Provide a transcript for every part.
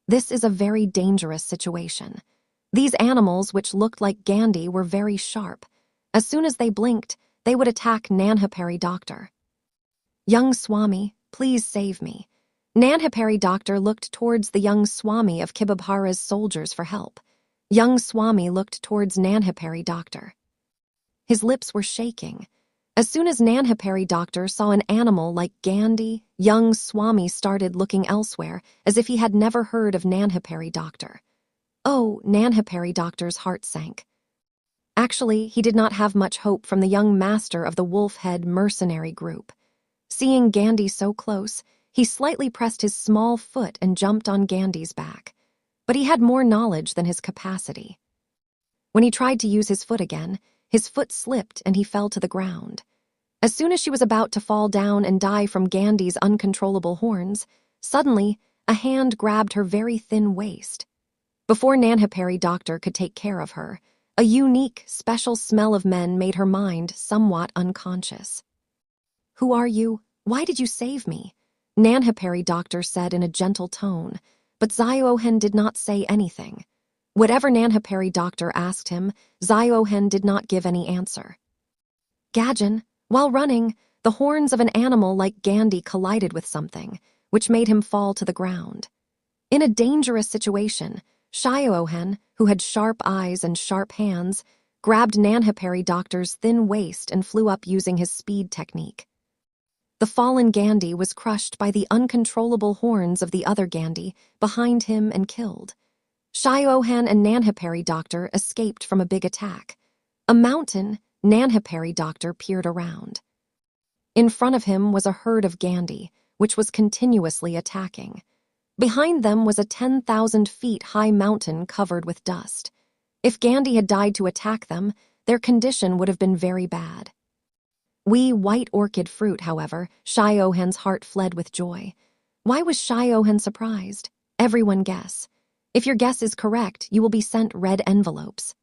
This is a very dangerous situation. These animals, which looked like Gandhi, were very sharp. As soon as they blinked, they would attack Nanhapari Doctor. "Young Swami, please save me." Nanhapari Doctor looked towards the young Swami of Kibabhara's soldiers for help. Young Swami looked towards Nanhapari Doctor. His lips were shaking. As soon as Nanhapari Doctor saw an animal like Gandhi, young Swami started looking elsewhere, as if he had never heard of Nanhapari Doctor. Oh, Nanhapari Doctor's heart sank. Actually, he did not have much hope from the young master of the wolf-head mercenary group. Seeing Gandhi so close, he slightly pressed his small foot and jumped on Gandhi's back. But he had more knowledge than his capacity. When he tried to use his foot again, his foot slipped and he fell to the ground. As soon as she was about to fall down and die from Gandhi's uncontrollable horns, suddenly a hand grabbed her very thin waist. Before Nanhapari Doctor could take care of her, a unique, special smell of men made her mind somewhat unconscious. "Who are you? Why did you save me?" Nanhapari Doctor said in a gentle tone, but Ziohen did not say anything. Whatever Nanhapari Doctor asked him, Ziohen did not give any answer. Gajan, while running, the horns of an animal like Gandhi collided with something, which made him fall to the ground. In a dangerous situation, Shiohen, who had sharp eyes and sharp hands, grabbed Nanhapari Doctor's thin waist and flew up using his speed technique. The fallen Gandhi was crushed by the uncontrollable horns of the other Gandhi behind him and killed. Shiohen and Nanhapari Doctor escaped from a big attack. A mountain, Nanhapari Doctor peered around. In front of him was a herd of Gandhi, which was continuously attacking. Behind them was a 10,000 feet high mountain covered with dust. If Gandhi had died to attack them, their condition would have been very bad. "We white orchid fruit," however, Shiohen's heart fled with joy. Why was Shiohen surprised? Everyone guess. If your guess is correct, you will be sent red envelopes.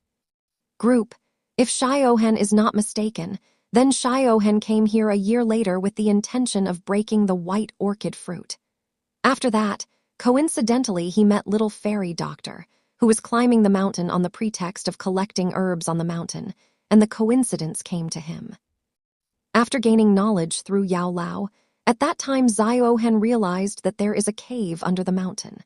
Group, if Shiohen is not mistaken, then Shiohen came here a year later with the intention of breaking the white orchid fruit. After that, coincidentally, he met Little Fairy Doctor, who was climbing the mountain on the pretext of collecting herbs on the mountain, and the coincidence came to him. After gaining knowledge through Yao Lao, at that time Ziohen realized that there is a cave under the mountain.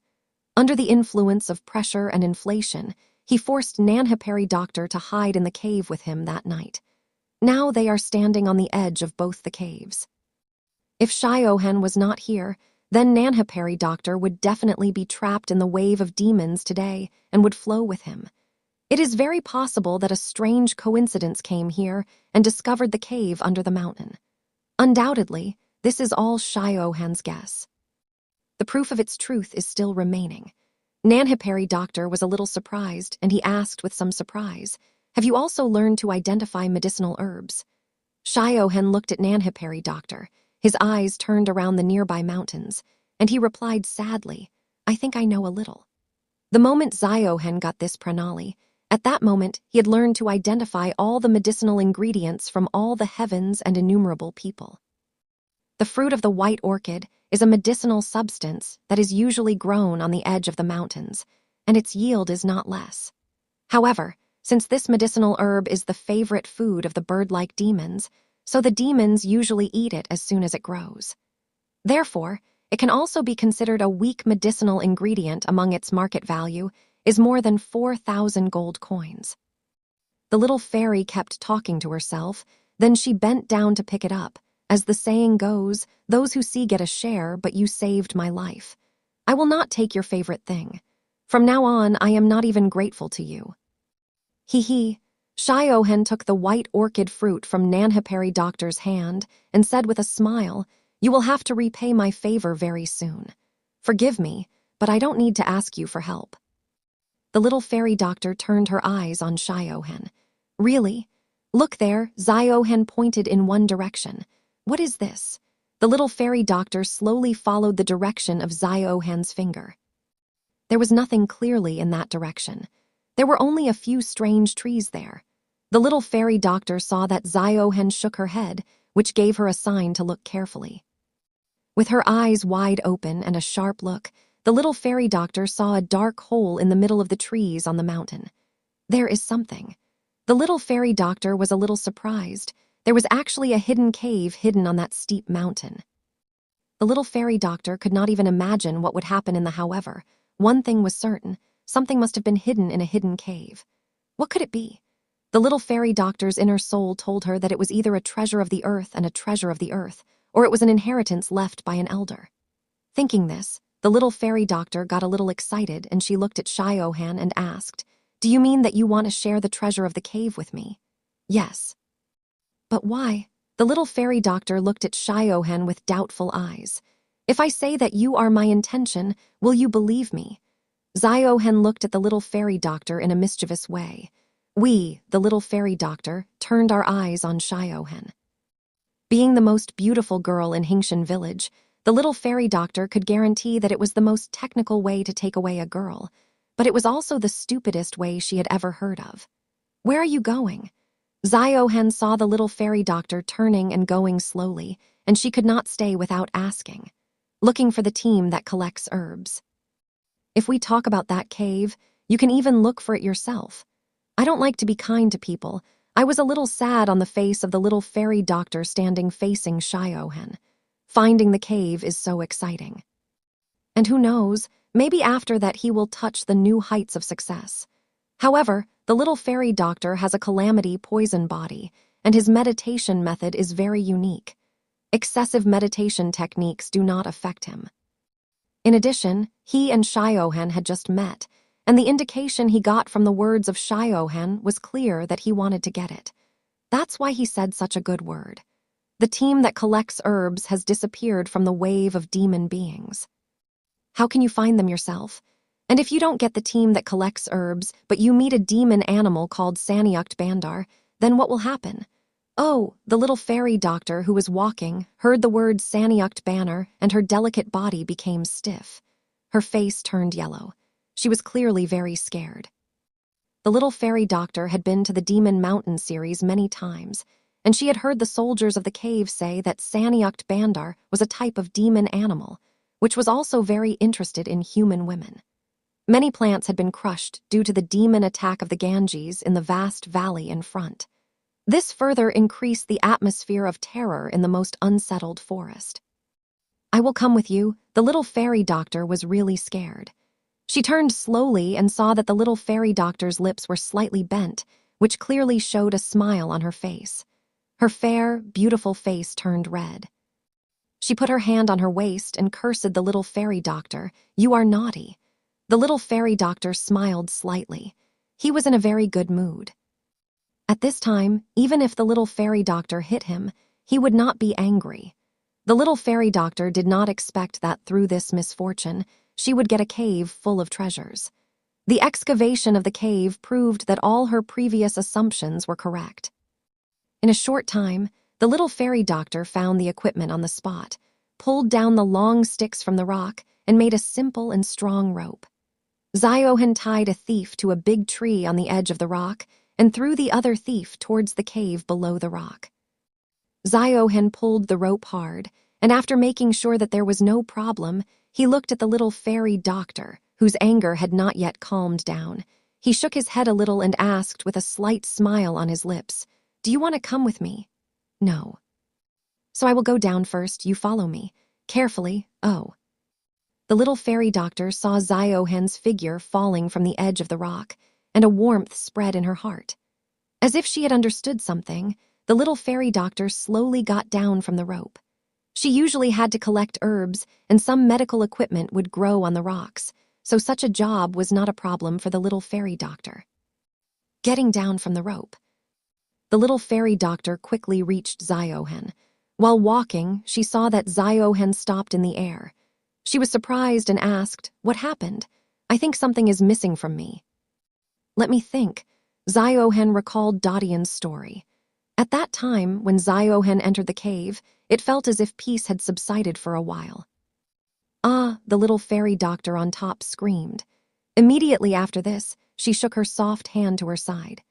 Under the influence of pressure and inflation, he forced Nanhapari Doctor to hide in the cave with him that night. Now they are standing on the edge of both the caves. If Shiohen was not here, then Nanhapari Doctor would definitely be trapped in the wave of demons today and would flow with him. It is very possible that a strange coincidence came here and discovered the cave under the mountain. Undoubtedly, this is all Shiohen's guess. The proof of its truth is still remaining. Nanhapari Doctor was a little surprised, and he asked with some surprise, "Have you also learned to identify medicinal herbs?" Shiohen looked at Nanhapari Doctor, his eyes turned around the nearby mountains, and he replied sadly, "I think I know a little." The moment Ziohen got this pranali, at that moment he had learned to identify all the medicinal ingredients from all the heavens and innumerable people. The fruit of the white orchid is a medicinal substance that is usually grown on the edge of the mountains, and its yield is not less. However, since this medicinal herb is the favorite food of the bird-like demons, so the demons usually eat it as soon as it grows. Therefore, it can also be considered a weak medicinal ingredient. Among its market value is more than 4,000 gold coins. The little fairy kept talking to herself, then she bent down to pick it up. As the saying goes, those who see get a share, but you saved my life. I will not take your favorite thing. From now on, I am not even grateful to you. Hee. Shiohen took the white orchid fruit from Nanhapari Doctor's hand and said with a smile, "You will have to repay my favor very soon. Forgive me, but I don't need to ask you for help." The little fairy doctor turned her eyes on Shiohen. "Really? Look there," Ziohen pointed in one direction. "What is this?" The little fairy doctor slowly followed the direction of Ziohen's finger. There was nothing clearly in that direction. There were only a few strange trees there. The little fairy doctor saw that Ziohen shook her head, which gave her a sign to look carefully. With her eyes wide open and a sharp look, the little fairy doctor saw a dark hole in the middle of the trees on the mountain. There is something. The little fairy doctor was a little surprised. There was actually a hidden cave hidden on that steep mountain. The little fairy doctor could not even imagine what would happen in the however. One thing was certain, something must have been hidden in a hidden cave. What could it be? The little fairy doctor's inner soul told her that it was either a treasure of the earth and a treasure of the earth, or it was an inheritance left by an elder. Thinking this, the little fairy doctor got a little excited and she looked at Shiohan and asked, "Do you mean that you want to share the treasure of the cave with me?" "Yes." "But why?" The little fairy doctor looked at Shiohan with doubtful eyes. "If I say that you are my intention, will you believe me?" Ziohen looked at the little fairy doctor in a mischievous way. We, the little fairy doctor, turned our eyes on Shiohen. Being the most beautiful girl in Hingshan village, the little fairy doctor could guarantee that it was the most technical way to take away a girl, but it was also the stupidest way she had ever heard of. "Where are you going?" Ziohen saw the little fairy doctor turning and going slowly, and she could not stay without asking. "Looking for the team that collects herbs." "If we talk about that cave, you can even look for it yourself. I don't like to be kind to people." I was a little sad on the face of the little fairy doctor standing facing Shiohen. Finding the cave is so exciting. And who knows, maybe after that he will touch the new heights of success. However, the little fairy doctor has a calamity poison body, and his meditation method is very unique. Excessive meditation techniques do not affect him. In addition, he and Shiohen had just met, and the indication he got from the words of Shiohen was clear that he wanted to get it. That's why he said such a good word. The team that collects herbs has disappeared from the wave of demon beings. How can you find them yourself? And if you don't get the team that collects herbs, but you meet a demon animal called Sanyukt Bandar, then what will happen? Oh, the little fairy doctor who was walking heard the word Sanyukt Banner and her delicate body became stiff. Her face turned yellow. She was clearly very scared. The little fairy doctor had been to the Demon Mountain series many times, and she had heard the soldiers of the cave say that Sanyukt Bandar was a type of demon animal, which was also very interested in human women. Many plants had been crushed due to the demon attack of the Ganges in the vast valley in front. This further increased the atmosphere of terror in the most unsettled forest. "I will come with you." The little fairy doctor was really scared. She turned slowly and saw that the little fairy doctor's lips were slightly bent, which clearly showed a smile on her face. Her fair, beautiful face turned red. She put her hand on her waist and cursed the little fairy doctor. "You are naughty." The little fairy doctor smiled slightly. He was in a very good mood. At this time, even if the little fairy doctor hit him, he would not be angry. The little fairy doctor did not expect that through this misfortune, she would get a cave full of treasures. The excavation of the cave proved that all her previous assumptions were correct. In a short time, the little fairy doctor found the equipment on the spot, pulled down the long sticks from the rock, and made a simple and strong rope. Ziohen tied a thief to a big tree on the edge of the rock and threw the other thief towards the cave below the rock. Ziohen pulled the rope hard, and after making sure that there was no problem, he looked at the little fairy doctor, whose anger had not yet calmed down. He shook his head a little and asked with a slight smile on his lips, "Do you want to come with me?" "No." "So I will go down first, you follow me. Carefully, oh." The little fairy doctor saw Ziohen's figure falling from the edge of the rock, and a warmth spread in her heart. As if she had understood something, the little fairy doctor slowly got down from the rope. She usually had to collect herbs, and some medical equipment would grow on the rocks, so such a job was not a problem for the little fairy doctor. Getting down from the rope. The little fairy doctor quickly reached Ziohen. While walking, she saw that Ziohen stopped in the air. She was surprised and asked, "What happened? I think something is missing from me." "Let me think." Ziohen recalled Dadian's story. At that time, when Ziohen entered the cave, it felt as if peace had subsided for a while. "Ah," the little fairy doctor on top screamed. Immediately after this, she shook her soft hand to her side.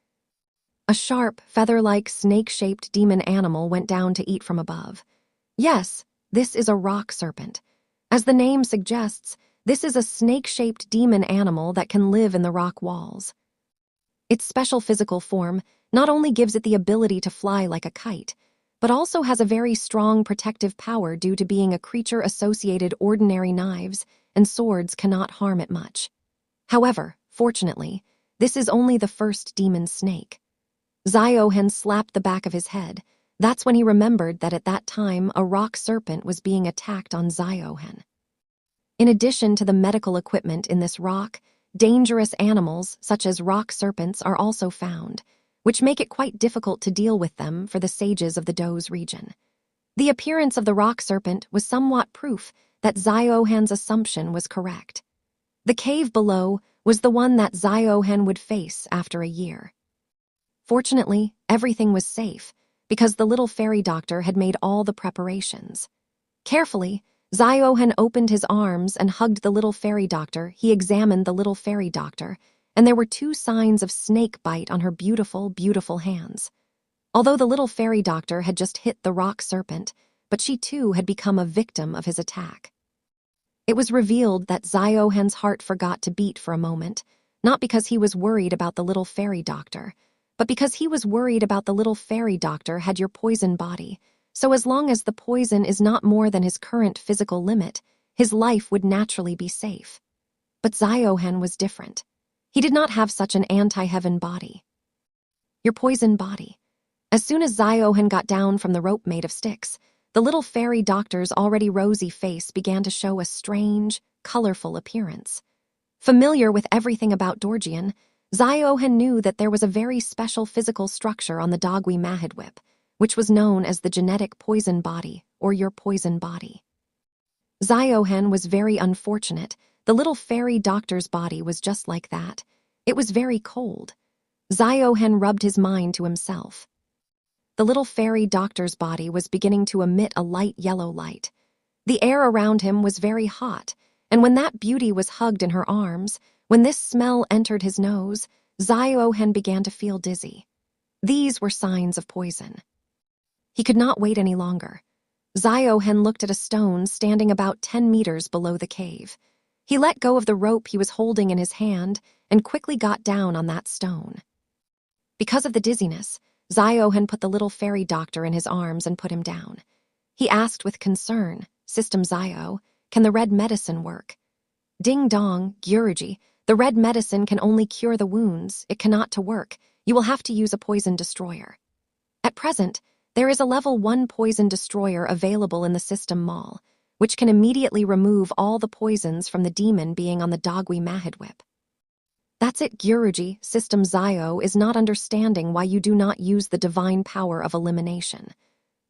A sharp, feather-like, snake-shaped demon animal went down to eat from above. Yes, this is a rock serpent. As the name suggests, This is a snake-shaped demon animal that can live in the rock walls. Its special physical form not only gives it the ability to fly like a kite, but also has a very strong protective power due to being a creature associated ordinary knives and swords cannot harm it much. However, fortunately, this is only the first demon snake. Ziohen slapped the back of his head. That's when he remembered that at that time a rock serpent was being attacked on Ziohen. In addition to the medical equipment in this rock, dangerous animals such as rock serpents are also found, which make it quite difficult to deal with them for the sages of the Doze region. The appearance of the rock serpent was somewhat proof that Ziohen's assumption was correct. The cave below was the one that Ziohen would face after a year. Fortunately, everything was safe, because the little fairy doctor had made all the preparations. Carefully, Ziohen opened his arms and hugged the little fairy doctor. He examined the little fairy doctor, and there were 2 signs of snake bite on her beautiful, beautiful hands. Although the little fairy doctor had just hit the rock serpent, but she too had become a victim of his attack. It was revealed that Ziohen's heart forgot to beat for a moment, not because he was worried about the little fairy doctor, but because he was worried about the little fairy doctor had your poison body, so as long as the poison is not more than his current physical limit, his life would naturally be safe. But Ziohen was different. He did not have such an anti-heaven body. Your poison body. As soon as Ziohen got down from the rope made of sticks, the little fairy doctor's already rosy face began to show a strange, colorful appearance. Familiar with everything about Dorjian, Ziohen knew that there was a very special physical structure on the Dogwi Mahidwip, which was known as the genetic poison body, or your poison body. Ziohen was very unfortunate. The little fairy doctor's body was just like that. It was very cold. Ziohen rubbed his mind to himself. The little fairy doctor's body was beginning to emit a light yellow light. The air around him was very hot, and when that beauty was hugged in her arms, when this smell entered his nose, Ziohen began to feel dizzy. These were signs of poison. He could not wait any longer. Ziohen looked at a stone standing about 10 meters below the cave. He let go of the rope he was holding in his hand and quickly got down on that stone. Because of the dizziness, Ziohen put the little fairy doctor in his arms and put him down. He asked with concern, "System Zio, can the red medicine work?" "Ding dong, Gyurji, the red medicine can only cure the wounds. It cannot to work. You will have to use a poison destroyer. At present, there is a level 1 poison destroyer available in the system mall, which can immediately remove all the poisons from the demon being on the Dogwi Mahidwip." "That's it, Gyurji. System Zio is not understanding why you do not use the divine power of elimination."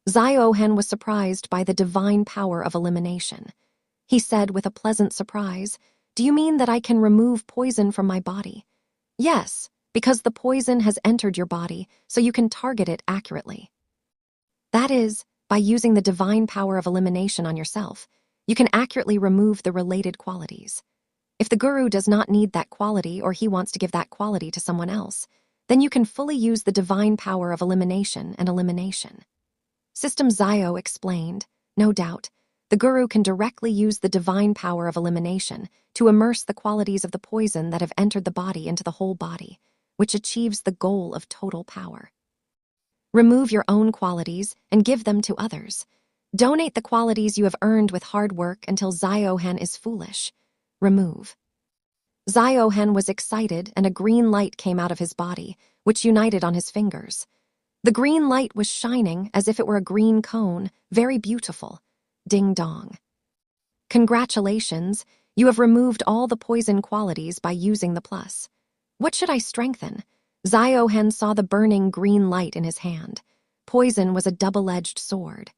Ziohen was surprised by the divine power of elimination. He said with a pleasant surprise, "Do you mean that I can remove poison from my body?" "Yes, because the poison has entered your body, so you can target it accurately." That is, by using the divine power of elimination on yourself, you can accurately remove the related qualities. If the guru does not need that quality or he wants to give that quality to someone else, then you can fully use the divine power of elimination and elimination. System Zio explained, "No doubt, the guru can directly use the divine power of elimination to immerse the qualities of the poison that have entered the body into the whole body, which achieves the goal of total power. Remove your own qualities and give them to others. Donate the qualities you have earned with hard work until Ziohen is foolish. Remove." Ziohen was excited and a green light came out of his body, which united on his fingers. The green light was shining as if it were a green cone, very beautiful. Ding dong. "Congratulations, you have removed all the poison qualities by using the plus. What should I strengthen?" Ziohen saw the burning green light in his hand. Poison was a double-edged sword.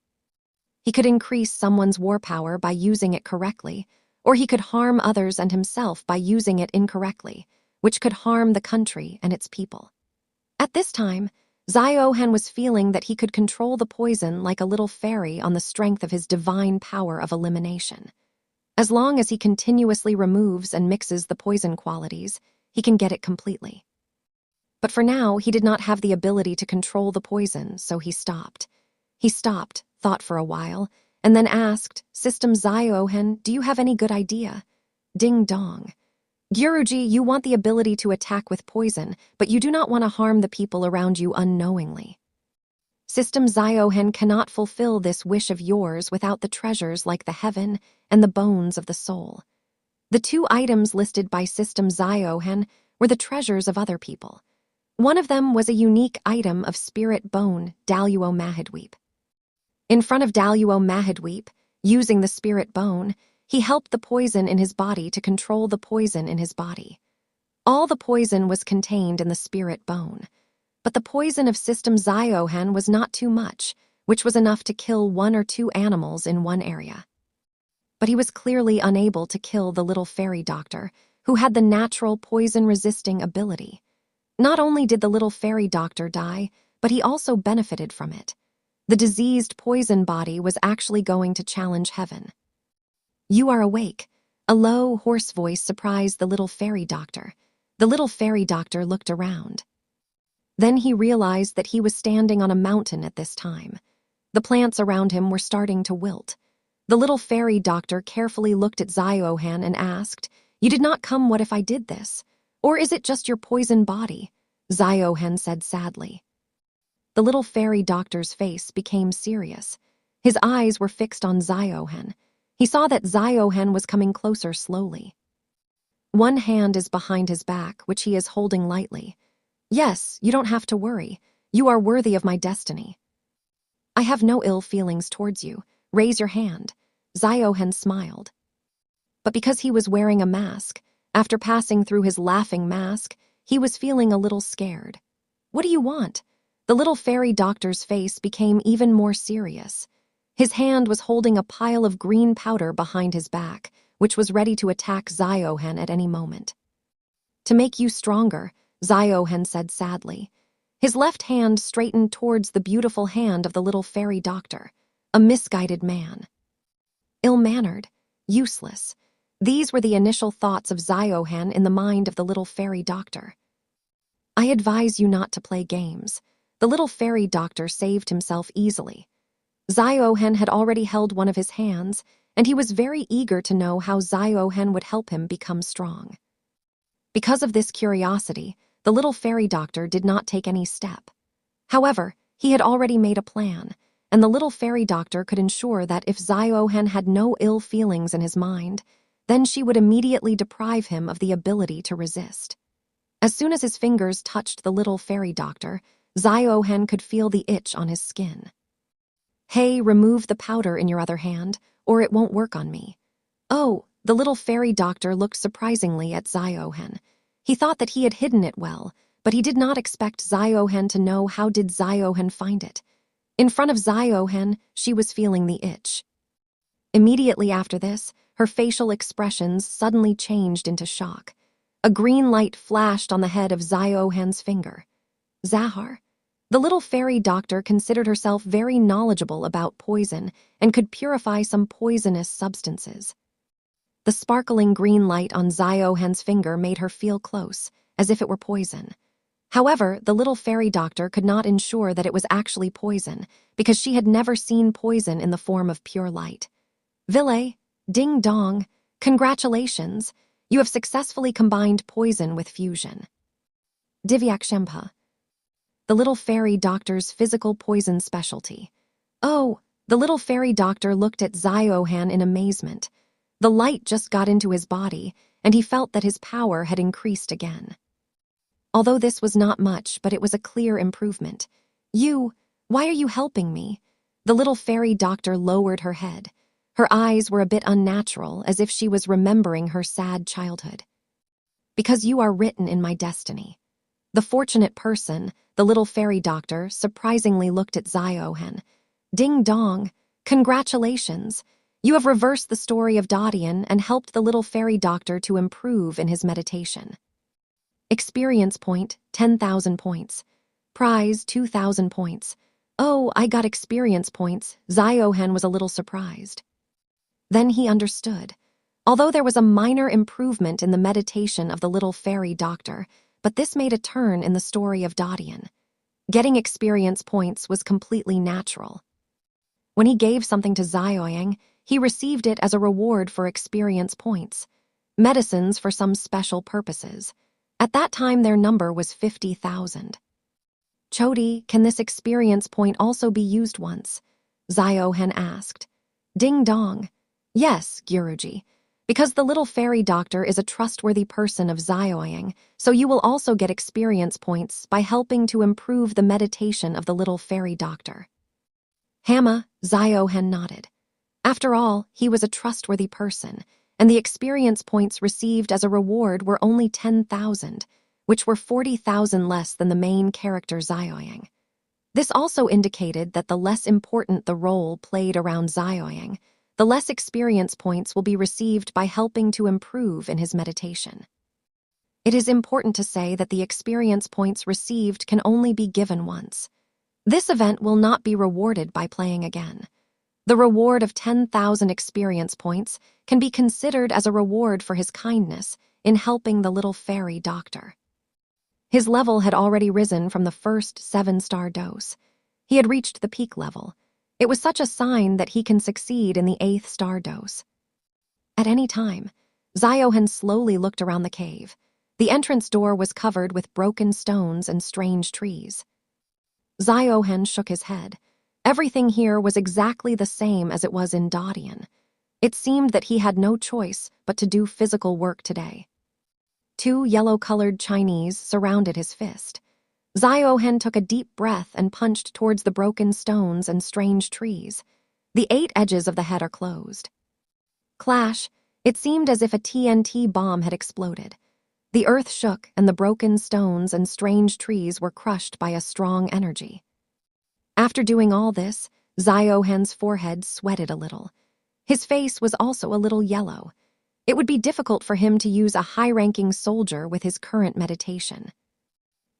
He could increase someone's war power by using it correctly, or he could harm others and himself by using it incorrectly, which could harm the country and its people. At this time, Ziohen was feeling that he could control the poison like a little fairy on the strength of his divine power of elimination. As long as he continuously removes and mixes the poison qualities, he can get it completely. But for now, he did not have the ability to control the poison, so he stopped. He stopped, thought for a while, and then asked, "System Ziohen, do you have any good idea?" Ding dong. Guruji, you want the ability to attack with poison, but you do not want to harm the people around you unknowingly. System Ziohen cannot fulfill this wish of yours without the treasures like the heaven and the bones of the soul. The two items listed by System Ziohen were the treasures of other people. One of them was a unique item of spirit bone, Daluo Mahadweep. In front of Daluo Mahadweep, using the spirit bone, he helped the poison in his body to control the poison in his body. All the poison was contained in the spirit bone. But the poison of System Ziohen was not too much, which was enough to kill 1 or 2 animals in one area. But he was clearly unable to kill the little fairy doctor, who had the natural poison-resisting ability. Not only did the little fairy doctor die, but he also benefited from it. The diseased poison body was actually going to challenge heaven. You are awake. A low, hoarse voice surprised the little fairy doctor. The little fairy doctor looked around. Then he realized that he was standing on a mountain at this time. The plants around him were starting to wilt. The little fairy doctor carefully looked at Ziohen and asked, "You did not come, what if I did this? Or is it just your poison body?" Ziohen said sadly. The little fairy doctor's face became serious. His eyes were fixed on Ziohen. He saw that Ziohen was coming closer slowly. One hand is behind his back, which he is holding lightly. "Yes, you don't have to worry. You are worthy of my destiny. I have no ill feelings towards you. Raise your hand." Ziohen smiled. But because he was wearing a mask, after passing through his laughing mask, he was feeling a little scared. "What do you want?" The little fairy doctor's face became even more serious. His hand was holding a pile of green powder behind his back, which was ready to attack Ziohen at any moment. "To make you stronger," Ziohen said sadly. His left hand straightened towards the beautiful hand of the little fairy doctor, a misguided man. Ill-mannered, useless. These were the initial thoughts of Ziohen in the mind of the little fairy doctor. "I advise you not to play games." The little fairy doctor saved himself easily. Ziohen had already held one of his hands, and he was very eager to know how Ziohen would help him become strong. Because of this curiosity, the little fairy doctor did not take any step. However, he had already made a plan, and the little fairy doctor could ensure that if Ziohen had no ill feelings in his mind, then she would immediately deprive him of the ability to resist. As soon as his fingers touched the little fairy doctor, Ziohen could feel the itch on his skin. "Hey, remove the powder in your other hand, or it won't work on me." "Oh," the little fairy doctor looked surprisingly at Ziohen. He thought that he had hidden it well, but he did not expect Ziohen to know how did Ziohen find it. In front of Ziohen, she was feeling the itch. Immediately after this, her facial expressions suddenly changed into shock. A green light flashed on the head of Ziohen's finger. Zahar. The little fairy doctor considered herself very knowledgeable about poison and could purify some poisonous substances. The sparkling green light on Ziohen's finger made her feel close, as if it were poison. However, the little fairy doctor could not ensure that it was actually poison, because she had never seen poison in the form of pure light. "Ville, ding dong, congratulations! You have successfully combined poison with fusion." Divyak Shempa. The little fairy doctor's physical poison specialty. "Oh," the little fairy doctor looked at Ziohen in amazement. The light just got into his body, and he felt that his power had increased again. Although this was not much, but it was a clear improvement. Why are you helping me?" The little fairy doctor lowered her head. Her eyes were a bit unnatural, as if she was remembering her sad childhood. "Because you are written in my destiny." The fortunate person, the little fairy doctor, surprisingly looked at Ziohen. "Ding dong, congratulations! You have reversed the story of Dadian and helped the little fairy doctor to improve in his meditation. Experience point, 10,000 points. Prize, 2,000 points. Oh, I got experience points." Ziohen was a little surprised. Then he understood. Although there was a minor improvement in the meditation of the little fairy doctor, but this made a turn in the story of Dadian. Getting experience points was completely natural. When he gave something to Zioyang, he received it as a reward for experience points. medicines for some special purposes. At that time, their number was 50,000. Chody, can this experience point also be used once? Ziohen asked. Ding dong. Yes, Guruji. Because the little fairy doctor is a trustworthy person of Zioying, so you will also get experience points by helping to improve the meditation of the little fairy doctor. Hama, Ziohen nodded. After all, he was a trustworthy person, and the experience points received as a reward were only 10,000, which were 40,000 less than the main character Zioying. This also indicated that the less important the role played around Zioying, the less experience points will be received by helping to improve in his meditation. It is important to say that the experience points received can only be given once. This event will not be rewarded by playing again. The reward of 10,000 experience points can be considered as a reward for his kindness in helping the little fairy doctor. His level had already risen from the first 7-star dose. He had reached the peak level. It was such a sign that he can succeed in the 8th-star dose. At any time, Ziohen slowly looked around the cave. The entrance door was covered with broken stones and strange trees. Ziohen shook his head. Everything here was exactly the same as it was in Dodian. It seemed that he had no choice but to do physical work today. 2 yellow-colored Chinese surrounded his fist. Ziohen took a deep breath and punched towards the broken stones and strange trees. The 8 edges of the head are closed. Clash! It seemed as if a TNT bomb had exploded. The earth shook and the broken stones and strange trees were crushed by a strong energy. After doing all this, Ziohen's forehead sweated a little. His face was also a little yellow. It would be difficult for him to use a high-ranking soldier with his current meditation.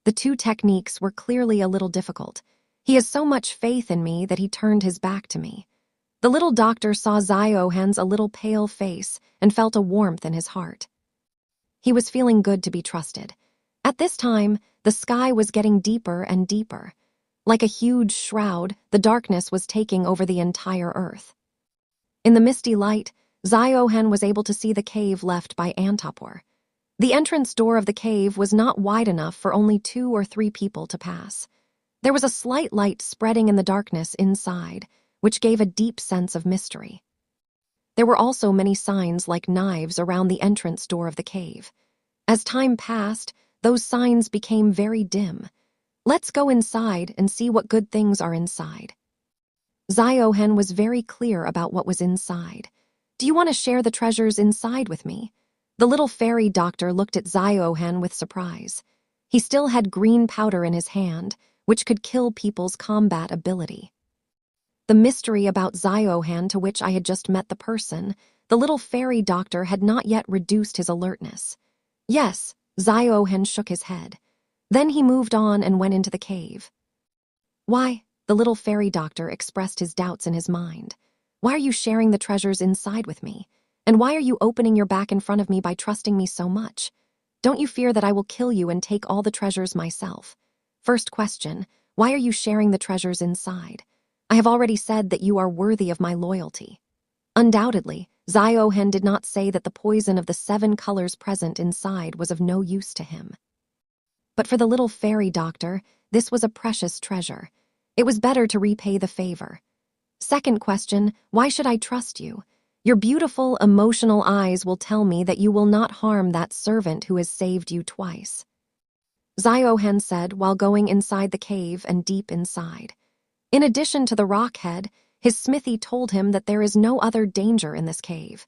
The 2 techniques were clearly a little difficult. He has so much faith in me that he turned his back to me. The little doctor saw Ziohen's a little pale face and felt a warmth in his heart. He was feeling good to be trusted. At this time, the sky was getting deeper and deeper. Like a huge shroud, the darkness was taking over the entire earth. In the misty light, Ziohen was able to see the cave left by Antapor. The entrance door of the cave was not wide enough for only 2 or 3 people to pass. There was a slight light spreading in the darkness inside, which gave a deep sense of mystery. There were also many signs like knives around the entrance door of the cave. As time passed, those signs became very dim. Let's go inside and see what good things are inside. Ziohen was very clear about what was inside. Do you want to share the treasures inside with me? The little fairy doctor looked at Ziohen with surprise. He still had green powder in his hand, which could kill people's combat ability. The mystery about Ziohen, to which I had just met the person, the little fairy doctor had not yet reduced his alertness. Yes, Ziohen shook his head. Then he moved on and went into the cave. Why? The little fairy doctor expressed his doubts in his mind. Why are you sharing the treasures inside with me? And why are you opening your back in front of me by trusting me so much? Don't you fear that I will kill you and take all the treasures myself? First question, why are you sharing the treasures inside? I have already said that you are worthy of my loyalty. Undoubtedly, Ziohen did not say that the poison of the 7 colors present inside was of no use to him. But for the little fairy doctor, this was a precious treasure. It was better to repay the favor. Second question, why should I trust you? Your beautiful, emotional eyes will tell me that you will not harm that servant who has saved you twice. Ziohen said while going inside the cave and deep inside. In addition to the rock head, his smithy told him that there is no other danger in this cave.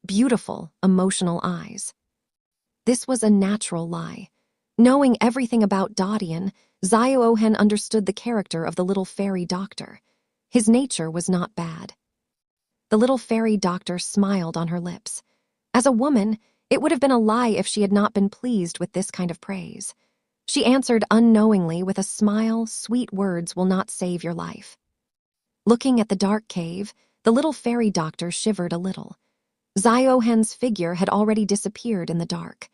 Beautiful, emotional eyes. This was a natural lie. Knowing everything about Dodian, Ziohen understood the character of the little fairy doctor. His nature was not bad. The little fairy doctor smiled on her lips. As a woman, it would have been a lie if she had not been pleased with this kind of praise. She answered unknowingly with a smile, sweet words will not save your life. Looking at the dark cave, the little fairy doctor shivered a little. Ziohen's figure had already disappeared in the dark.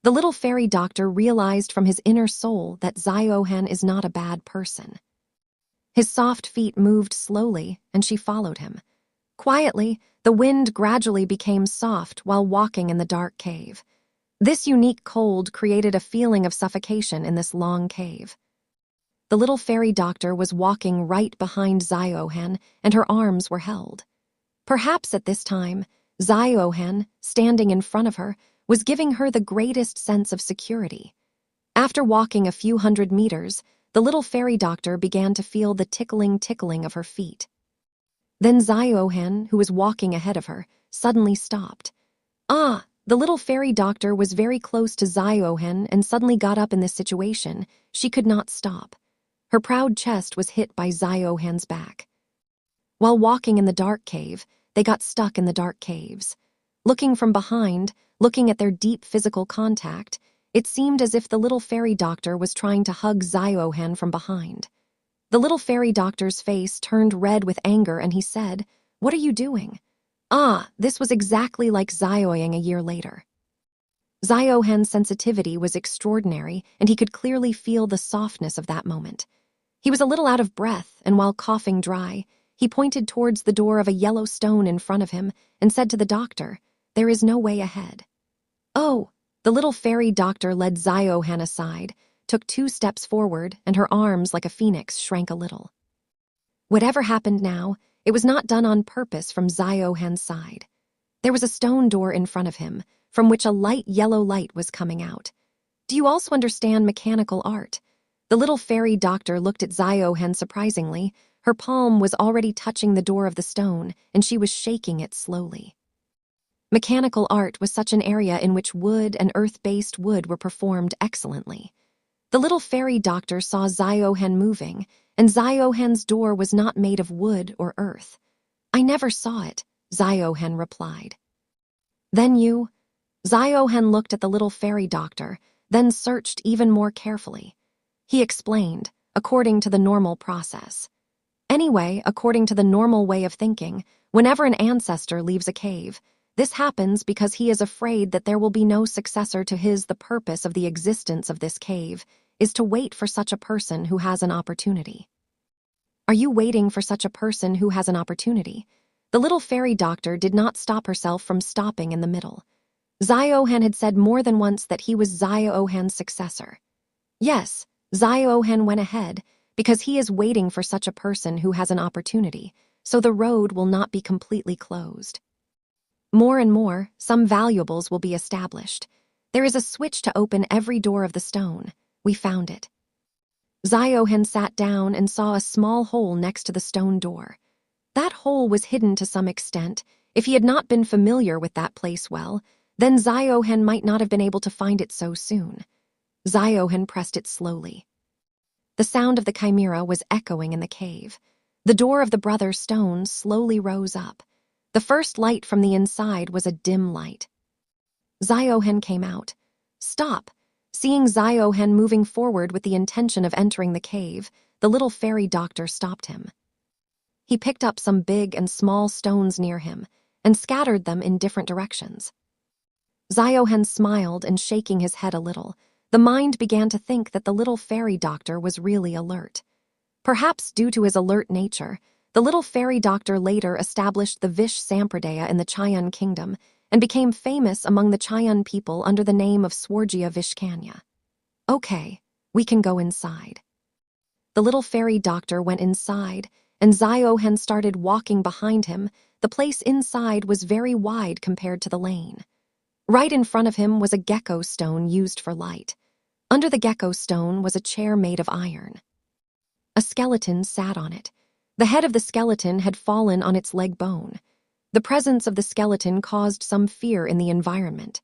The little fairy doctor realized from his inner soul that Ziohen is not a bad person. His soft feet moved slowly, and she followed him. Quietly, the wind gradually became soft while walking in the dark cave. This unique cold created a feeling of suffocation in this long cave. The little fairy doctor was walking right behind Ziohen, and her arms were held. Perhaps at this time, Ziohen, standing in front of her, was giving her the greatest sense of security. After walking a few hundred meters, the little fairy doctor began to feel the tickling of her feet. Then Ziohen, who was walking ahead of her, suddenly stopped. The little fairy doctor was very close to Ziohen and suddenly got up in this situation. She could not stop. Her proud chest was hit by Ziohen's back. While walking in the dark cave, they got stuck in the dark caves. Looking from behind, looking at their deep physical contact, it seemed as if the little fairy doctor was trying to hug Ziohen from behind. The little fairy doctor's face turned red with anger and he said, "What are you doing?" This was exactly like Zioying a year later. Ziohen's sensitivity was extraordinary and he could clearly feel the softness of that moment. He was a little out of breath and while coughing dry, he pointed towards the door of a yellow stone in front of him and said to the doctor, "There is no way ahead." "Oh!" The little fairy doctor led Ziohen aside, took 2 steps forward, and her arms, like a phoenix, shrank a little. Whatever happened now, it was not done on purpose from Ziohen's side. There was a stone door in front of him, from which a light yellow light was coming out. "Do you also understand mechanical art?" The little fairy doctor looked at Ziohen surprisingly. Her palm was already touching the door of the stone, and she was shaking it slowly. Mechanical art was such an area in which wood and earth-based wood were performed excellently. The little fairy doctor saw Ziohen moving, and Ziohen's door was not made of wood or earth. "I never saw it," Ziohen replied. "Then you?" Ziohen looked at the little fairy doctor, then searched even more carefully. He explained, according to the normal process. Anyway, according to the normal way of thinking, whenever an ancestor leaves a cave, this happens because he is afraid that there will be no successor to his. The purpose of the existence of this cave is to wait for such a person who has an opportunity. Are you waiting for such a person who has an opportunity? The little fairy doctor did not stop herself from stopping in the middle. Ziohen had said more than once that he was Ziohen's successor. Yes, Ziohen went ahead, because he is waiting for such a person who has an opportunity, so the road will not be completely closed. More and more, some valuables will be established. There is a switch to open every door of the stone. We found it. Ziohen sat down and saw a small hole next to the stone door. That hole was hidden to some extent. If he had not been familiar with that place well, then Ziohen might not have been able to find it so soon. Ziohen pressed it slowly. The sound of the chimera was echoing in the cave. The door of the brother stone slowly rose up. The first light from the inside was a dim light. Ziohen came out. "Stop!" Seeing Ziohen moving forward with the intention of entering the cave, the little fairy doctor stopped him. He picked up some big and small stones near him and scattered them in different directions. Ziohen smiled and shaking his head a little. The mind began to think that the little fairy doctor was really alert. Perhaps due to his alert nature, the little fairy doctor later established the Vish Sampradaya in the Chayun kingdom and became famous among the Chayun people under the name of Swargya Vishkanya. "Okay, we can go inside." The little fairy doctor went inside, and Ziohen started walking behind him. The place inside was very wide compared to the lane. Right in front of him was a gecko stone used for light. Under the gecko stone was a chair made of iron. A skeleton sat on it. The head of the skeleton had fallen on its leg bone. The presence of the skeleton caused some fear in the environment.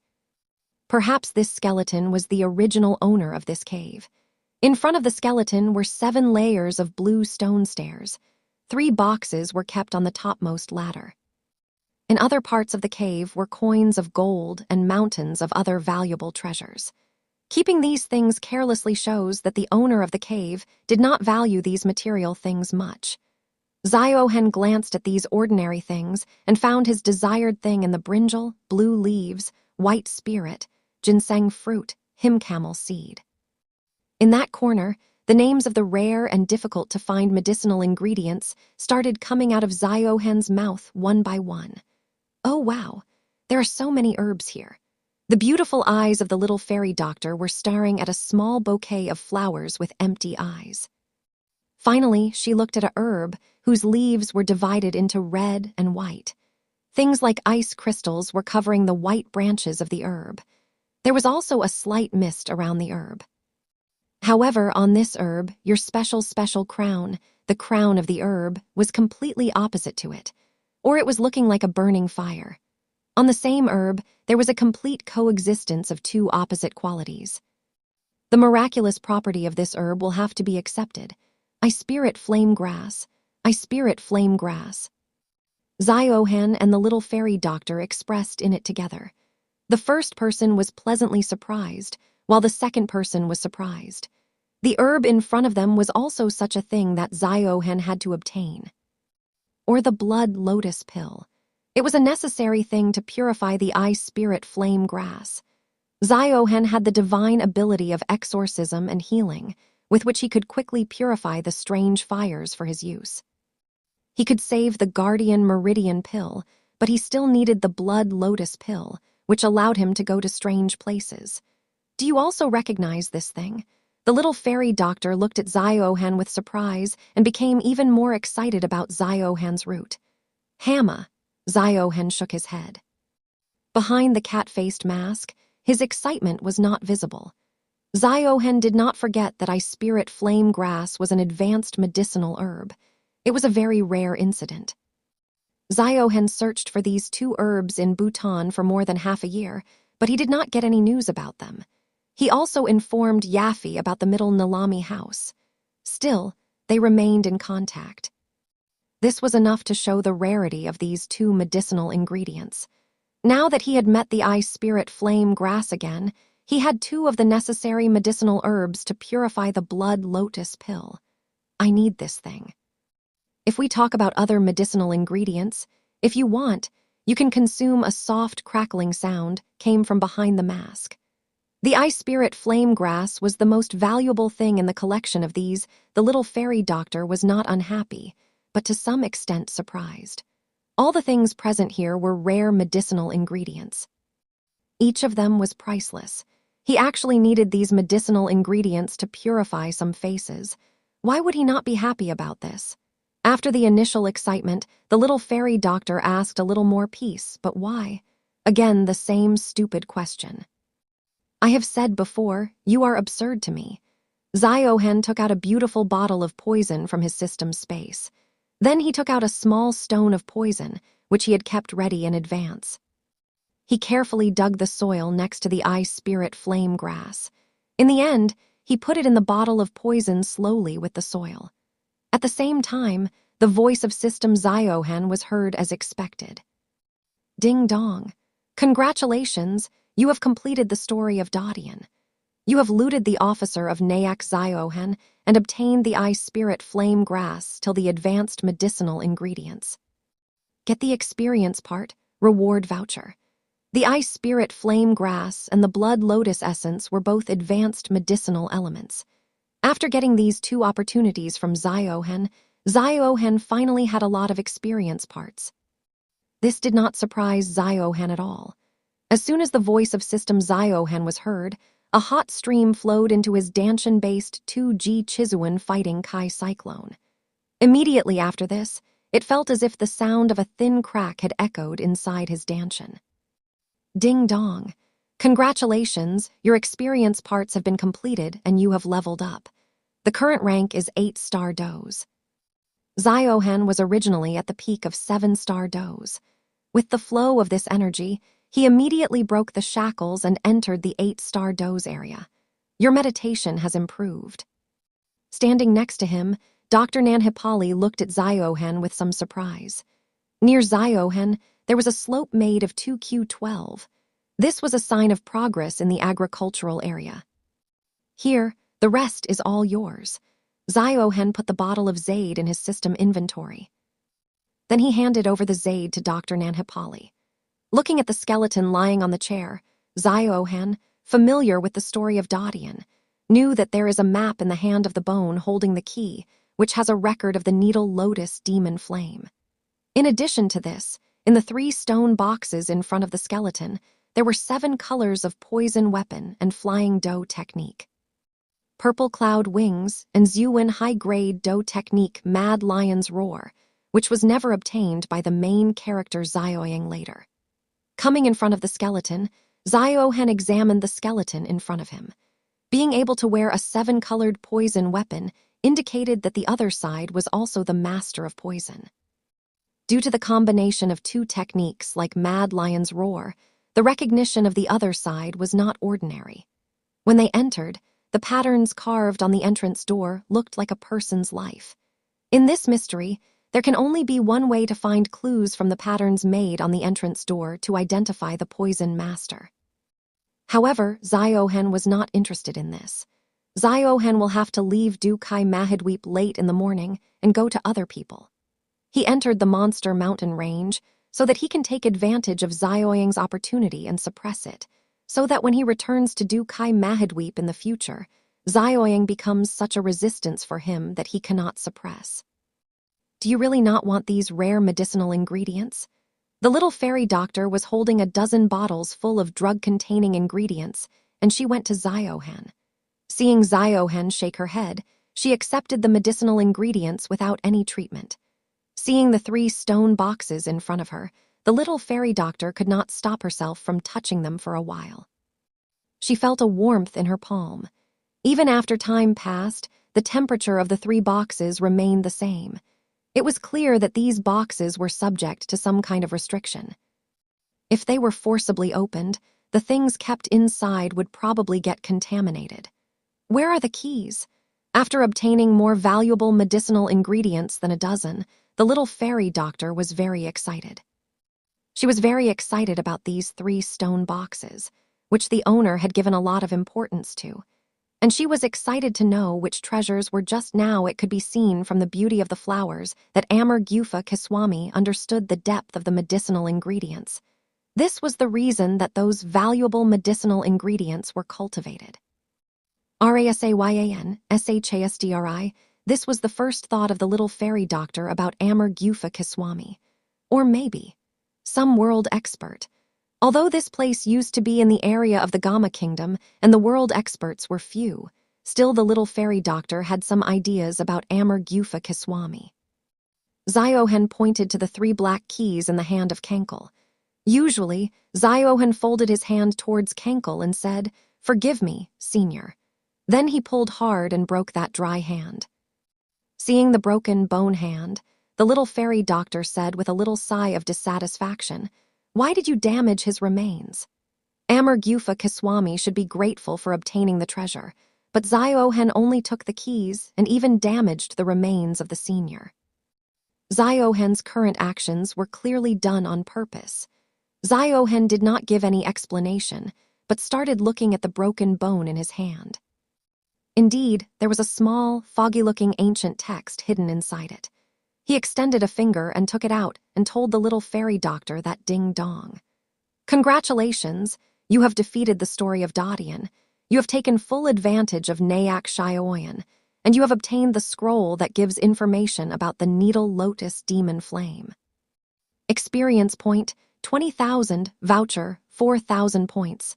Perhaps this skeleton was the original owner of this cave. In front of the skeleton were 7 layers of blue stone stairs. 3 boxes were kept on the topmost ladder. In other parts of the cave were coins of gold and mountains of other valuable treasures. Keeping these things carelessly shows that the owner of the cave did not value these material things much. Ziohen glanced at these ordinary things and found his desired thing in the brinjal, blue leaves, white spirit, ginseng fruit, himcamel seed. In that corner, The names of the rare and difficult-to-find medicinal ingredients started coming out of Ziohen's mouth one by one. Oh, wow, there are so many herbs here. The beautiful eyes of the little fairy doctor were staring at a small bouquet of flowers with empty eyes. Finally, she looked at a herb whose leaves were divided into red and white. Things like ice crystals were covering the white branches of the herb. There was also a slight mist around the herb. However, on this herb, your special crown, the crown of the herb, was completely opposite to it, or it was looking like a burning fire. On the same herb, there was a complete coexistence of two opposite qualities. The miraculous property of this herb will have to be accepted. I spirit flame grass. I spirit flame grass. Ziohen and the little fairy doctor expressed in it together. The first person was pleasantly surprised, while the second person was surprised. The herb in front of them was also such a thing that Ziohen had to obtain. Or the blood lotus pill. It was a necessary thing to purify the ice spirit flame grass. Ziohen had the divine ability of exorcism and healing, with which he could quickly purify the strange fires for his use. He could save the guardian meridian pill, but he still needed the blood lotus pill, which allowed him to go to strange places. Do you also recognize this thing? The little fairy doctor looked at Ziohen with surprise and became even more excited about Ziohen's root. Hamma, Ziohen shook his head. Behind the cat-faced mask, his excitement was not visible. Ziohen did not forget that I spirit flame grass was an advanced medicinal herb. It was a very rare incident. Ziohen searched for these two herbs in Bhutan for more than half a year, but he did not get any news about them. He also informed Yafi about the Middle Nalami house. Still, they remained in contact. This was enough to show the rarity of these two medicinal ingredients. Now that he had met the ice spirit flame grass again, he had two of the necessary medicinal herbs to purify the blood lotus pill. I need this thing. If we talk about other medicinal ingredients, if you want, you can consume a soft crackling sound came from behind the mask. The ice spirit flame grass was the most valuable thing in the collection of these. The little fairy doctor was not unhappy, but to some extent surprised. All the things present here were rare medicinal ingredients. Each of them was priceless. He actually needed these medicinal ingredients to purify some faces. Why would he not be happy about this? After the initial excitement, the little fairy doctor asked a little more peace, but why? Again, the same stupid question. I have said before, you are absurd to me. Ziohen took out a beautiful bottle of poison from his system space. Then he took out a small stone of poison, which he had kept ready in advance. He carefully dug the soil next to the ice spirit flame grass. In the end, he put it in the bottle of poison slowly with the soil. At the same time, the voice of System Ziohen was heard as expected. Ding dong. Congratulations, you have completed the story of Dodian. You have looted the officer of Nayak Ziohen and obtained the ice spirit flame grass till the advanced medicinal ingredients. Get the experience part, reward voucher. The ice spirit flame grass and the blood lotus essence were both advanced medicinal elements. After getting these two opportunities from Ziohen, Ziohen finally had a lot of experience parts. This did not surprise Ziohen at all. As soon as the voice of System Ziohen was heard, a hot stream flowed into his Danshan-based 2G Chizuan fighting Kai Cyclone. Immediately after this, it felt as if the sound of a thin crack had echoed inside his Danshan. Ding dong. Congratulations, your experience parts have been completed and you have leveled up. The current rank is 8-star dose. Ziohen was originally at the peak of 7-star dose. With the flow of this energy, he immediately broke the shackles and entered the 8-star dose area. Your meditation has improved. Standing next to him, Dr. Nanhipali looked at Ziohen with some surprise. Near Ziohen, there was a slope made of 2Q12. This was a sign of progress in the agricultural area. Here, the rest is all yours. Ziohen put the bottle of Zaid in his system inventory. Then he handed over the Zaid to Dr. Nanhipali. Looking at the skeleton lying on the chair, Ziohen, familiar with the story of Dodian, knew that there is a map in the hand of the bone holding the key, which has a record of the needle lotus demon flame. In addition to this, in the 3 stone boxes in front of the skeleton, there were 7 colors of poison weapon and flying dough technique. Purple cloud wings and Zhuan high-grade dough technique Mad Lion's Roar, which was never obtained by the main character Zioying later. Coming in front of the skeleton, Ziohen examined the skeleton in front of him. Being able to wear a 7-colored poison weapon indicated that the other side was also the master of poison. Due to the combination of 2 techniques like Mad Lion's Roar, the recognition of the other side was not ordinary. When they entered, the patterns carved on the entrance door looked like a person's life. In this mystery, there can only be one way to find clues from the patterns made on the entrance door to identify the poison master. However, Ziohen was not interested in this. Ziohen will have to leave Dukai Mahidweep late in the morning and go to other people. He entered the monster mountain range so that he can take advantage of Zioying's opportunity and suppress it, so that when he returns to Dukai Mahidweep in the future, Zioying becomes such a resistance for him that he cannot suppress. Do you really not want these rare medicinal ingredients? The little fairy doctor was holding a dozen bottles full of drug-containing ingredients, and she went to Ziohen. Seeing Ziohen shake her head, she accepted the medicinal ingredients without any treatment. Seeing the 3 stone boxes in front of her, the little fairy doctor could not stop herself from touching them for a while. She felt a warmth in her palm. Even after time passed, the temperature of the 3 boxes remained the same. It was clear that these boxes were subject to some kind of restriction. If they were forcibly opened, the things kept inside would probably get contaminated. Where are the keys? After obtaining more valuable medicinal ingredients than a dozen, the little fairy doctor was very excited. She was very excited about these 3 stone boxes, which the owner had given a lot of importance to. And she was excited to know which treasures were just now. It could be seen from the beauty of the flowers that Amar Gufa Kiswami understood the depth of the medicinal ingredients. This was the reason that those valuable medicinal ingredients were cultivated. Rasayyan, Shastri, this was the first thought of the little fairy doctor about Amar Gufa Kiswami. Or maybe some world expert. Although this place used to be in the area of the Gama Kingdom and the world experts were few, still the little fairy doctor had some ideas about Amar Gufa Kiswami. Ziohen pointed to the 3 black keys in the hand of Kankle. Usually, Ziohen folded his hand towards Kankle and said, "Forgive me, senior." Then he pulled hard and broke that dry hand. Seeing the broken bone hand, the little fairy doctor said with a little sigh of dissatisfaction, "Why did you damage his remains?" Amar Gufa Kiswami should be grateful for obtaining the treasure, but Ziohen only took the keys and even damaged the remains of the senior. Ziohen's current actions were clearly done on purpose. Ziohen did not give any explanation, but started looking at the broken bone in his hand. Indeed, there was a small, foggy-looking ancient text hidden inside it. He extended a finger and took it out and told the little fairy doctor that ding-dong. "Congratulations, you have defeated the story of Dadian. You have taken full advantage of Nayak Shioyan, and you have obtained the scroll that gives information about the needle lotus demon flame. Experience point, 20,000, voucher, 4,000 points.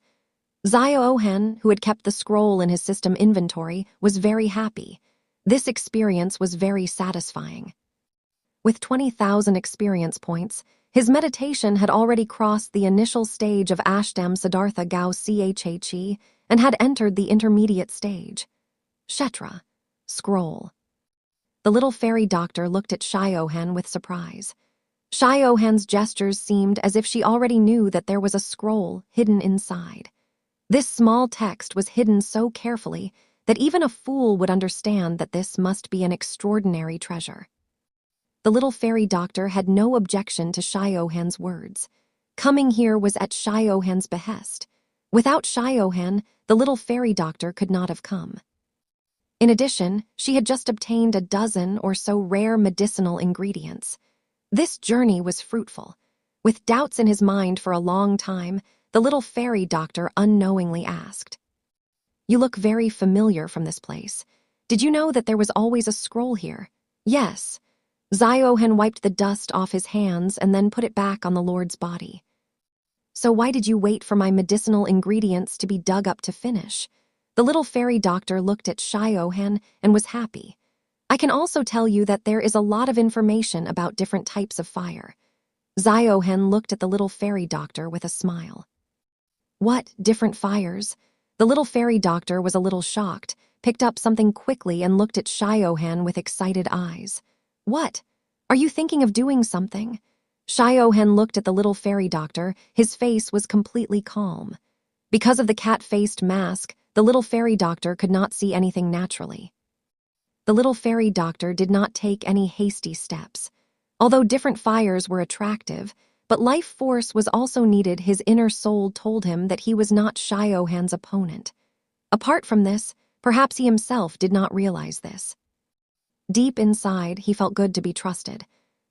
Ziohen, who had kept the scroll in his system inventory, was very happy. This experience was very satisfying. With 20,000 experience points, his meditation had already crossed the initial stage of Ashdam Siddhartha Gao Chhe and had entered the intermediate stage. Kshetra, scroll. The little fairy doctor looked at Shiohen with surprise. Shiohen's gestures seemed as if she already knew that there was a scroll hidden inside. This small text was hidden so carefully that even a fool would understand that this must be an extraordinary treasure. The little fairy doctor had no objection to Shiohen's words. Coming here was at Shiohen's behest. Without Shiohen, the little fairy doctor could not have come. In addition, she had just obtained a dozen or so rare medicinal ingredients. This journey was fruitful. With doubts in his mind for a long time, the little fairy doctor unknowingly asked, You look very familiar from this place. Did you know that there was always a scroll here? Yes. Ziohen wiped the dust off his hands and then put it back on the Lord's body. So why did you wait for my medicinal ingredients to be dug up to finish? The little fairy doctor looked at Ziohen and was happy. I can also tell you that there is a lot of information about different types of fire. Ziohen looked at the little fairy doctor with a smile. What, different fires? The little fairy doctor was a little shocked, picked up something quickly and looked at Ziohen with excited eyes. What? Are you thinking of doing something? Ziohen looked at the little fairy doctor. His face was completely calm. Because of the cat-faced mask, the little fairy doctor could not see anything naturally. The little fairy doctor did not take any hasty steps. Although different fires were attractive, but life force was also needed, his inner soul told him that he was not Ziohen's opponent. Apart from this, perhaps he himself did not realize this. Deep inside, he felt good to be trusted.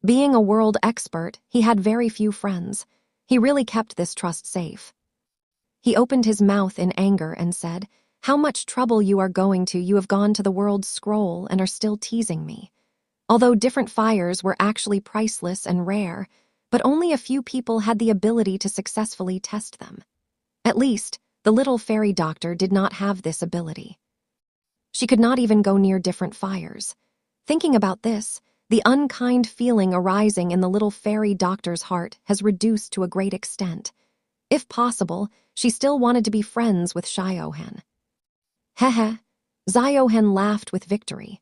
Being a world expert, he had very few friends. He really kept this trust safe. He opened his mouth in anger and said, "How much trouble you are going to, you have gone to the world's scroll and are still teasing me." Although different fires were actually priceless and rare, but only a few people had the ability to successfully test them. At least, the little fairy doctor did not have this ability. She could not even go near different fires. Thinking about this, the unkind feeling arising in the little fairy doctor's heart has reduced to a great extent. If possible, she still wanted to be friends with Ziohen. Heh. Ziohen laughed with victory.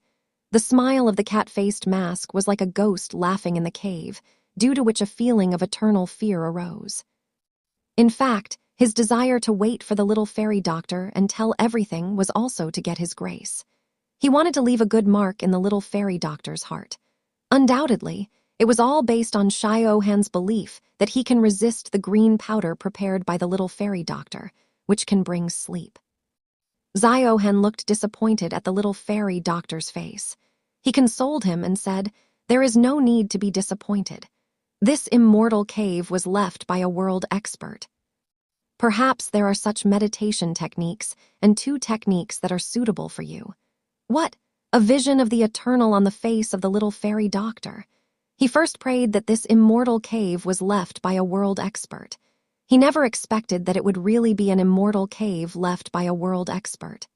The smile of the cat-faced mask was like a ghost laughing in the cave, due to which a feeling of eternal fear arose. In fact, his desire to wait for the little fairy doctor and tell everything was also to get his grace. He wanted to leave a good mark in the little fairy doctor's heart. Undoubtedly, it was all based on Ziohen's belief that he can resist the green powder prepared by the little fairy doctor, which can bring sleep. Ziohen looked disappointed at the little fairy doctor's face. He consoled him and said, "There is no need to be disappointed. This immortal cave was left by a world expert. Perhaps there are such meditation techniques and 2 techniques that are suitable for you." What? A vision of the eternal on the face of the little fairy doctor. He first prayed that this immortal cave was left by a world expert. He never expected that it would really be an immortal cave left by a world expert.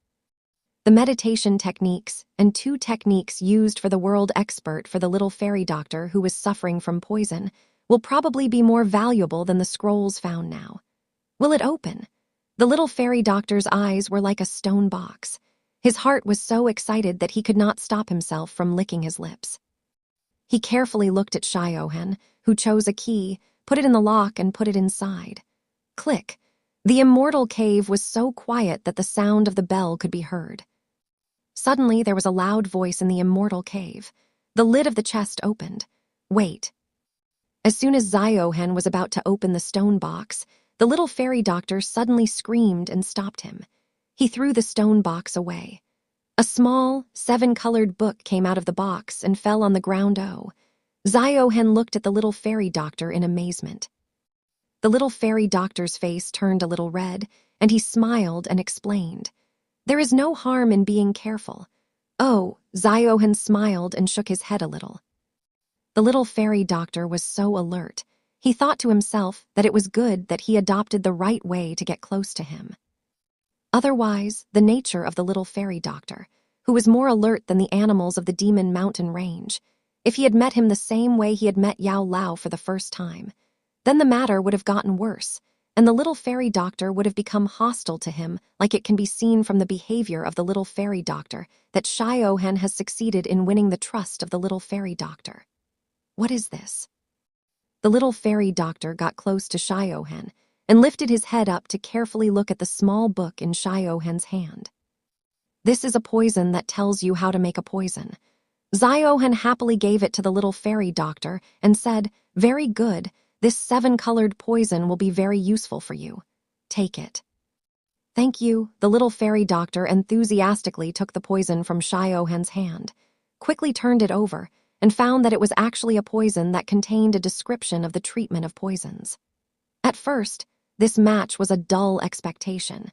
The meditation techniques and 2 techniques used for the world expert for the little fairy doctor who was suffering from poison will probably be more valuable than the scrolls found now. Will it open? The little fairy doctor's eyes were like a stone box. His heart was so excited that he could not stop himself from licking his lips. He carefully looked at Ziohen, who chose a key, put it in the lock and put it inside. Click. The immortal cave was so quiet that the sound of the bell could be heard. Suddenly, there was a loud voice in the immortal cave. The lid of the chest opened. Wait. As soon as Ziohen was about to open the stone box, the little fairy doctor suddenly screamed and stopped him. He threw the stone box away. A small, 7-colored book came out of the box and fell on the ground. Ziohen looked at the little fairy doctor in amazement. The little fairy doctor's face turned a little red, and he smiled and explained, "There is no harm in being careful." Oh, Ziohen smiled and shook his head a little. The little fairy doctor was so alert. He thought to himself that it was good that he adopted the right way to get close to him. Otherwise, the nature of the little fairy doctor, who was more alert than the animals of the Demon Mountain range, if he had met him the same way he had met Yao Lao for the first time, then the matter would have gotten worse, and the little fairy doctor would have become hostile to him, like it can be seen from the behavior of the little fairy doctor that Ziohen has succeeded in winning the trust of the little fairy doctor. What is this? The little fairy doctor got close to Ziohen and lifted his head up to carefully look at the small book in Ziohen's hand. This is a poison that tells you how to make a poison. Ziohen happily gave it to the little fairy doctor and said, "Very good, this 7-colored poison will be very useful for you. Take it." "Thank you." The little fairy doctor enthusiastically took the poison from Ziohen's hand, quickly turned it over, and found that it was actually a poison that contained a description of the treatment of poisons. At first, this match was a dull expectation,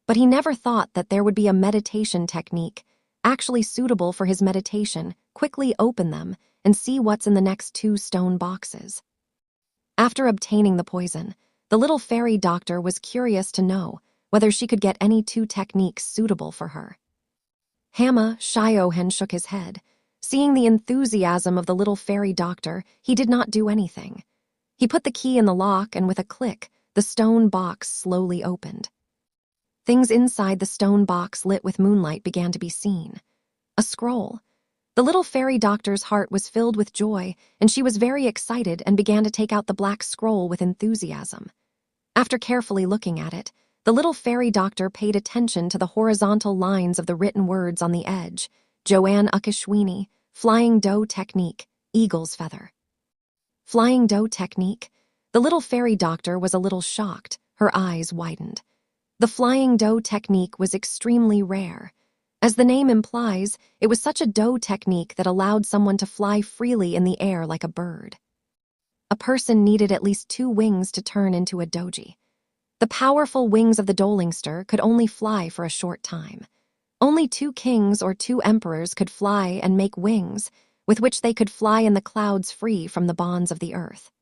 but he never thought that there would be a meditation technique actually suitable for his meditation. Quickly open them and see what's in the next 2 stone boxes. After obtaining the poison, the little fairy doctor was curious to know whether she could get any 2 techniques suitable for her. Hama Shiohen shook his head. Seeing the enthusiasm of the little fairy doctor, he did not do anything. He put the key in the lock, and with a click, the stone box slowly opened. Things inside the stone box lit with moonlight began to be seen. A scroll. The little fairy doctor's heart was filled with joy, and she was very excited and began to take out the black scroll with enthusiasm. After carefully looking at it, the little fairy doctor paid attention to the horizontal lines of the written words on the edge. Joanne Ukashwini, Flying Doe Technique, Eagle's Feather. Flying Doe Technique? The little fairy doctor was a little shocked. Her eyes widened. The Flying Doe Technique was extremely rare. As the name implies, it was such a doe technique that allowed someone to fly freely in the air like a bird. A person needed at least 2 wings to turn into a doji. The powerful wings of the dolingster could only fly for a short time. Only 2 kings or 2 emperors could fly and make wings, with which they could fly in the clouds free from the bonds of the earth.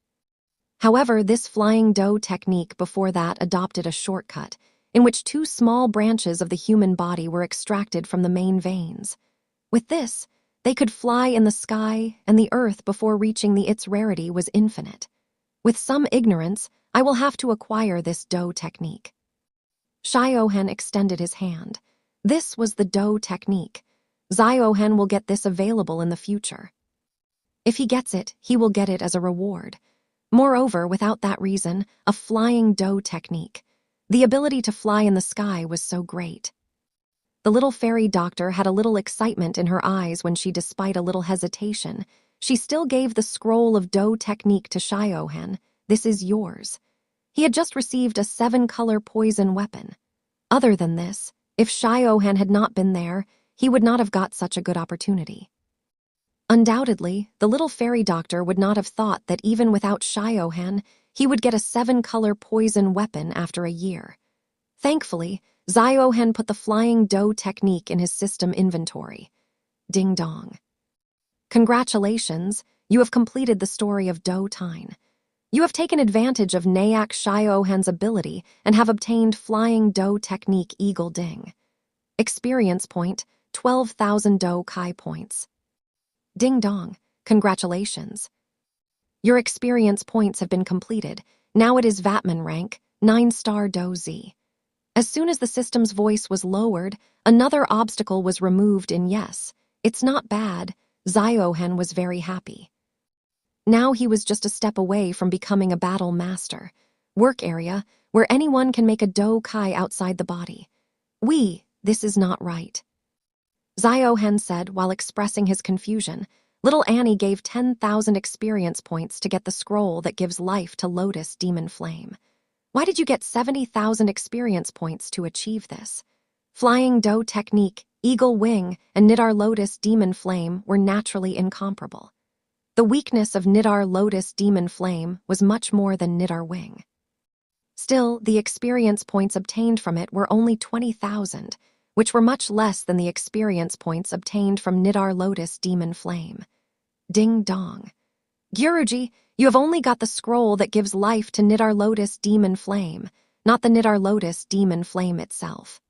However, this flying doe technique before that adopted a shortcut, in which 2 small branches of the human body were extracted from the main veins. With this, they could fly in the sky and the earth before reaching its rarity was infinite. With some ignorance, I will have to acquire this doe technique. Shiohen extended his hand. This was the doe technique. Ziohen will get this available in the future. If he gets it, he will get it as a reward. Moreover, without that reason, a flying doe technique. The ability to fly in the sky was so great. The little fairy doctor had a little excitement in her eyes when she, despite a little hesitation, she still gave the scroll of doe technique to Shiohen. This is yours. He had just received a 7-color poison weapon. Other than this, if Shiohen had not been there, he would not have got such a good opportunity. Undoubtedly, the little fairy doctor would not have thought that even without Shiohen, he would get a 7-color poison weapon after a year. Thankfully, Ziohen put the flying doe technique in his system inventory. Ding dong. Congratulations, you have completed the story of Doe Tyne. You have taken advantage of Nayak Shiohen's ability and have obtained Flying Doe Technique Eagle Ding. Experience point, 12,000 Doe Kai points. Ding dong, congratulations. Your experience points have been completed. Now it is Vatman rank, 9-star Doe Z. As soon as the system's voice was lowered, another obstacle was removed in yes. It's not bad. Ziohen was very happy. Now he was just a step away from becoming a battle master. Work area, where anyone can make a doe kai outside the body. This is not right. Ziohen said while expressing his confusion. Little Annie gave 10,000 experience points to get the scroll that gives life to Lotus Demon Flame. Why did you get 70,000 experience points to achieve this? Flying Doe Technique, Eagle Wing, and Nidar Lotus Demon Flame were naturally incomparable. The weakness of Nidar Lotus Demon Flame was much more than Nidar Wing. Still, the experience points obtained from it were only 20,000, which were much less than the experience points obtained from Nidar Lotus Demon Flame. Ding dong. Guruji, you have only got the scroll that gives life to Nidar Lotus Demon Flame, not the Nidar Lotus Demon Flame itself.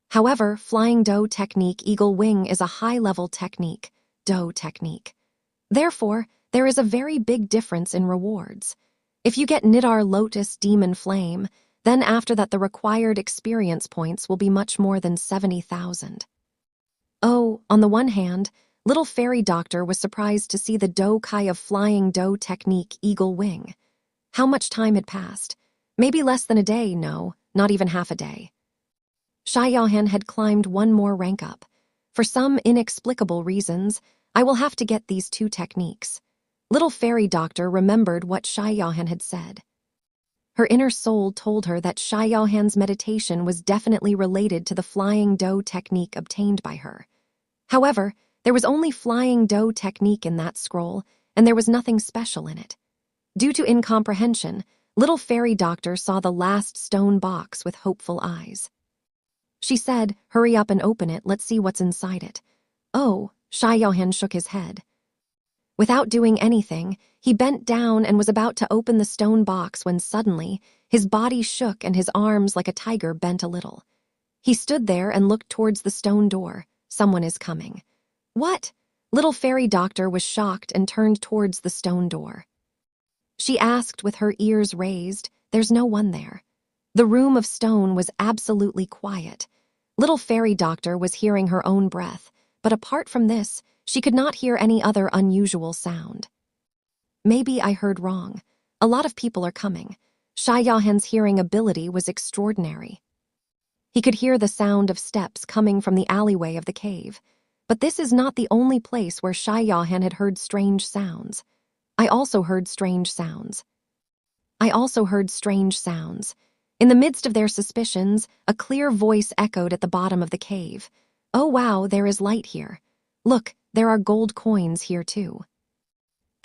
However, Flying Doe Technique Eagle Wing is a high-level technique, Doe Technique. Therefore, there is a very big difference in rewards. If you get Nidar Lotus Demon Flame, then after that the required experience points will be much more than 70,000. Oh, on the one hand, Little Fairy Doctor was surprised to see the Doe Kai of Flying Doe Technique Eagle Wing. How much time had passed? Maybe less than a day, no, not even half a day. Shiohen had climbed one more rank up. For some inexplicable reasons, I will have to get these 2 techniques. Little Fairy Doctor remembered what Shiohen had said. Her inner soul told her that Shiohen's meditation was definitely related to the Flying Doe technique obtained by her. However, there was only Flying Doe technique in that scroll, and there was nothing special in it. Due to incomprehension, Little Fairy Doctor saw the last stone box with hopeful eyes. She said, "Hurry up and open it, let's see what's inside it." "Oh," Xiaohan shook his head. Without doing anything, he bent down and was about to open the stone box when suddenly, his body shook and his arms like a tiger bent a little. He stood there and looked towards the stone door. Someone is coming. What? Little fairy doctor was shocked and turned towards the stone door. She asked with her ears raised, "There's no one there." The room of stone was absolutely quiet. Little fairy doctor was hearing her own breath, but apart from this, she could not hear any other unusual sound. Maybe I heard wrong. A lot of people are coming. Xiaohan's hearing ability was extraordinary. He could hear the sound of steps coming from the alleyway of the cave. But this is not the only place where Xiaohan had heard strange sounds. I also heard strange sounds. In the midst of their suspicions, a clear voice echoed at the bottom of the cave. "Oh wow, there is light here. Look, there are gold coins here too."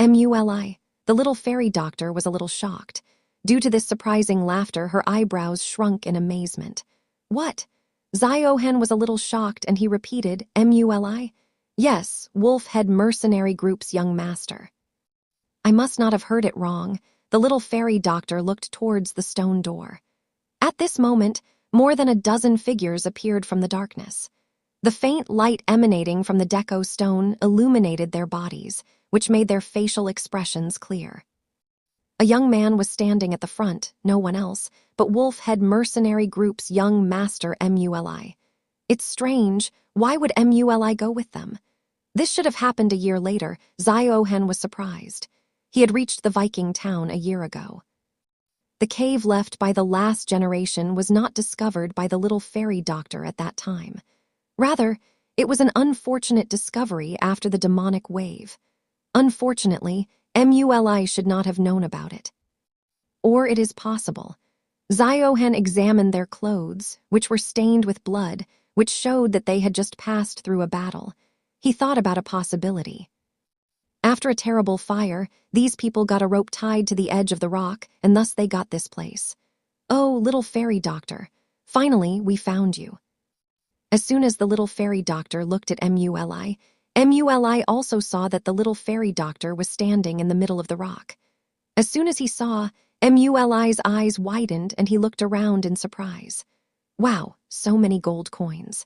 "Muli." The little fairy doctor was a little shocked. Due to this surprising laughter, her eyebrows shrunk in amazement. "What?" Xiaohan was a little shocked and he repeated, "Muli?" "Yes, Wolf Head Mercenary Group's young master." I must not have heard it wrong. The little fairy doctor looked towards the stone door. At this moment, more than a dozen figures appeared from the darkness. The faint light emanating from the deco stone illuminated their bodies, which made their facial expressions clear. A young man was standing at the front, no one else, but Wolf Head Mercenary Group's young master Muli. It's strange, why would Muli go with them? This should have happened a year later. Xiaohan was surprised. He had reached the Viking town a year ago. The cave left by the last generation was not discovered by the little fairy doctor at that time. Rather, it was an unfortunate discovery after the demonic wave. Unfortunately, Muli should not have known about it. Or it is possible. Xiaohan examined their clothes, which were stained with blood, which showed that they had just passed through a battle. He thought about a possibility. After a terrible fire, these people got a rope tied to the edge of the rock, and thus they got this place. "Oh, little fairy doctor, finally we found you." As soon as the little fairy doctor looked at Muli, Muli also saw that the little fairy doctor was standing in the middle of the rock. As soon as he saw, Muli's eyes widened and he looked around in surprise. "Wow, so many gold coins."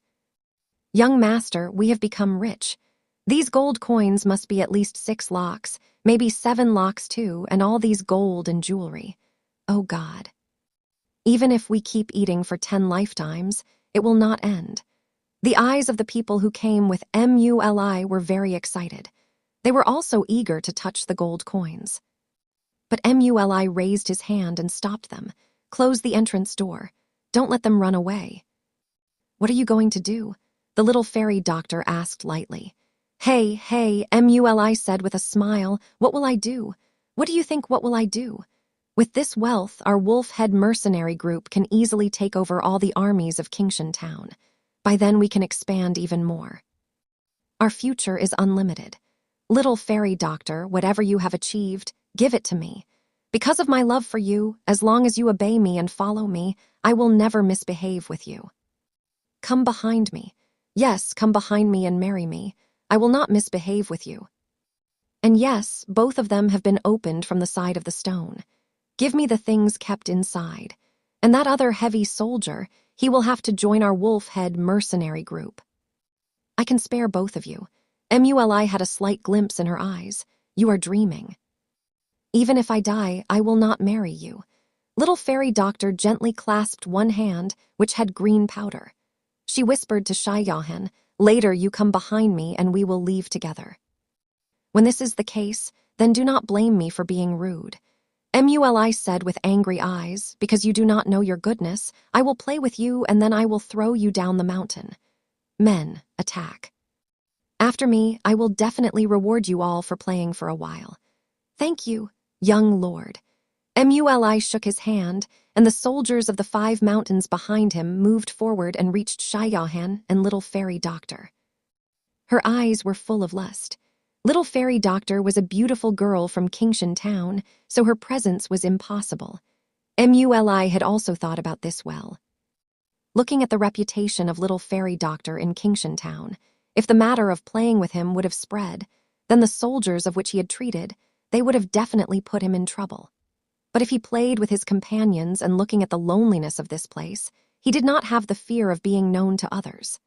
"Young master, we have become rich. These gold coins must be at least 6 lakhs, maybe 7 lakhs too, and all these gold and jewelry. Oh God. Even if we keep eating for 10 lifetimes, it will not end." The eyes of the people who came with Muli were very excited. They were also eager to touch the gold coins. But Muli raised his hand and stopped them. "Close the entrance door. Don't let them run away." "What are you going to do?" the little fairy doctor asked lightly. Hey, Muli said with a smile, "What will I do? What do you think, what will I do? With this wealth, our Wolf Head Mercenary Group can easily take over all the armies of Kingshan Town. By then we can expand even more. Our future is unlimited. Little fairy doctor, whatever you have achieved, give it to me. Because of my love for you, as long as you obey me and follow me, I will never misbehave with you. Come behind me. Yes, come behind me and marry me. I will not misbehave with you." And yes, both of them have been opened from the side of the stone. Give me the things kept inside. And that other heavy soldier, he will have to join our Wolf Head Mercenary Group. I can spare both of you. Muli had a slight glimpse in her eyes. You are dreaming. Even if I die, I will not marry you. Little fairy doctor gently clasped one hand, which had green powder. She whispered to Xiaohan, "Later you come behind me and we will leave together." When this is the case, then do not blame me for being rude. Muli said with angry eyes, "Because you do not know your goodness, I will play with you and then I will throw you down the mountain. Men, attack. After me, I will definitely reward you all for playing for a while. Thank you, young lord." Muli shook his hand, and the soldiers of the 5 mountains behind him moved forward and reached Xiaohan and little fairy doctor. Her eyes were full of lust. Little fairy doctor was a beautiful girl from Kingshan Town, so her presence was impossible. Muli had also thought about this well. looking at the reputation of little fairy doctor in Kingshan Town. If the matter of playing with him would have spread, then the soldiers of which he had treated, they would have definitely put him in trouble. But if he played with his companions and looking at the loneliness of this place, he did not have the fear of being known to others.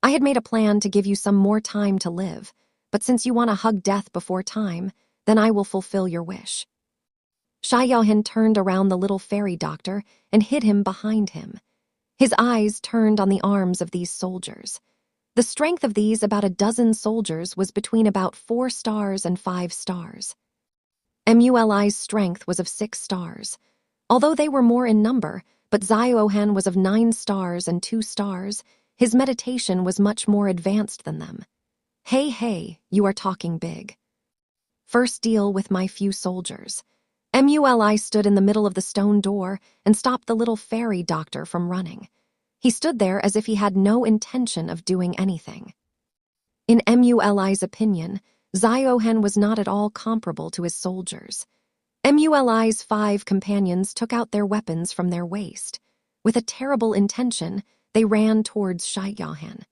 I had made a plan to give you some more time to live, but since you want to hug death before time, then I will fulfill your wish. Shai Yaohan turned around the little fairy doctor and hid him behind him. His eyes turned on the arms of these soldiers. The strength of these about a dozen soldiers was between about 4 stars and 5 stars. Muli's strength was of 6 stars. Although they were more in number, but Yaohan was of 9 stars and 2 stars, his meditation was much more advanced than them. Hey, you are talking big. First deal with my few soldiers. Muli stood in the middle of the stone door and stopped the little fairy doctor from running. He stood there as if he had no intention of doing anything. In Muli's opinion, Yaohan was not at all comparable to his soldiers. Muli's 5 companions took out their weapons from their waist. With a terrible intention, they ran towards Shai Yaohan.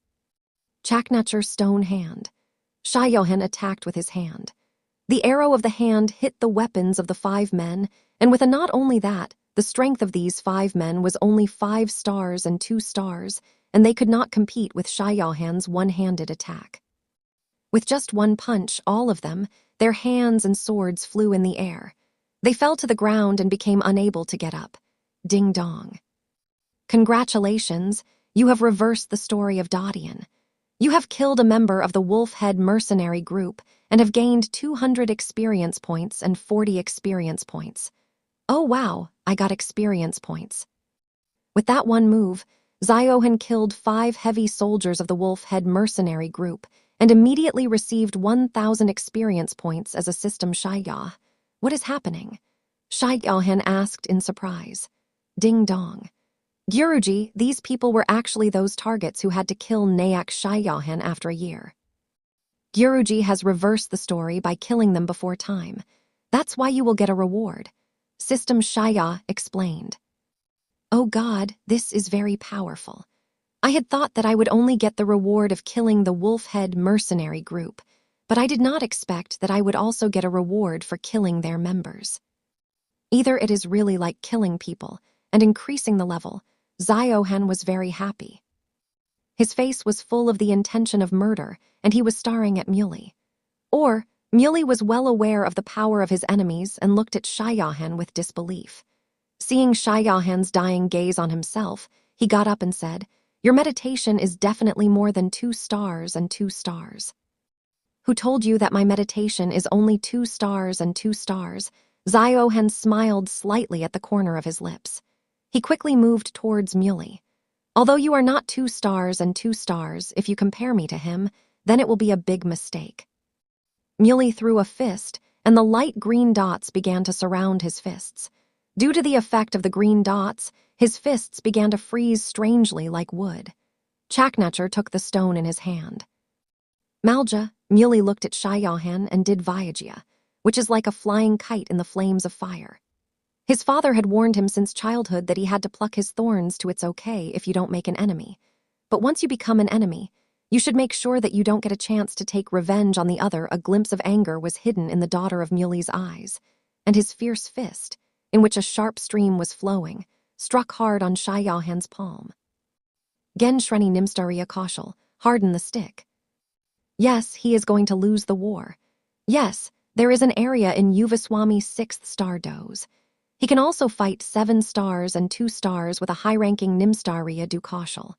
Chaknacher stone hand. Shai Yaohan attacked with his hand. The arrow of the hand hit the weapons of the 5 men, and with a not only that, the strength of these 5 men was only 5 stars and 2 stars, and they could not compete with Shai Yaohan's one-handed attack. With just one punch, all of them, their hands and swords flew in the air. They fell to the ground and became unable to get up. Ding dong. Congratulations, you have reversed the story of Dodian. You have killed a member of the Wolf Head mercenary group and have gained 200 experience points and 40 experience points. Oh wow, I got experience points. With that one move, Yaohan killed 5 heavy soldiers of the Wolf Head mercenary group and immediately received 1,000 experience points as a system Shaiya. What is happening? Shai Yaohan asked in surprise. Ding dong. Guruji, these people were actually those targets who had to kill Nayak Shai Yaohan after a year. Guruji has reversed the story by killing them before time. That's why you will get a reward. System Shaya explained. Oh God, this is very powerful. I had thought that I would only get the reward of killing the Wolf Head mercenary group, but I did not expect that I would also get a reward for killing their members. Either it is really like killing people and increasing the level. Yaohan was very happy. His face was full of the intention of murder, and he was staring at Muley. Or, Muley was well aware of the power of his enemies and looked at Shai Yaohan with disbelief. Seeing Shai Yaohan's dying gaze on himself, he got up and said, Your meditation is definitely more than 2 stars and 2 stars. Who told you that my meditation is only 2 stars and 2 stars? Yaohan smiled slightly at the corner of his lips. He quickly moved towards Muley. Although you are not 2 stars and 2 stars, if you compare me to him, then it will be a big mistake. Muley threw a fist, and the light green dots began to surround his fists. Due to the effect of the green dots, his fists began to freeze strangely like wood. Chaknacher took the stone in his hand. Malja, Muley looked at Shai Yaohan and did Vyajya, which is like a flying kite in the flames of fire. His father had warned him since childhood that he had to pluck his thorns to it's okay if you don't make an enemy. But once you become an enemy, you should make sure that you don't get a chance to take revenge on the other. A glimpse of anger was hidden in the daughter of Muley's eyes, and his fierce fist, in which a sharp stream was flowing, struck hard on Shai Yaohan's palm. Gen Shreni Nimstariya Kaushal, harden the stick. Yes, he is going to lose the war. Yes, there is an area in Yuvaswami's 6th star dose. He can also fight 7 stars and 2 stars with a high-ranking Nimstariya du Kaushal.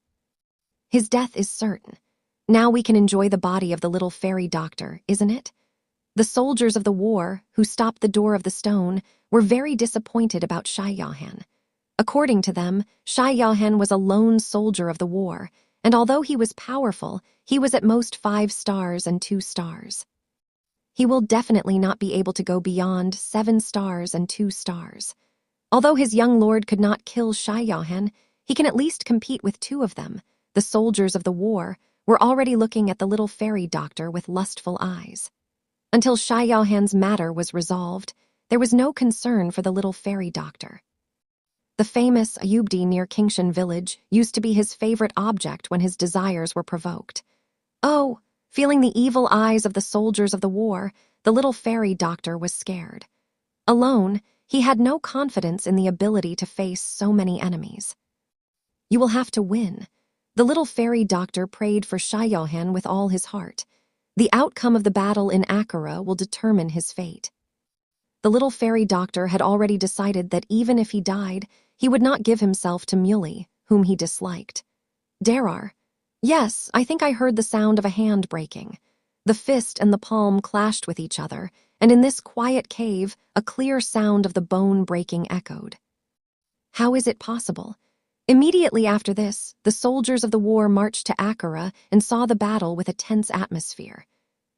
His death is certain. Now we can enjoy the body of the little fairy doctor, isn't it? The soldiers of the war, who stopped the door of the stone, were very disappointed about Shai Yaohan. According to them, Shai Yaohan was a lone soldier of the war, and although he was powerful, he was at most 5 stars and 2 stars. He will definitely not be able to go beyond 7 stars and 2 stars. Although his young lord could not kill Shai Yaohan, he can at least compete with 2 of them. The soldiers of the war were already looking at the little fairy doctor with lustful eyes. Until Shai Yaohan's matter was resolved, there was no concern for the little fairy doctor. The famous Ayubdi near Kingshan village used to be his favorite object when his desires were provoked. Oh, feeling the evil eyes of the soldiers of the war, the little fairy doctor was scared. Alone, he had no confidence in the ability to face so many enemies. You will have to win. The little fairy doctor prayed for Shayohan with all his heart. The outcome of the battle in Akara will determine his fate. The little fairy doctor had already decided that even if he died, he would not give himself to Muley, whom he disliked. Darar. Yes, I think I heard the sound of a hand breaking. The fist and the palm clashed with each other, and in this quiet cave, a clear sound of the bone breaking echoed. How is it possible? Immediately after this, the soldiers of the war marched to Akara and saw the battle with a tense atmosphere.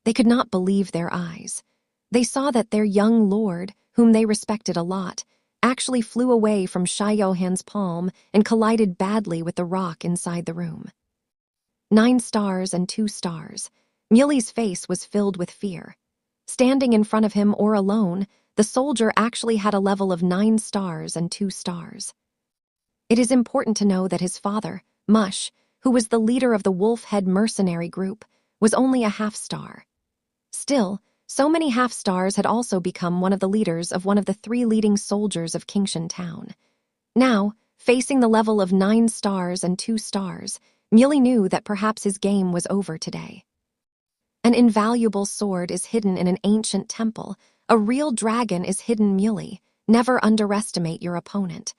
They could not believe their eyes. They saw that their young lord, whom they respected a lot, actually flew away from Shayohan's palm and collided badly with the rock inside the room. 9 stars and 2 stars. Muley's face was filled with fear. Standing in front of him or alone, the soldier actually had a level of 9 stars and 2 stars. It is important to know that his father, Mush, who was the leader of the Wolf-Head mercenary group, was only a half-star. Still, so many half-stars had also become one of the leaders of one of the 3 leading soldiers of Kingshan town. Now, facing the level of 9 stars and 2 stars, Muley knew that perhaps his game was over today. An invaluable sword is hidden in an ancient temple. A real dragon is hidden, Muley. Never underestimate your opponent.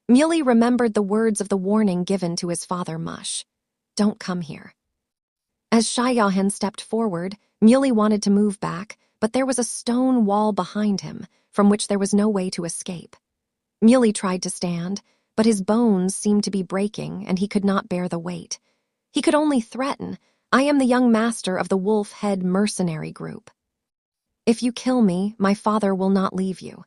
Muley remembered the words of the warning given to his father Mush. Don't come here. As Shayohan stepped forward, Muley wanted to move back, but there was a stone wall behind him, from which there was no way to escape. Muley tried to stand, but his bones seemed to be breaking and he could not bear the weight. He could only threaten, I am the young master of the Wolf-Head mercenary group. If you kill me, my father will not leave you.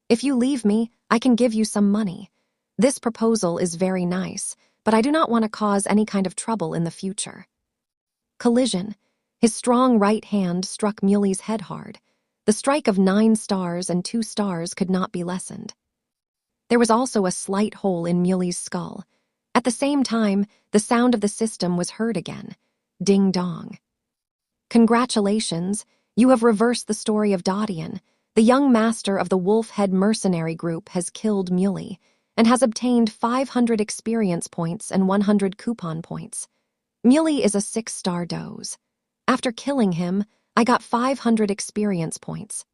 If you leave me, I can give you some money. This proposal is very nice, but I do not want to cause any kind of trouble in the future. Collision. His strong right hand struck Muley's head hard. The strike of 9 stars and 2 stars could not be lessened. There was also a slight hole in Muley's skull. At the same time, the sound of the system was heard again. Ding-dong. Congratulations, you have reversed the story of Dodian. The young master of the Wolf-Head mercenary group has killed Muley and has obtained 500 experience points and 100 coupon points. Muley is a 6-star doze. After killing him, I got 500 experience points.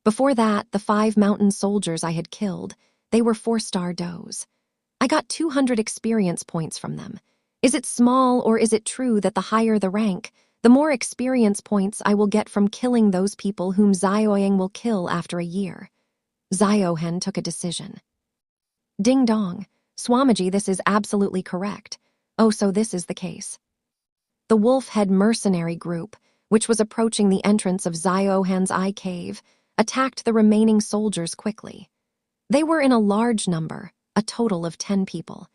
Before that, the 5 mountain soldiers I had killed, they were 4-star does. I got 200 experience points from them. Is it small or is it true that the higher the rank, the more experience points I will get from killing those people whom Zioyang will kill after a year? Ziohen took a decision. Ding dong. Swamiji, this is absolutely correct. Oh, so this is the case. The Wolf-Head mercenary group, which was approaching the entrance of Ziohan's eye cave, attacked the remaining soldiers quickly. They were in a large number, a total of 10 people.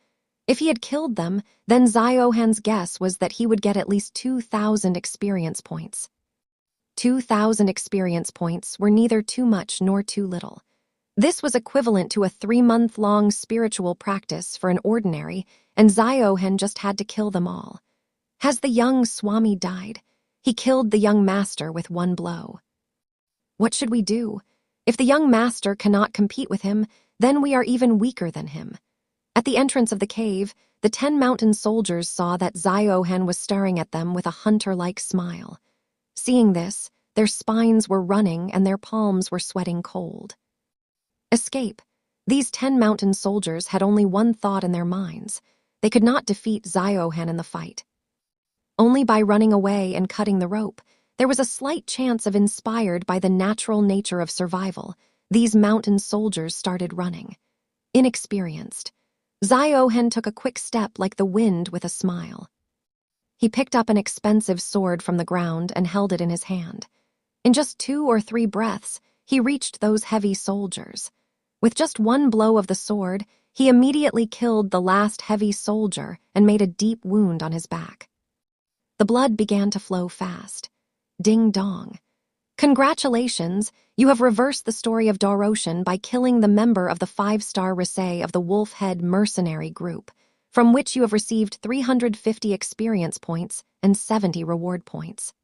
If he had killed them, then Ziohan's guess was that he would get at least 2,000 experience points. 2,000 experience points were neither too much nor too little. This was equivalent to a 3-month-long spiritual practice for an ordinary, and Ziohan just had to kill them all. Has the young Swami died? He killed the young master with 1 blow. What should we do? If the young master cannot compete with him, then we are even weaker than him. At the entrance of the cave, the 10 mountain soldiers saw that Ziohan was staring at them with a hunter-like smile. Seeing this, their spines were running and their palms were sweating cold. Escape. These 10 mountain soldiers had only one thought in their minds. They could not defeat Ziohan in the fight. Only by running away and cutting the rope, there was a slight chance of inspired by the natural nature of survival, these mountain soldiers started running. Inexperienced. Ziohan took a quick step like the wind with a smile. He picked up an expensive sword from the ground and held it in his hand. In just 2 or 3 breaths, he reached those heavy soldiers. With just 1 blow of the sword, he immediately killed the last heavy soldier and made a deep wound on his back. The blood began to flow fast. Ding dong. Congratulations, you have reversed the story of Doroshan by killing the member of the 5-star Risay of the Wolf Head Mercenary Group, from which you have received 350 experience points and 70 reward points.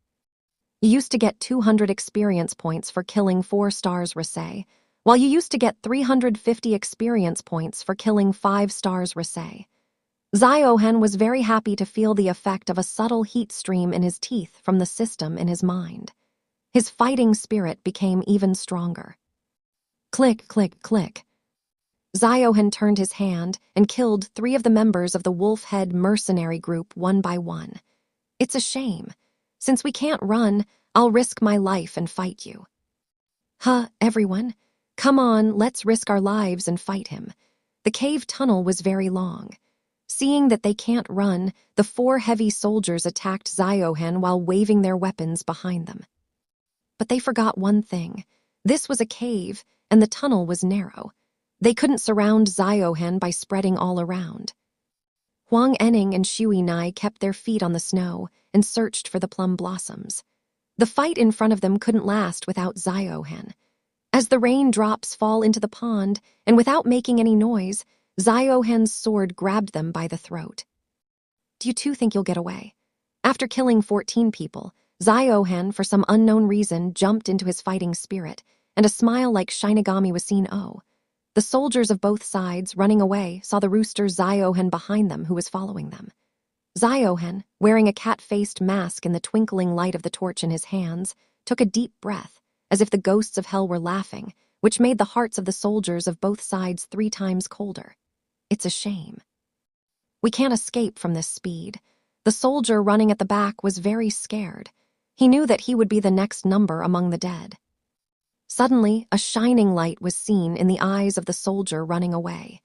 You used to get 200 experience points for killing 4 stars Risay, while you used to get 350 experience points for killing 5 stars Risay. Ziohen was very happy to feel the effect of a subtle heat stream in his teeth from the system in his mind. His fighting spirit became even stronger. Click, click, click. Ziohen turned his hand and killed 3 of the members of the Wolf Head Mercenary Group one by one. It's a shame. Since we can't run, I'll risk my life and fight you. Huh, everyone? Come on, let's risk our lives and fight him. The cave tunnel was very long. Seeing that they can't run, the 4 heavy soldiers attacked Ziohen while waving their weapons behind them. But they forgot one thing. This was a cave, and the tunnel was narrow. They couldn't surround Ziohen by spreading all around. Huang Enning and Shui Nai kept their feet on the snow and searched for the plum blossoms. The fight in front of them couldn't last without Ziohen. As the raindrops fall into the pond, and without making any noise, Ziohen's sword grabbed them by the throat. Do you two think you'll get away? After killing 14 people, Ziohen, for some unknown reason, jumped into his fighting spirit, and a smile like Shinigami was seen. The soldiers of both sides, running away, saw the rooster Ziohen behind them who was following them. Ziohen, wearing a cat-faced mask in the twinkling light of the torch in his hands, took a deep breath, as if the ghosts of hell were laughing, which made the hearts of the soldiers of both sides 3 times colder. It's a shame. We can't escape from this speed. The soldier running at the back was very scared. He knew that he would be the next number among the dead. Suddenly, a shining light was seen in the eyes of the soldier running away.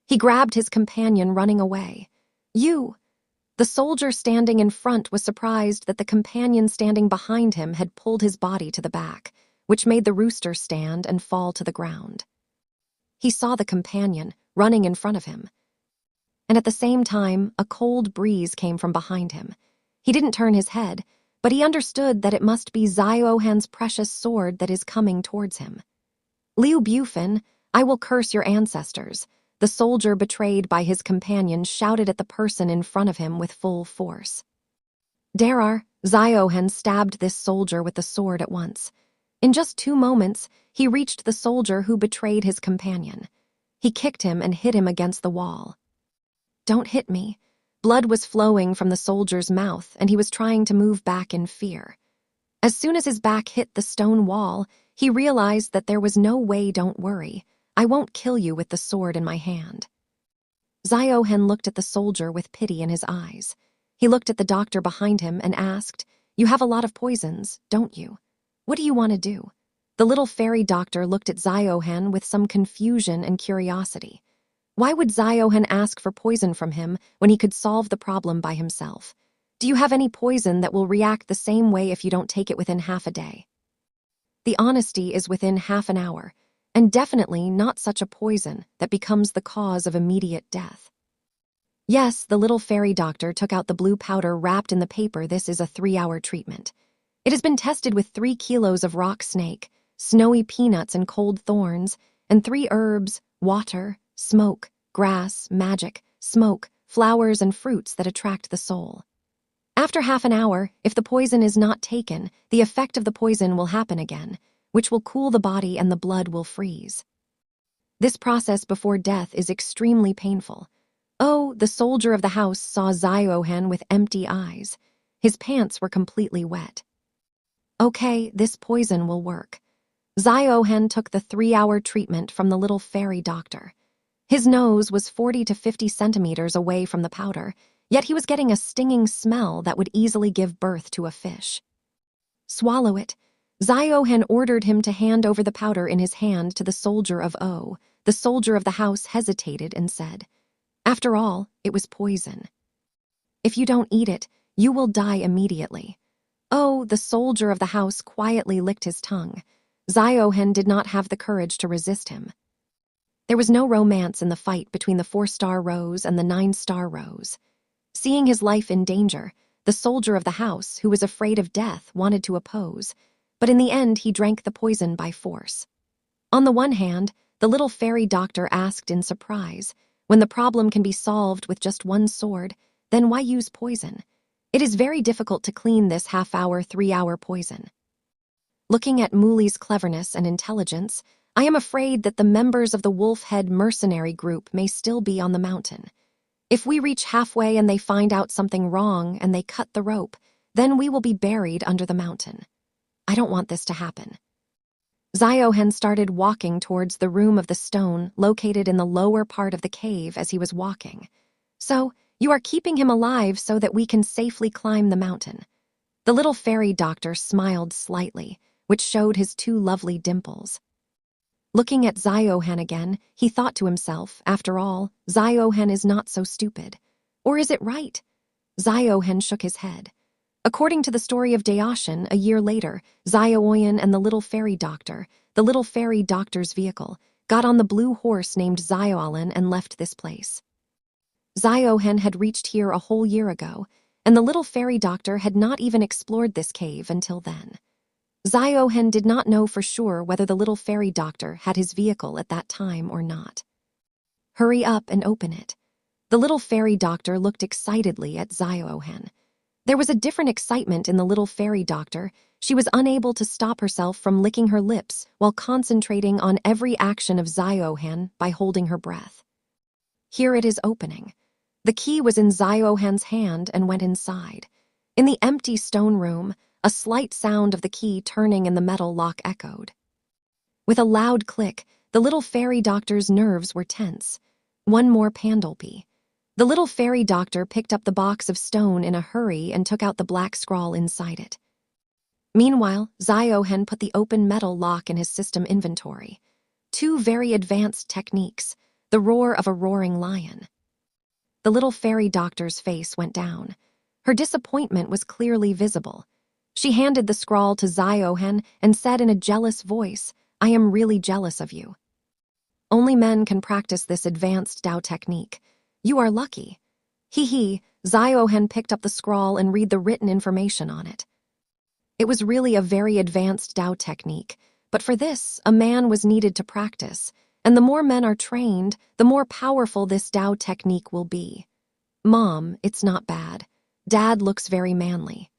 He grabbed his companion running away. You! The soldier standing in front was surprised that the companion standing behind him had pulled his body to the back, which made the rooster stand and fall to the ground. He saw the companion running in front of him. And at the same time, a cold breeze came from behind him. He didn't turn his head, but he understood that it must be Ziohen's precious sword that is coming towards him. Liu Bufin, I will curse your ancestors. The soldier betrayed by his companion shouted at the person in front of him with full force. Darar, Ziohen stabbed this soldier with the sword at once. In just 2 moments, he reached the soldier who betrayed his companion. He kicked him and hit him against the wall. Don't hit me. Blood was flowing from the soldier's mouth, and he was trying to move back in fear. As soon as his back hit the stone wall, he realized that there was no way. Don't worry. I won't kill you with the sword in my hand. Ziohen looked at the soldier with pity in his eyes. He looked at the doctor behind him and asked, You have a lot of poisons, don't you? What do you want to do? The little fairy doctor looked at Ziohen with some confusion and curiosity. Why would Ziohen ask for poison from him when he could solve the problem by himself? Do you have any poison that will react the same way if you don't take it within half a day? The honesty is within half an hour, and definitely not such a poison that becomes the cause of immediate death. Yes, the little fairy doctor took out the blue powder wrapped in the paper. This is a 3-hour treatment. It has been tested with 3 kilos of rock snake, snowy peanuts and cold thorns, and 3 herbs, water, smoke, grass, magic, smoke, flowers, and fruits that attract the soul. After half an hour, if the poison is not taken, the effect of the poison will happen again, which will cool the body and the blood will freeze. This process before death is extremely painful. Oh, the soldier of the house saw Ziohen with empty eyes. His pants were completely wet. Okay, this poison will work. Ziohen took the 3-hour treatment from the little fairy doctor. His nose was 40 to 50 centimeters away from the powder, yet he was getting a stinging smell that would easily give birth to a fish. Swallow it. Ziohen ordered him to hand over the powder in his hand to the soldier of O. The soldier of the house hesitated and said, After all, it was poison. If you don't eat it, you will die immediately. Oh, the soldier of the house quietly licked his tongue. Ziohen did not have the courage to resist him. There was no romance in the fight between the 4-star Rose and the 9-star Rose. Seeing his life in danger, the soldier of the house, who was afraid of death, wanted to oppose, but in the end he drank the poison by force. On the one hand, the little fairy doctor asked in surprise, when the problem can be solved with just one sword, then why use poison? It is very difficult to clean this half-hour, 3-hour poison. Looking at Mooley's cleverness and intelligence, I am afraid that the members of the Wolfhead mercenary group may still be on the mountain. If we reach halfway and they find out something wrong and they cut the rope, then we will be buried under the mountain. I don't want this to happen. Ziohen started walking towards the room of the stone located in the lower part of the cave as he was walking. So, you are keeping him alive so that we can safely climb the mountain. The little fairy doctor smiled slightly, which showed his 2 lovely dimples. Looking at Ziohen again, he thought to himself, after all, Ziohen is not so stupid. Or is it right? Ziohen shook his head. According to the story of Daoshin, a year later, Zioyen and the little fairy doctor's vehicle, got on the blue horse named Zioalen and left this place. Ziohen had reached here a whole year ago, and the little fairy doctor had not even explored this cave until then. Ziohen did not know for sure whether the little fairy doctor had his vehicle at that time or not. Hurry up and open it. The little fairy doctor looked excitedly at Ziohen. There was a different excitement in the little fairy doctor. She was unable to stop herself from licking her lips while concentrating on every action of Ziohen by holding her breath. Here it is opening. The key was in Ziohen's hand and went inside. In the empty stone room, a slight sound of the key turning in the metal lock echoed. With a loud click, the little fairy doctor's nerves were tense. One more Pandolpy. The little fairy doctor picked up the box of stone in a hurry and took out the black scrawl inside it. Meanwhile, Ziohen put the open metal lock in his system inventory. 2 very advanced techniques, the roar of a roaring lion. The little fairy doctor's face went down. Her disappointment was clearly visible. She handed the scrawl to Ziohen and said in a jealous voice, "I am really jealous of you. Only men can practice this advanced Dao technique. You are lucky." Hee. Ziohen picked up the scrawl and read the written information on it. It was really a very advanced Dao technique, but for this, a man was needed to practice, and the more men are trained, the more powerful this Dao technique will be. Mom, it's not bad. Dad looks very manly.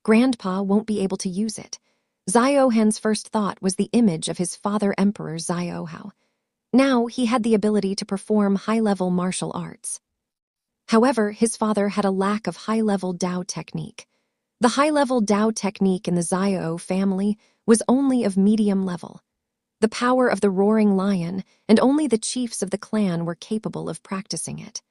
Grandpa won't be able to use it. Ziohen's first thought was the image of his father Emperor Ziohao. Now he had the ability to perform high-level martial arts. However, his father had a lack of high-level Dao technique. The high-level Dao technique in the Zio family was only of medium level. The power of the roaring lion, and only the chiefs of the clan were capable of practicing it.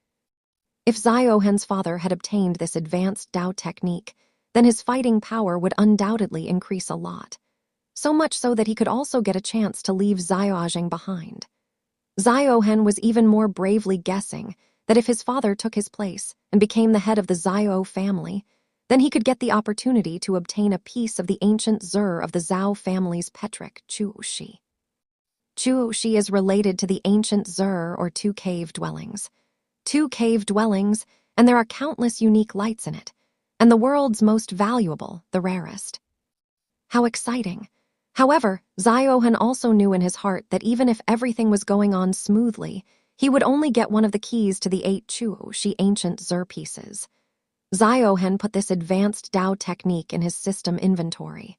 If Ziohen's father had obtained this advanced Dao technique, then his fighting power would undoubtedly increase a lot. So much so that he could also get a chance to leave Zioajing behind. Ziohen was even more bravely guessing that if his father took his place and became the head of the Zio family, then he could get the opportunity to obtain a piece of the ancient Zur of the Zhao family's Petric, Chuoshi. Chuoshi is related to the ancient Zur or 2 cave dwellings. 2 cave dwellings, and there are countless unique lights in it, and the world's most valuable, the rarest. How exciting! However, Ziohen also knew in his heart that even if everything was going on smoothly, he would only get one of the keys to the 8 Chuoshi ancient Zur pieces. Ziohen put this advanced Dao technique in his system inventory.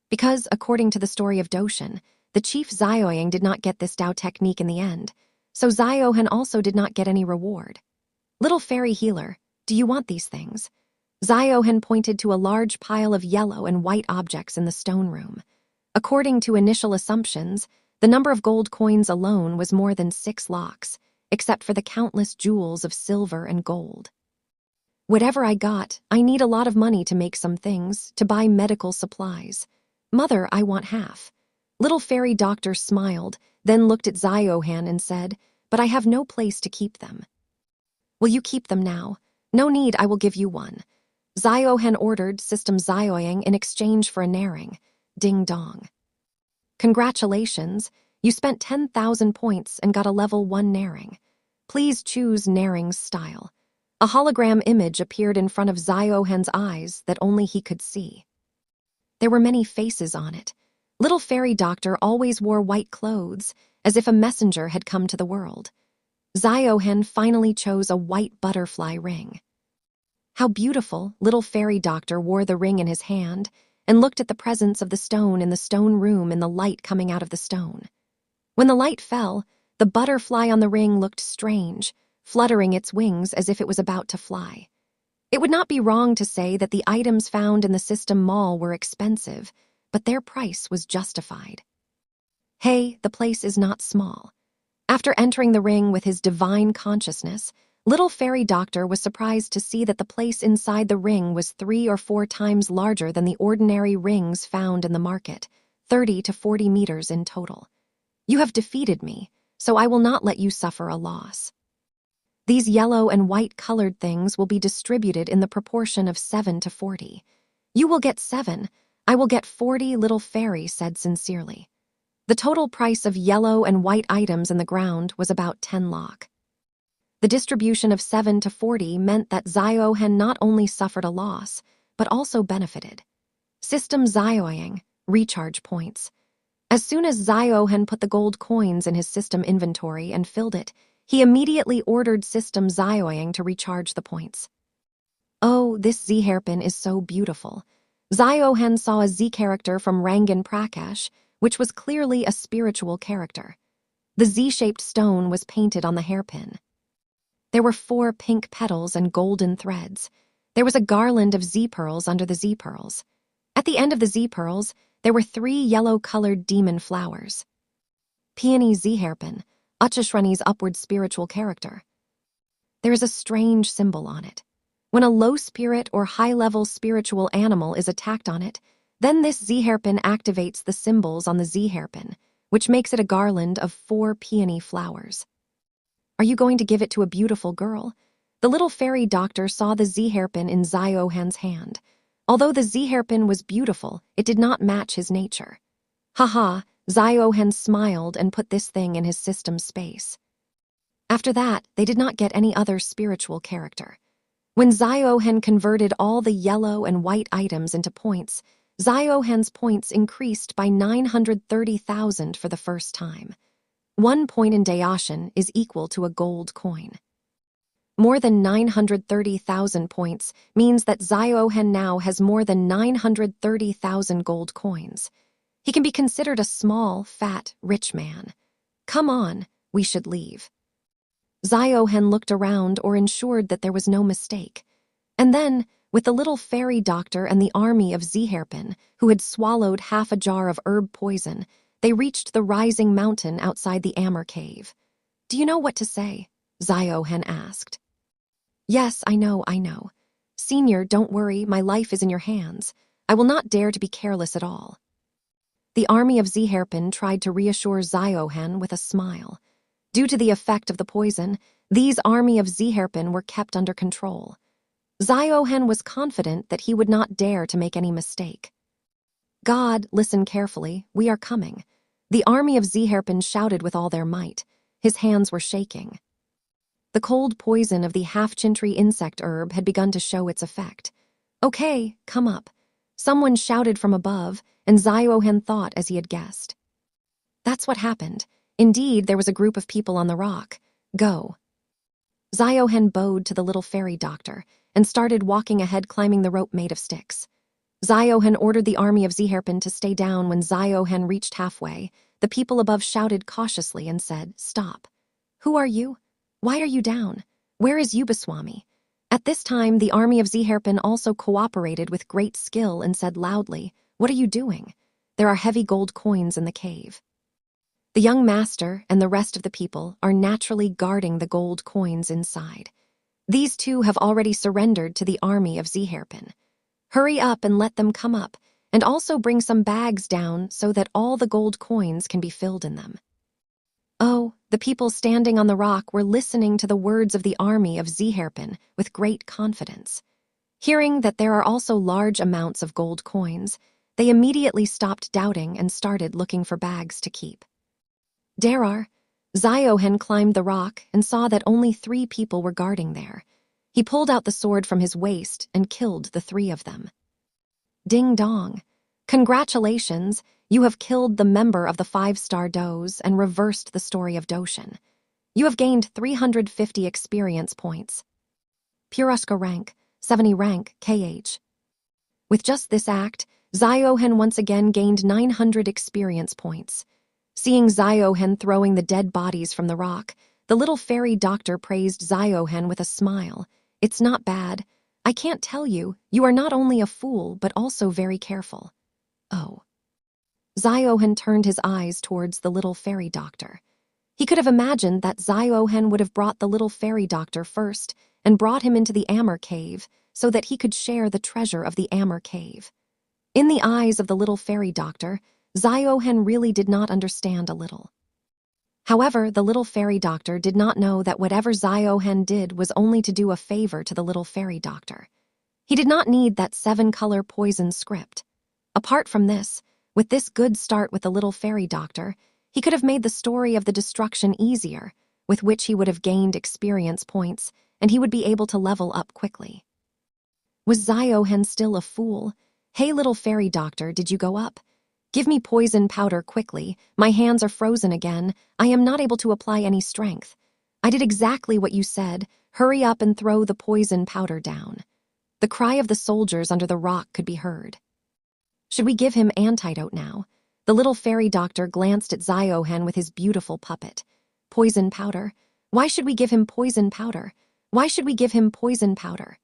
Because, according to the story of Doshin, the chief Zioying did not get this Dao technique in the end, so Ziohen also did not get any reward. Little fairy healer, do you want these things? Ziohen pointed to a large pile of yellow and white objects in the stone room. According to initial assumptions, the number of gold coins alone was more than 6 lakhs, except for the countless jewels of silver and gold. Whatever I got, I need a lot of money to make some things, to buy medical supplies. Mother, I want half. Little fairy doctor smiled, then looked at Ziohen and said, "But I have no place to keep them." "Will you keep them now? No need, I will give you one." Ziohen ordered System Zioying in exchange for a naring. Ding dong. Congratulations, you spent 10,000 points and got a level 1 naring. Please choose naring's style. A hologram image appeared in front of Ziohen's eyes that only he could see. There were many faces on it. Little fairy doctor always wore white clothes, as if a messenger had come to the world. Ziohen finally chose a white butterfly ring. How beautiful! Little fairy doctor wore the ring in his hand and looked at the presence of the stone in the stone room in the light coming out of the stone. When the light fell, the butterfly on the ring looked strange, fluttering its wings as if it was about to fly. It would not be wrong to say that the items found in the system mall were expensive, but their price was justified. Hey, the place is not small. After entering the ring with his divine consciousness, little fairy doctor was surprised to see that the place inside the ring was 3 or 4 times larger than the ordinary rings found in the market, 30 to 40 meters in total. You have defeated me, so I will not let you suffer a loss. These yellow and white colored things will be distributed in the proportion of 7 to 40. You will get 7, I will get 40, little fairy said sincerely. The total price of yellow and white items in the ground was about 10 lakh. The distribution of 7 to 40 meant that Ziohen not only suffered a loss, but also benefited. System Zioying, recharge points. As soon as Ziohen put the gold coins in his system inventory and filled it, he immediately ordered System Zioying to recharge the points. Oh, this Z-hairpin is so beautiful. Ziohen saw a Z character from Rangan Prakash, which was clearly a spiritual character. The Z-shaped stone was painted on the hairpin. There were 4 pink petals and golden threads. There was a garland of Z-pearls under the Z-pearls. At the end of the Z-pearls, there were 3 yellow-colored demon flowers. Peony Z-hairpin, Uchashrani's upward spiritual character. There is a strange symbol on it. When a low spirit or high-level spiritual animal is attacked on it, then this Z-hairpin activates the symbols on the Z-hairpin, which makes it a garland of 4 peony flowers. Are you going to give it to a beautiful girl? The little fairy doctor saw the Z-hairpin in Ziohen's hand. Although the Z-hairpin was beautiful, it did not match his nature. Haha, Ziohen smiled and put this thing in his system space. After that, they did not get any other spiritual character. When Ziohen converted all the yellow and white items into points, Ziohen's points increased by 930,000 for the first time. 1 point in Daoshan is equal to a gold coin. More than 930,000 points means that Ziohen now has more than 930,000 gold coins. He can be considered a small, fat, rich man. Come on, we should leave. Ziohen looked around or ensured that there was no mistake. And then, with the little fairy doctor and the army of Z-hairpin, who had swallowed half a jar of herb poison, they reached the rising mountain outside the Amber Cave. Do you know what to say? Ziohen asked. Yes, I know. Senior, don't worry, my life is in your hands. I will not dare to be careless at all. The army of Z-hairpin tried to reassure Ziohen with a smile. Due to the effect of the poison, these army of Z-hairpin were kept under control. Ziohen was confident that he would not dare to make any mistake. God, listen carefully, we are coming. The army of Z-hairpin shouted with all their might. His hands were shaking. The cold poison of the half-chintry insect herb had begun to show its effect. Okay, come up. Someone shouted from above, and Ziohen thought as he had guessed. That's what happened. Indeed, there was a group of people on the rock. Go. Ziohen bowed to the little fairy doctor and started walking ahead, climbing the rope made of sticks. Ziohen ordered the army of Z-hairpin to stay down. When Ziohen reached halfway, the people above shouted cautiously and said, Stop. Who are you? Why are you down? Where is Ubaswami? At this time, the army of Z-hairpin also cooperated with great skill and said loudly, What are you doing? There are heavy gold coins in the cave. The young master and the rest of the people are naturally guarding the gold coins inside. These two have already surrendered to the army of Z-hairpin. Hurry up and let them come up, and also bring some bags down so that all the gold coins can be filled in them. Oh, the people standing on the rock were listening to the words of the army of Z-hairpin with great confidence. Hearing that there are also large amounts of gold coins, they immediately stopped doubting and started looking for bags to keep. Derar, Ziohen climbed the rock and saw that only 3 people were guarding there. He pulled out the sword from his waist and killed the 3 of them. Ding dong. Congratulations, you have killed the member of the 5-star does and reversed the story of Doshin. You have gained 350 experience points. Purushka rank, 70 rank, KH. With just this act, Ziohen once again gained 900 experience points. Seeing Ziohen throwing the dead bodies from the rock, the little fairy doctor praised Ziohen with a smile. It's not bad. I can't tell you, you are not only a fool but also very careful. Oh. Ziohen turned his eyes towards the little fairy doctor. He could have imagined that Ziohen would have brought the little fairy doctor first and brought him into the Amber Cave so that he could share the treasure of the Amber Cave. In the eyes of the little fairy doctor, Ziohen really did not understand a little. However, the little fairy doctor did not know that whatever Ziohen did was only to do a favor to the little fairy doctor. He did not need that 7-color poison script. Apart from this, with this good start with the little fairy doctor, he could have made the story of the destruction easier, with which he would have gained experience points, and he would be able to level up quickly. Was Ziohen still a fool? Hey, little fairy doctor, did you go up? Give me poison powder quickly. My hands are frozen again. I am not able to apply any strength. I did exactly what you said. Hurry up and throw the poison powder down. The cry of the soldiers under the rock could be heard. Should we give him antidote now? The little fairy doctor glanced at Ziohen with his beautiful puppet. Poison powder? Why should we give him poison powder? Why should we give him poison powder?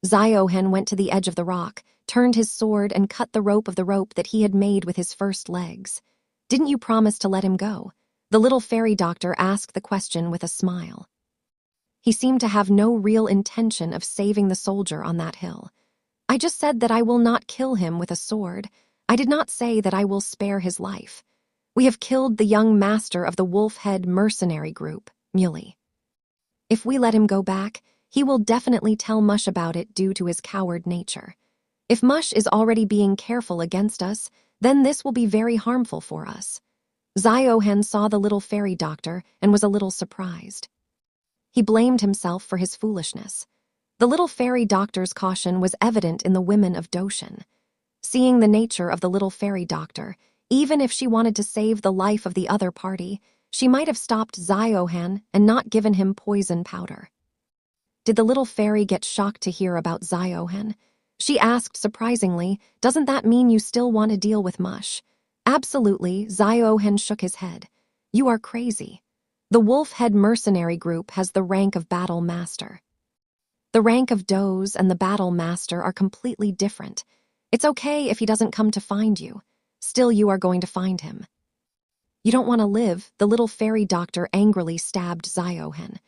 Ziohen went to the edge of the rock, turned his sword and cut the rope of the rope that he had made with his first legs. Didn't you promise to let him go? The little fairy doctor asked the question with a smile. He seemed to have no real intention of saving the soldier on that hill. I just said that I will not kill him with a sword. I did not say that I will spare his life. We have killed the young master of the Wolf-Head mercenary group, Muley. If we let him go back, he will definitely tell Mush about it due to his coward nature. If Mush is already being careful against us, then this will be very harmful for us. Ziohen saw the little fairy doctor and was a little surprised. He blamed himself for his foolishness. The little fairy doctor's caution was evident in the women of Doshin. Seeing the nature of the little fairy doctor, even if she wanted to save the life of the other party, she might have stopped Ziohen and not given him poison powder. Did the little fairy get shocked to hear about Ziohen? She asked surprisingly, doesn't that mean you still want to deal with Mush? Absolutely, Ziohen shook his head. You are crazy. The Wolf-Head mercenary group has the rank of battle master. The rank of does and the battle master are completely different. It's okay if he doesn't come to find you. Still, you are going to find him. You don't want to live, the little fairy doctor angrily stabbed Ziohen.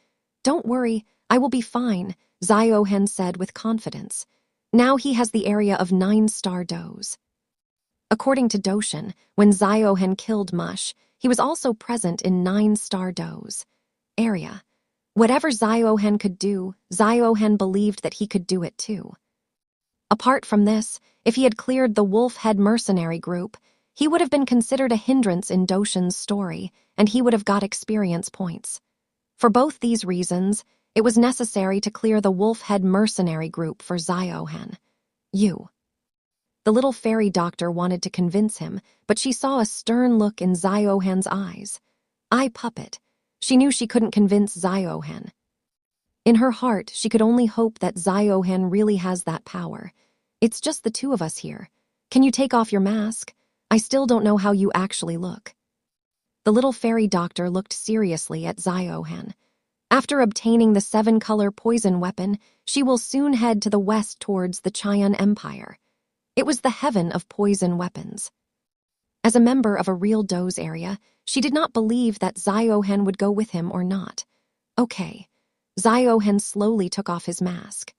Don't worry, I will be fine, Ziohen said with confidence. Now he has the area of 9-star does. According to Doshin, when Ziohen killed Mush, he was also present in 9-star does. Area. Whatever Ziohen could do, Ziohen believed that he could do it too. Apart from this, if he had cleared the Wolf-Head mercenary group, he would have been considered a hindrance in Doshin's story, and he would have got experience points. For both these reasons, it was necessary to clear the Wolf-Head mercenary group for Ziohen. The little fairy doctor wanted to convince him, but she saw a stern look in Ziohen's eyes. I puppet. She knew she couldn't convince Ziohen. In her heart, she could only hope that Ziohen really has that power. It's just the two of us here. Can you take off your mask? I still don't know how you actually look. The little fairy doctor looked seriously at Ziohen. After obtaining the 7-color poison weapon, she will soon head to the west towards the Cheyenne Empire. It was the heaven of poison weapons. As a member of a real does area, she did not believe that Ziohen would go with him or not. Okay. Ziohen slowly took off his mask.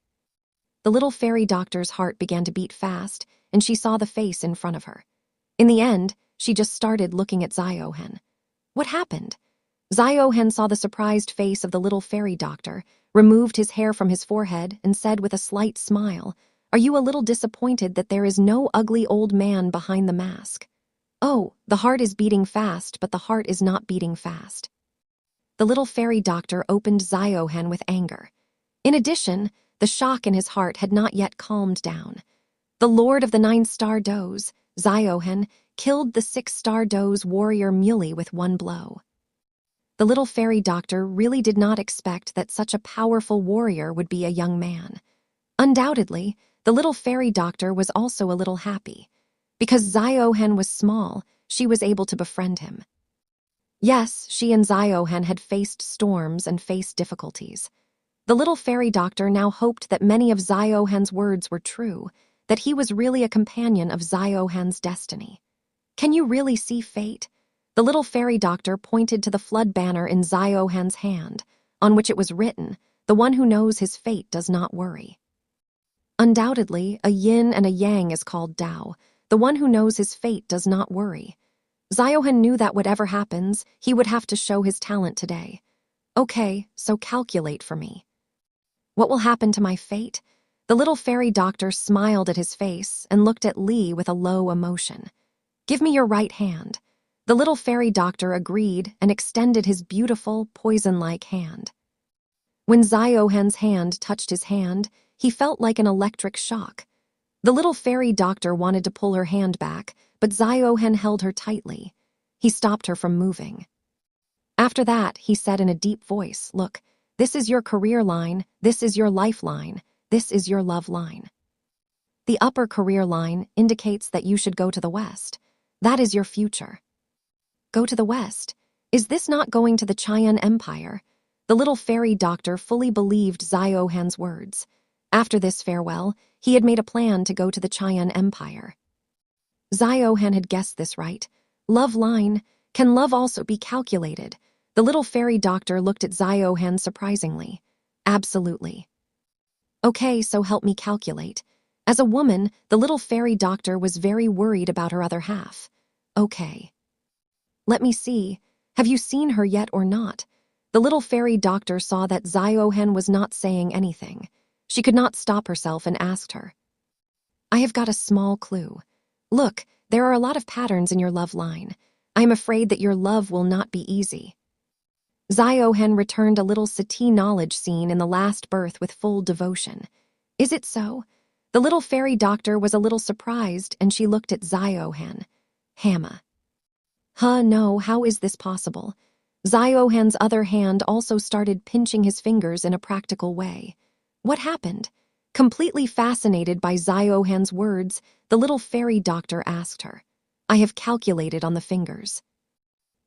The little fairy doctor's heart began to beat fast, and she saw the face in front of her. In the end, she just started looking at Ziohen. What happened? Ziohen saw the surprised face of the little fairy doctor, removed his hair from his forehead, and said with a slight smile, Are you a little disappointed that there is no ugly old man behind the mask? Oh, the heart is beating fast, but the heart is not beating fast. The little fairy doctor opened Ziohen with anger. In addition, the shock in his heart had not yet calmed down. The Lord of the 9-star does, Ziohen, killed the 6-star does warrior Muley with one blow. The little fairy doctor really did not expect that such a powerful warrior would be a young man. Undoubtedly, the little fairy doctor was also a little happy. Because Ziohen was small, she was able to befriend him. Yes, she and Ziohen had faced storms and faced difficulties. The little fairy doctor now hoped that many of Ziohen's words were true, that he was really a companion of Ziohen's destiny. Can you really see fate? The little fairy doctor pointed to the flood banner in Ziohen's hand, on which it was written, "The one who knows his fate does not worry." Undoubtedly, a yin and a yang is called Tao. The one who knows his fate does not worry. Ziohen knew that whatever happens, he would have to show his talent today. Okay, so calculate for me. What will happen to my fate? The little fairy doctor smiled at his face and looked at Lee with a low emotion. Give me your right hand. The little fairy doctor agreed and extended his beautiful, poison-like hand. When Ziohen's hand touched his hand, he felt like an electric shock. The little fairy doctor wanted to pull her hand back, but Ziohen held her tightly. He stopped her from moving. After that, he said in a deep voice, "Look, this is your career line, this is your lifeline, this is your love line." The upper career line indicates that you should go to the west. That is your future. Go to the west? Is this not going to the Cheyenne Empire? The little fairy doctor fully believed Ziohen's words. After this farewell, he had made a plan to go to the Cheyenne Empire. Ziohen had guessed this right. Love line. Can love also be calculated? The little fairy doctor looked at Ziohen surprisingly. Absolutely. Okay, so help me calculate. As a woman, the little fairy doctor was very worried about her other half. Okay. Let me see. Have you seen her yet or not? The little fairy doctor saw that Ziohen was not saying anything. She could not stop herself and asked her. I have got a small clue. Look, there are a lot of patterns in your love line. I am afraid that your love will not be easy. Ziohen returned a little Sati knowledge scene in the last birth with full devotion. Is it so? The little fairy doctor was a little surprised and she looked at Ziohen. Hamma. No, how is this possible? Ziohen's other hand also started pinching his fingers in a practical way. What happened? Completely fascinated by Ziohen's words, the little fairy doctor asked her. I have calculated on the fingers.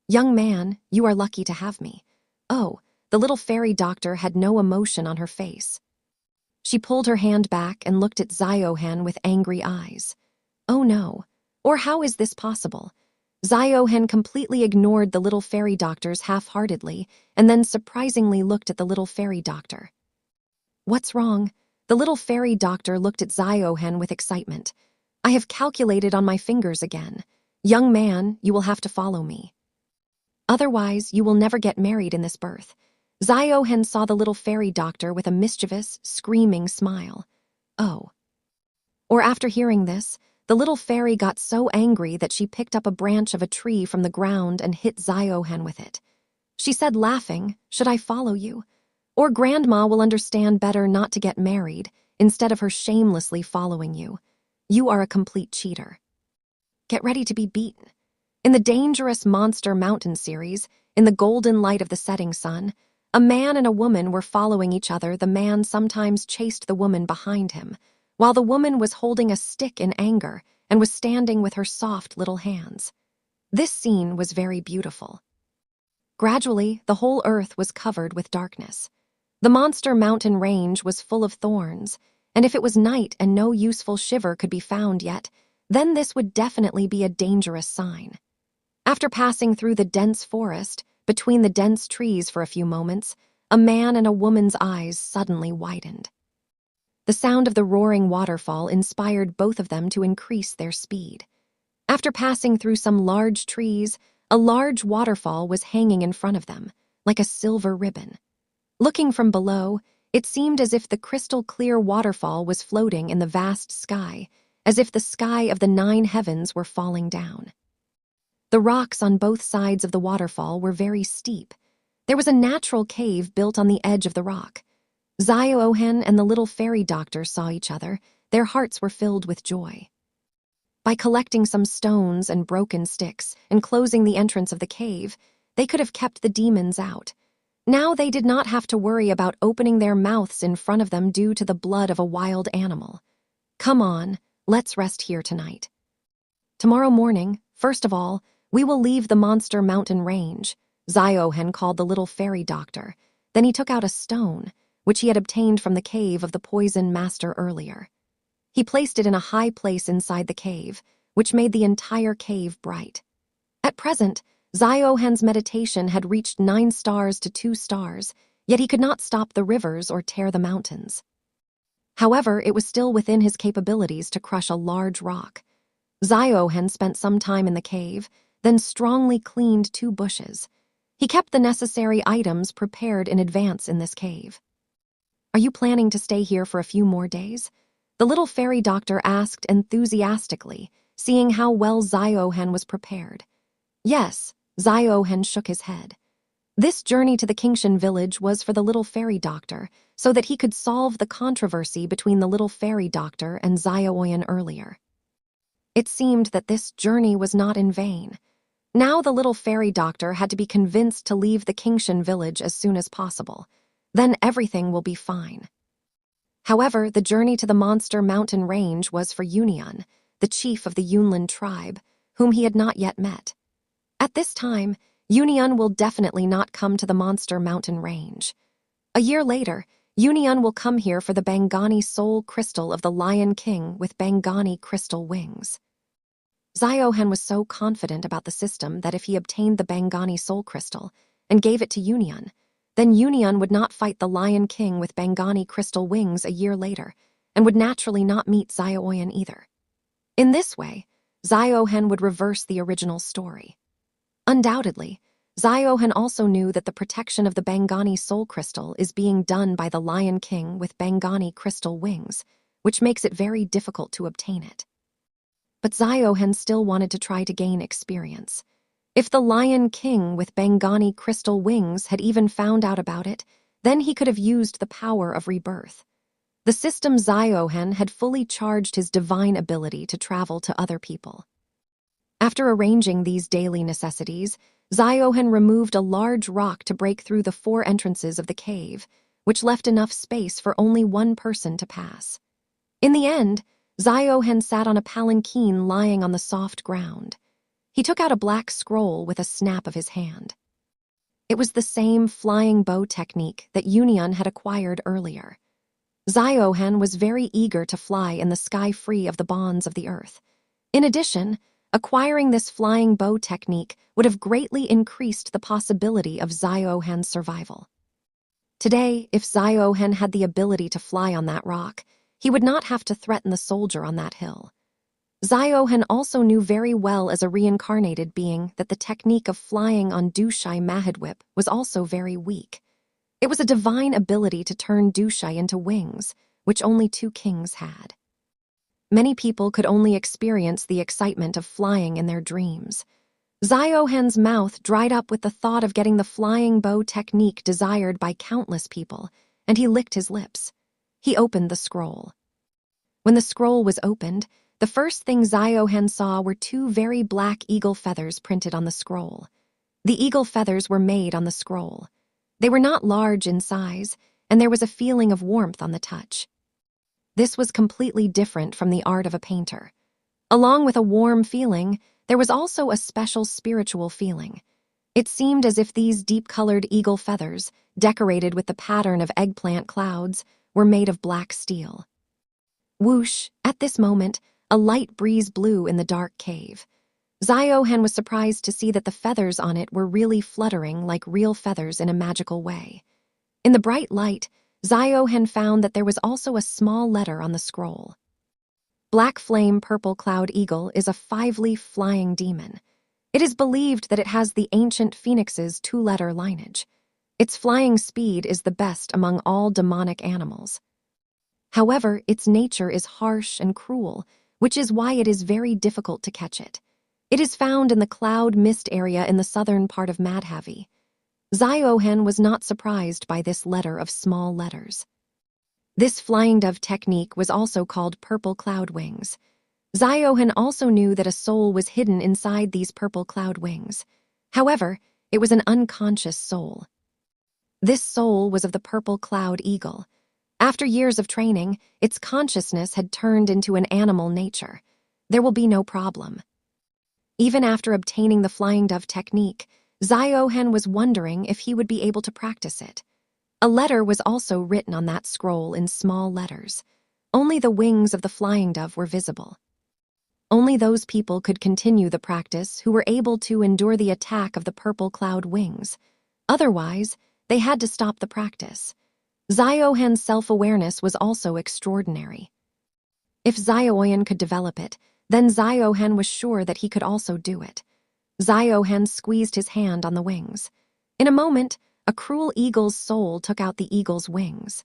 Young man, you are lucky to have me. Oh, the little fairy doctor had no emotion on her face. She pulled her hand back and looked at Ziohen with angry eyes. Oh no, or how is this possible? Ziohen completely ignored the little fairy doctors half-heartedly and then surprisingly looked at the little fairy doctor. What's wrong? The little fairy doctor looked at Ziohen with excitement. I have calculated on my fingers again. Young man, you will have to follow me. Otherwise, you will never get married in this birth. Ziohen saw the little fairy doctor with a mischievous, screaming smile. Oh. Or after hearing this, the little fairy got so angry that she picked up a branch of a tree from the ground and hit Ziohen with it. She said, laughing, should I follow you? Or Grandma will understand better not to get married instead of her shamelessly following you. You are a complete cheater. Get ready to be beaten. In the Dangerous Monster Mountain series, in the golden light of the setting sun, a man and a woman were following each other. The man sometimes chased the woman behind him, while the woman was holding a stick in anger and was standing with her soft little hands. This scene was very beautiful. Gradually, the whole earth was covered with darkness. The Monster Mountain range was full of thorns, and if it was night and no useful shiver could be found yet, then this would definitely be a dangerous sign. After passing through the dense forest, between the dense trees for a few moments, a man and a woman's eyes suddenly widened. The sound of the roaring waterfall inspired both of them to increase their speed. After passing through some large trees, a large waterfall was hanging in front of them, like a silver ribbon. Looking from below, it seemed as if the crystal-clear waterfall was floating in the vast sky, as if the sky of the 9 heavens were falling down. The rocks on both sides of the waterfall were very steep. There was a natural cave built on the edge of the rock. Ziohen and the little fairy doctor saw each other. their hearts were filled with joy. By collecting some stones and broken sticks and closing the entrance of the cave, they could have kept the demons out. Now they did not have to worry about opening their mouths in front of them due to the blood of a wild animal. Come on, let's rest here tonight. Tomorrow morning, first of all, we will leave the monster mountain range, Ziohen called the little fairy doctor. Then he took out a stone, which he had obtained from the cave of the poison master earlier. He placed it in a high place inside the cave, which made the entire cave bright. At present, Ziohen's meditation had reached 9 stars to 2 stars, yet he could not stop the rivers or tear the mountains. However, it was still within his capabilities to crush a large rock. Ziohen spent some time in the cave, then strongly cleaned 2 bushes. He kept the necessary items prepared in advance in this cave. Are you planning to stay here for a few more days? The little fairy doctor asked enthusiastically, seeing how well Ziohen was prepared. Yes, Ziohen shook his head. This journey to the Kingshan village was for the little fairy doctor, so that he could solve the controversy between the little fairy doctor and Ziohen earlier. It seemed that this journey was not in vain. Now the little fairy doctor had to be convinced to leave the Kingshan village as soon as possible. Then everything will be fine. However, the journey to the monster mountain range was for Yunian, the chief of the Yunlin tribe, whom he had not yet met. At this time, Yunian will definitely not come to the monster mountain range. A year later, Yunian will come here for the Bangani soul crystal of the Lion King with Bangani crystal wings. Ziohen was so confident about the system that if he obtained the Bangani soul crystal and gave it to Yunian, then Yunian would not fight the Lion King with Bangani crystal wings a year later and would naturally not meet Ziohen either. In this way, Ziohen would reverse the original story. Undoubtedly, Ziohen also knew that the protection of the Bangani soul crystal is being done by the Lion King with Bangani crystal wings, which makes it very difficult to obtain it. But Ziohen still wanted to try to gain experience. If the Lion King with Bangani crystal wings had even found out about it, then he could have used the power of rebirth. The system Ziohen had fully charged his divine ability to travel to other people. After arranging these daily necessities, Ziohen removed a large rock to break through the 4 entrances of the cave, which left enough space for only 1 person to pass. In the end, Ziohen sat on a palanquin lying on the soft ground. He took out a black scroll with a snap of his hand. It was the same flying bow technique that Yunian had acquired earlier. Ziohen was very eager to fly in the sky free of the bonds of the earth. In addition, acquiring this flying bow technique would have greatly increased the possibility of Ziohen's survival. Today, if Ziohen had the ability to fly on that rock, he would not have to threaten the soldier on that hill. Ziohen also knew very well as a reincarnated being that the technique of flying on Dushai Mahidwip was also very weak. It was a divine ability to turn Dushai into wings, which only 2 kings had. Many people could only experience the excitement of flying in their dreams. Ziohen's mouth dried up with the thought of getting the flying bow technique desired by countless people, and he licked his lips. He opened the scroll. When the scroll was opened, the first thing Ziohen saw were 2 very black eagle feathers printed on the scroll. The eagle feathers were made on the scroll. They were not large in size, and there was a feeling of warmth on the touch. This was completely different from the art of a painter. Along with a warm feeling, there was also a special spiritual feeling. It seemed as if these deep-colored eagle feathers, decorated with the pattern of eggplant clouds, were made of black steel. Whoosh! At this moment, a light breeze blew in the dark cave. Ziohen was surprised to see that the feathers on it were really fluttering like real feathers in a magical way. In the bright light, Ziohen found that there was also a small letter on the scroll. Black Flame Purple Cloud Eagle is a 5-leaf flying demon. It is believed that it has the ancient phoenix's 2-letter lineage. Its flying speed is the best among all demonic animals. However, its nature is harsh and cruel, which is why it is very difficult to catch it. It is found in the cloud mist area in the southern part of Madhavi. Ziohen was not surprised by this letter of small letters. This flying dove technique was also called purple cloud wings. Ziohan also knew that a soul was hidden inside these purple cloud wings. However, it was an unconscious soul. This soul was of the purple cloud eagle. After years of training, its consciousness had turned into an animal nature. There will be no problem. Even after obtaining the flying dove technique, Ziohan was wondering if he would be able to practice it. A letter was also written on that scroll in small letters. Only the wings of the flying dove were visible. Only those people could continue the practice who were able to endure the attack of the purple cloud wings. Otherwise, they had to stop the practice. Ziohan's self-awareness was also extraordinary. If Ziohan could develop it, then Ziohan was sure that he could also do it. Ziohan squeezed his hand on the wings. In a moment, a cruel eagle's soul took out the eagle's wings.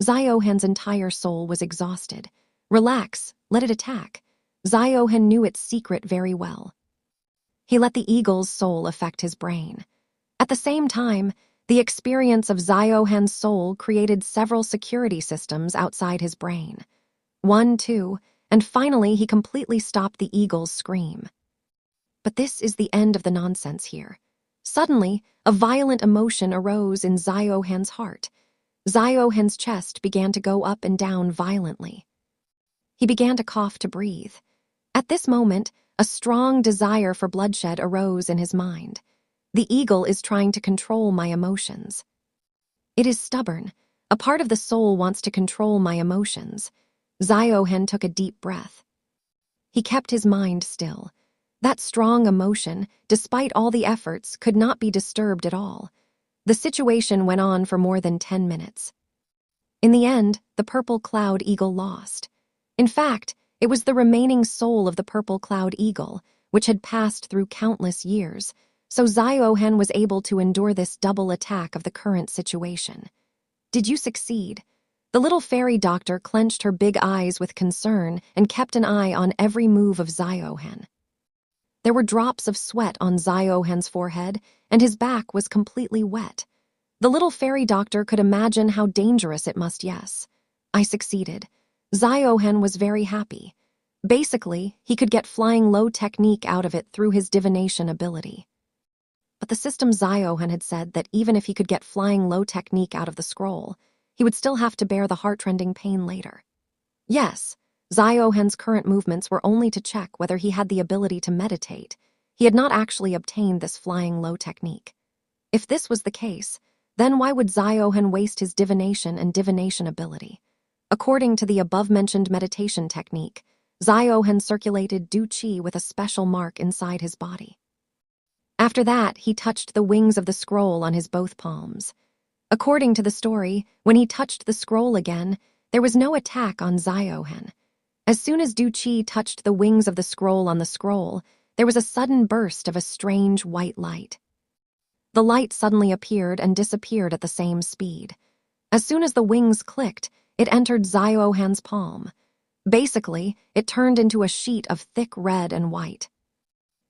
Ziohan's entire soul was exhausted. Relax, let it attack. Ziohan knew its secret very well. He let the eagle's soul affect his brain. At the same time, the experience of Ziohan's soul created several security systems outside his brain. 1, 2, and finally he completely stopped the eagle's scream. But this is the end of the nonsense here. Suddenly, a violent emotion arose in Ziohan's heart. Ziohan's chest began to go up and down violently. He began to cough to breathe. At this moment, a strong desire for bloodshed arose in his mind. The eagle is trying to control my emotions. It is stubborn. A part of the soul wants to control my emotions. Ziohan took a deep breath. He kept his mind still. That strong emotion, despite all the efforts, could not be disturbed at all. The situation went on for more than 10 minutes. In the end, the purple cloud eagle lost. In fact, it was the remaining soul of the purple cloud eagle, which had passed through countless years, so Ziohan was able to endure this double attack of the current situation. Did you succeed? The little fairy doctor clenched her big eyes with concern and kept an eye on every move of Ziohan. There were drops of sweat on Ziohan's forehead, and his back was completely wet. The little fairy doctor could imagine how dangerous it must. Yes, I succeeded. Ziohan was very happy. Basically, he could get flying low technique out of it through his divination ability. But the system Ziohan had said that even if he could get flying low technique out of the scroll, he would still have to bear the heart-rending pain later. Yes, Ziohan's current movements were only to check whether he had the ability to meditate. He had not actually obtained this flying low technique. If this was the case, then why would Ziohan waste his divination and divination ability? According to the above-mentioned meditation technique, Ziohan circulated Du Qi with a special mark inside his body. After that, he touched the wings of the scroll on his both palms. According to the story, when he touched the scroll again, there was no attack on Ziohan. As soon as Du Qi touched the wings of the scroll on the scroll, there was a sudden burst of a strange white light. The light suddenly appeared and disappeared at the same speed. As soon as the wings clicked, it entered Ziohan's palm. Basically, it turned into a sheet of thick red and white.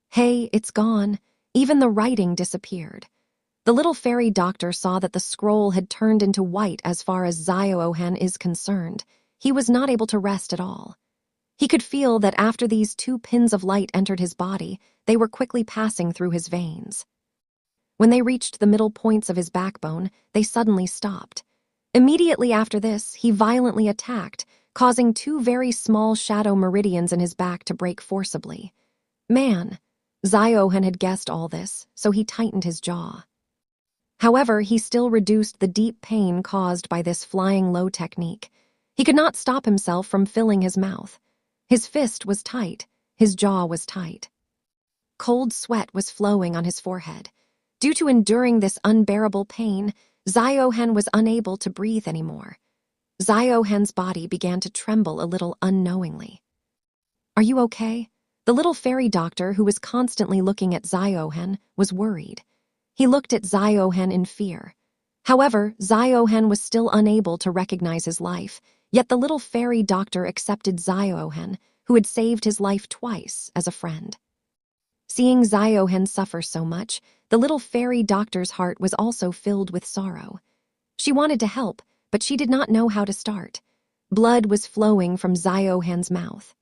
Hey, it's gone. Even the writing disappeared. The little fairy doctor saw that the scroll had turned into white as far as Ziohan is concerned. He was not able to rest at all. He could feel that after these 2 pins of light entered his body, they were quickly passing through his veins. When they reached the middle points of his backbone, they suddenly stopped. Immediately after this, he violently attacked, causing 2 very small shadow meridians in his back to break forcibly. Man, Ziohan had guessed all this, so he tightened his jaw. However, he still reduced the deep pain caused by this flying low technique. He could not stop himself from filling his mouth. His fist was tight, his jaw was tight. Cold sweat was flowing on his forehead. Due to enduring this unbearable pain, Ziohan was unable to breathe anymore. Ziohan's body began to tremble a little unknowingly. Are you okay? The little fairy doctor, who was constantly looking at Ziohan, was worried. He looked at Ziohan in fear. However, Ziohan was still unable to recognize his life, yet the little fairy doctor accepted Ziohan, who had saved his life twice, as a friend. Seeing Ziohan suffer so much, the little fairy doctor's heart was also filled with sorrow. She wanted to help, but she did not know how to start. Blood was flowing from Ziohen's mouth.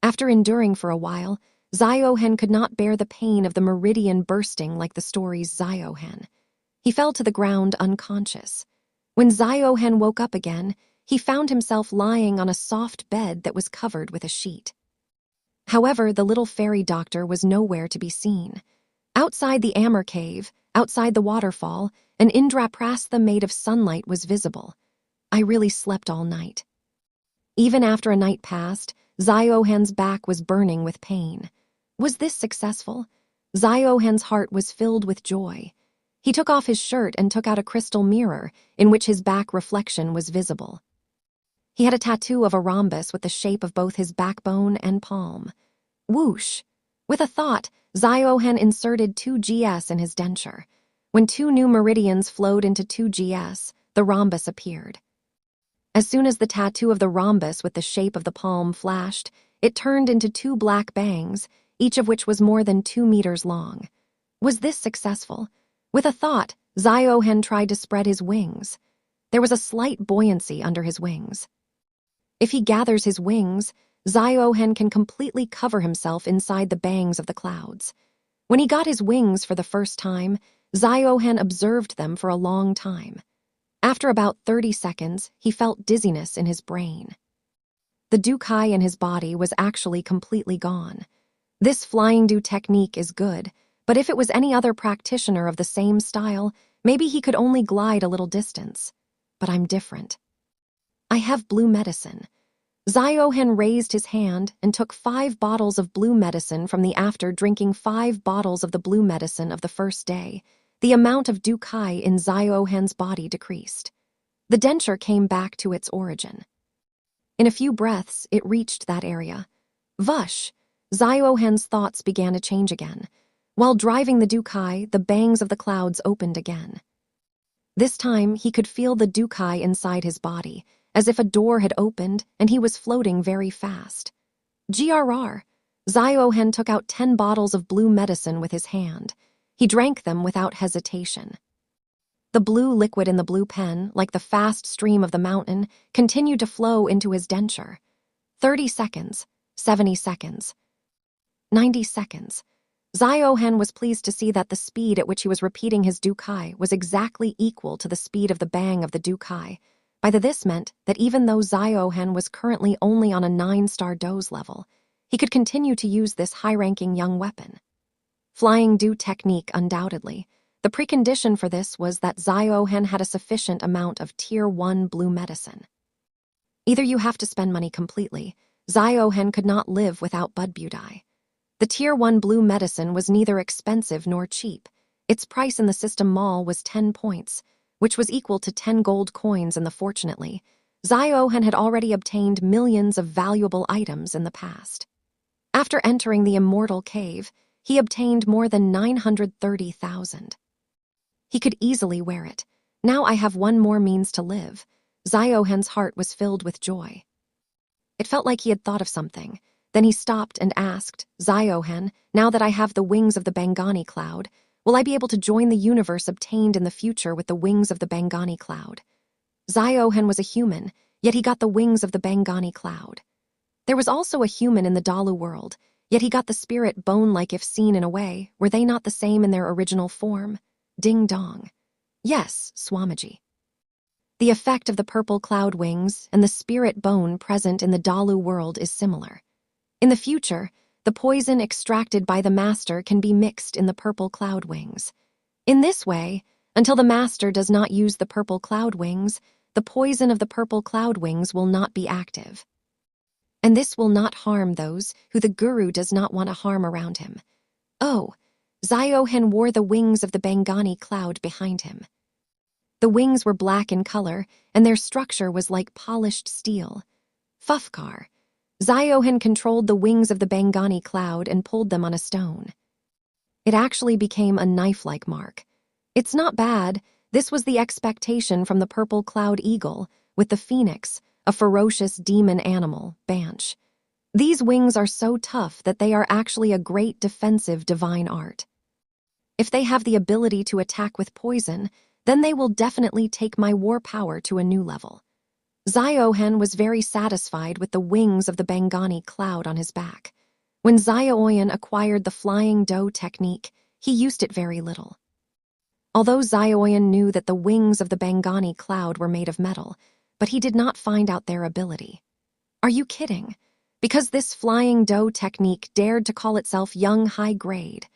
After enduring for a while, Ziohen could not bear the pain of the meridian bursting like the story's Ziohen. He fell to the ground unconscious. When Ziohen woke up again, he found himself lying on a soft bed that was covered with a sheet. However, the little fairy doctor was nowhere to be seen. Outside the Amber Cave, outside the waterfall, an Indraprastha made of sunlight was visible. I really slept all night. Even after a night passed, Ziohen's back was burning with pain. Was this successful? Ziohen's heart was filled with joy. He took off his shirt and took out a crystal mirror in which his back reflection was visible. He had a tattoo of a rhombus with the shape of both his backbone and palm. Whoosh! With a thought, Ziohen inserted 2GS in his denture. When 2 new meridians flowed into 2GS, the rhombus appeared. As soon as the tattoo of the rhombus with the shape of the palm flashed, it turned into 2 black bangs, each of which was more than 2 meters long. Was this successful? With a thought, Ziohen tried to spread his wings. There was a slight buoyancy under his wings. If he gathers his wings, Ziohen can completely cover himself inside the bangs of the clouds. When he got his wings for the first time, Ziohen observed them for a long time. After about 30 seconds, he felt dizziness in his brain. The Dukai in his body was actually completely gone. This flying do technique is good, but if it was any other practitioner of the same style, maybe he could only glide a little distance. But I'm different. I have blue medicine. Ziohen raised his hand and took 5 bottles of blue medicine from the after drinking 5 bottles of the blue medicine of the first day. The amount of Dukai in Ziohen's body decreased. The denture came back to its origin. In a few breaths, it reached that area. Vush! Ziohen's thoughts began to change again. While driving the Dukai, the bangs of the clouds opened again. This time, he could feel the Dukai inside his body, as if a door had opened and he was floating very fast. GRR! Ziohen took out 10 bottles of blue medicine with his hand. He drank them without hesitation. The blue liquid in the blue pen, like the fast stream of the mountain, continued to flow into his denture. 30 seconds, 70 seconds, 90 seconds. Ziohen was pleased to see that the speed at which he was repeating his Dukai was exactly equal to the speed of the bang of the Dukai. This meant that even though Ziohen was currently only on a 9-star dose level, he could continue to use this high-ranking young weapon. Flying do technique, undoubtedly. The precondition for this was that Ziohen had a sufficient amount of Tier 1 blue medicine. Either you have to spend money completely. Ziohen could not live without Btth. The Tier 1 blue medicine was neither expensive nor cheap. Its price in the system mall was 10 points, which was equal to 10 gold coins, and fortunately, Ziohen had already obtained millions of valuable items in the past. After entering the Immortal Cave, he obtained more than 930,000. He could easily wear it. Now I have one more means to live. Ziohen's heart was filled with joy. It felt like he had thought of something. Then he stopped and asked, Ziohen, now that I have the wings of the Bangani cloud, will I be able to join the universe obtained in the future with the wings of the Bangani cloud? Ziohen was a human, yet he got the wings of the Bangani cloud. There was also a human in the Dalu world, yet he got the spirit bone-like if seen in a way. Were they not the same in their original form? Ding dong. Yes, Swamiji. The effect of the purple cloud wings and the spirit bone present in the Dalu world is similar. In the future, the poison extracted by the master can be mixed in the purple cloud wings. In this way, until the master does not use the purple cloud wings, the poison of the purple cloud wings will not be active. And this will not harm those who the guru does not want to harm around him. Oh, Ziohen wore the wings of the Bangani cloud behind him. The wings were black in color, and their structure was like polished steel. Fufkar. Ziohen controlled the wings of the Bangani cloud and pulled them on a stone. It actually became a knife-like mark. It's not bad. This was the expectation from the purple cloud eagle, with the phoenix, a ferocious demon animal, Banch. These wings are so tough that they are actually a great defensive divine art. If they have the ability to attack with poison, then they will definitely take my war power to a new level. Ziohen was very satisfied with the wings of the Bangani cloud on his back. When Zioyan acquired the flying doe technique, he used it very little. Although Zioyan knew that the wings of the Bangani cloud were made of metal, but he did not find out their ability. Are you kidding? Because this flying doe technique dared to call itself young high grade.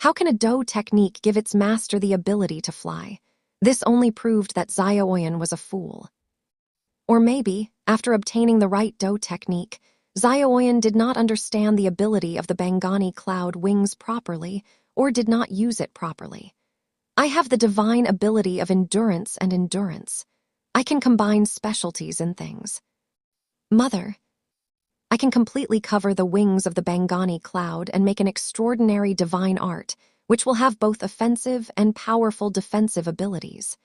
How can a doe technique give its master the ability to fly? This only proved that Zioyan was a fool. Or maybe, after obtaining the right doe technique, Zioyan did not understand the ability of the Bangani cloud wings properly or did not use it properly. I have the divine ability of endurance and endurance. I can combine specialties in things. Mother, I can completely cover the wings of the Bangani cloud and make an extraordinary divine art, which will have both offensive and powerful defensive abilities.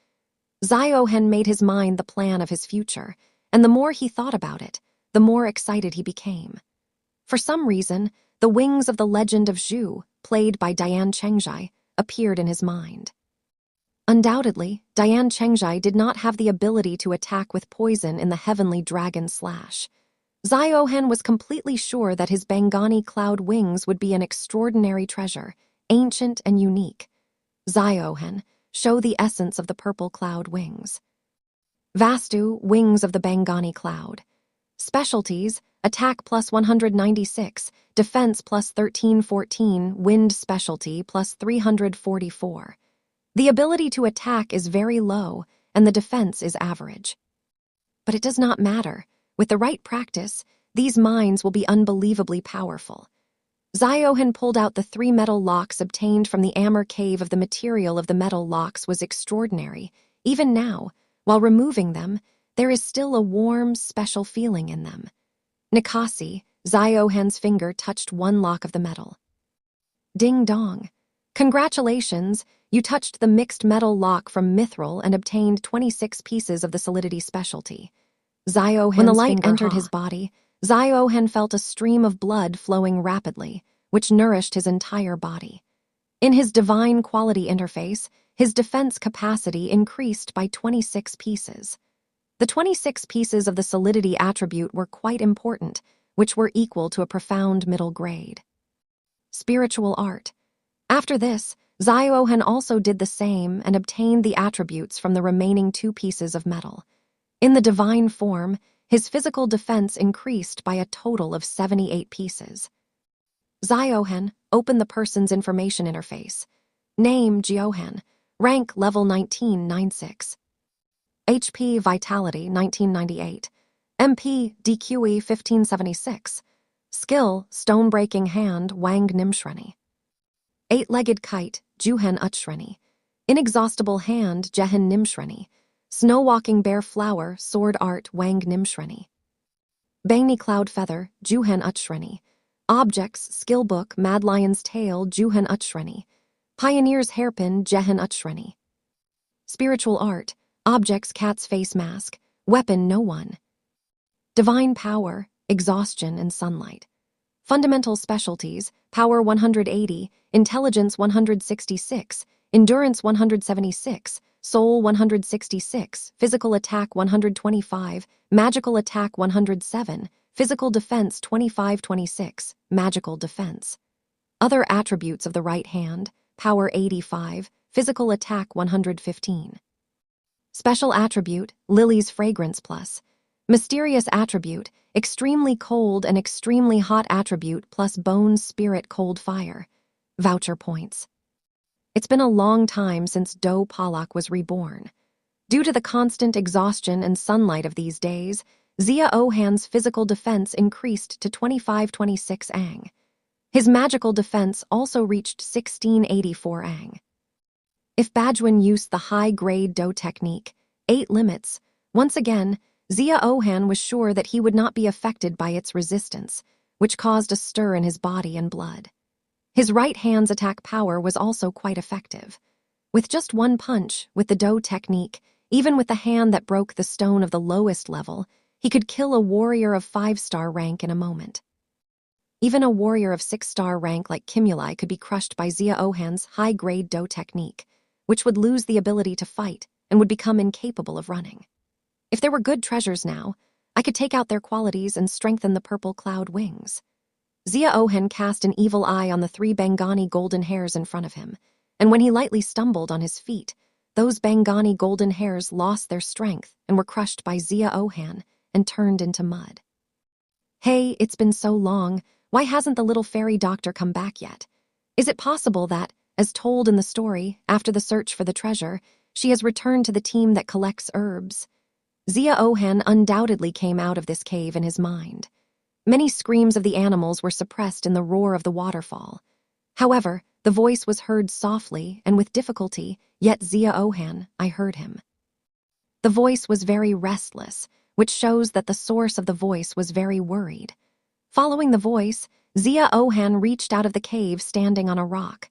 Ziohen made his mind the plan of his future, and the more he thought about it, the more excited he became. For some reason, the wings of the legend of Zhu, played by Diane Chengjai, appeared in his mind. Undoubtedly, Diane Chengjai did not have the ability to attack with poison in the heavenly dragon slash. Ziohen was completely sure that his Bangani cloud wings would be an extraordinary treasure, ancient and unique. Ziohen, show the essence of the purple cloud wings. Vastu, wings of the Bangani cloud. Specialties, attack plus 196, defense plus 1314, wind specialty plus 344. The ability to attack is very low, and the defense is average. But it does not matter. With the right practice, these mines will be unbelievably powerful. Ziohen pulled out the 3 metal locks obtained from the Amber cave. Of the material of the metal locks was extraordinary. Even now, while removing them, there is still a warm, special feeling in them. Nikasi, Ziohen's finger touched one lock of the metal. Ding dong. Congratulations, you touched the mixed metal lock from Mithril and obtained 26 pieces of the solidity specialty. When the light entered his body, Ziohen felt a stream of blood flowing rapidly, which nourished his entire body. In his divine quality interface, his defense capacity increased by 26 pieces. The 26 pieces of the solidity attribute were quite important, which were equal to a profound middle grade. Spiritual art. After this, Ziohen also did the same and obtained the attributes from the remaining 2 pieces of metal. In the divine form, his physical defense increased by a total of 78 pieces. Ziohen, open the person's information interface. Name, Giohen. Rank, level 1996. HP, Vitality, 1998. MP, DQE, 1576. Skill, Stone-breaking hand, Wang Nimshreni. 8-legged kite, Juhen Utshreni. Inexhaustible hand, Jehen Nimshreni. Snow-walking bear flower, sword art, Wang Nimshreni. Bangni cloud feather, Juhen Utshreni. Objects, skill book, Mad Lion's tail, Juhen Utshreni. Pioneer's hairpin, Jehen Utshreni. Spiritual art, objects, cat's face mask, weapon, no one. Divine power, exhaustion and sunlight. Fundamental specialties, power 180, intelligence 166, endurance 176, soul 166, physical attack 125, magical attack 107, physical defense 25-26, magical defense. Other attributes of the right hand, power 85, physical attack 115. Special attribute, Lily's fragrance plus. Mysterious attribute, extremely cold and extremely hot attribute plus bones spirit cold fire. Voucher points. It's been a long time since Do Palak was reborn. Due to the constant exhaustion and sunlight of these days, Zia Ohan's physical defense increased to 25-26 Ang. His magical defense also reached 1684 Ang. If Bajwan used the high-grade Do technique, 8 limits, once again, Zia Ohan was sure that he would not be affected by its resistance, which caused a stir in his body and blood. His right hand's attack power was also quite effective. With just one punch, with the Do technique, even with the hand that broke the stone of the lowest level, he could kill a warrior of 5-star rank in a moment. Even a warrior of 6-star rank like Kimulai could be crushed by Zia Ohan's high-grade Do technique, which would lose the ability to fight, and would become incapable of running. If there were good treasures now, I could take out their qualities and strengthen the purple cloud wings. Zia-Ohen cast an evil eye on the 3 Bangani golden hairs in front of him, and when he lightly stumbled on his feet, those Bangani golden hairs lost their strength and were crushed by Zia-Ohen and turned into mud. Hey, it's been so long. Why hasn't the little fairy doctor come back yet? Is it possible that, as told in the story, after the search for the treasure, she has returned to the team that collects herbs? Zia-Ohen undoubtedly came out of this cave in his mind. Many screams of the animals were suppressed in the roar of the waterfall. However, the voice was heard softly and with difficulty, yet Zia-Ohen, I heard him. The voice was very restless, which shows that the source of the voice was very worried. Following the voice, Zia-Ohen reached out of the cave standing on a rock.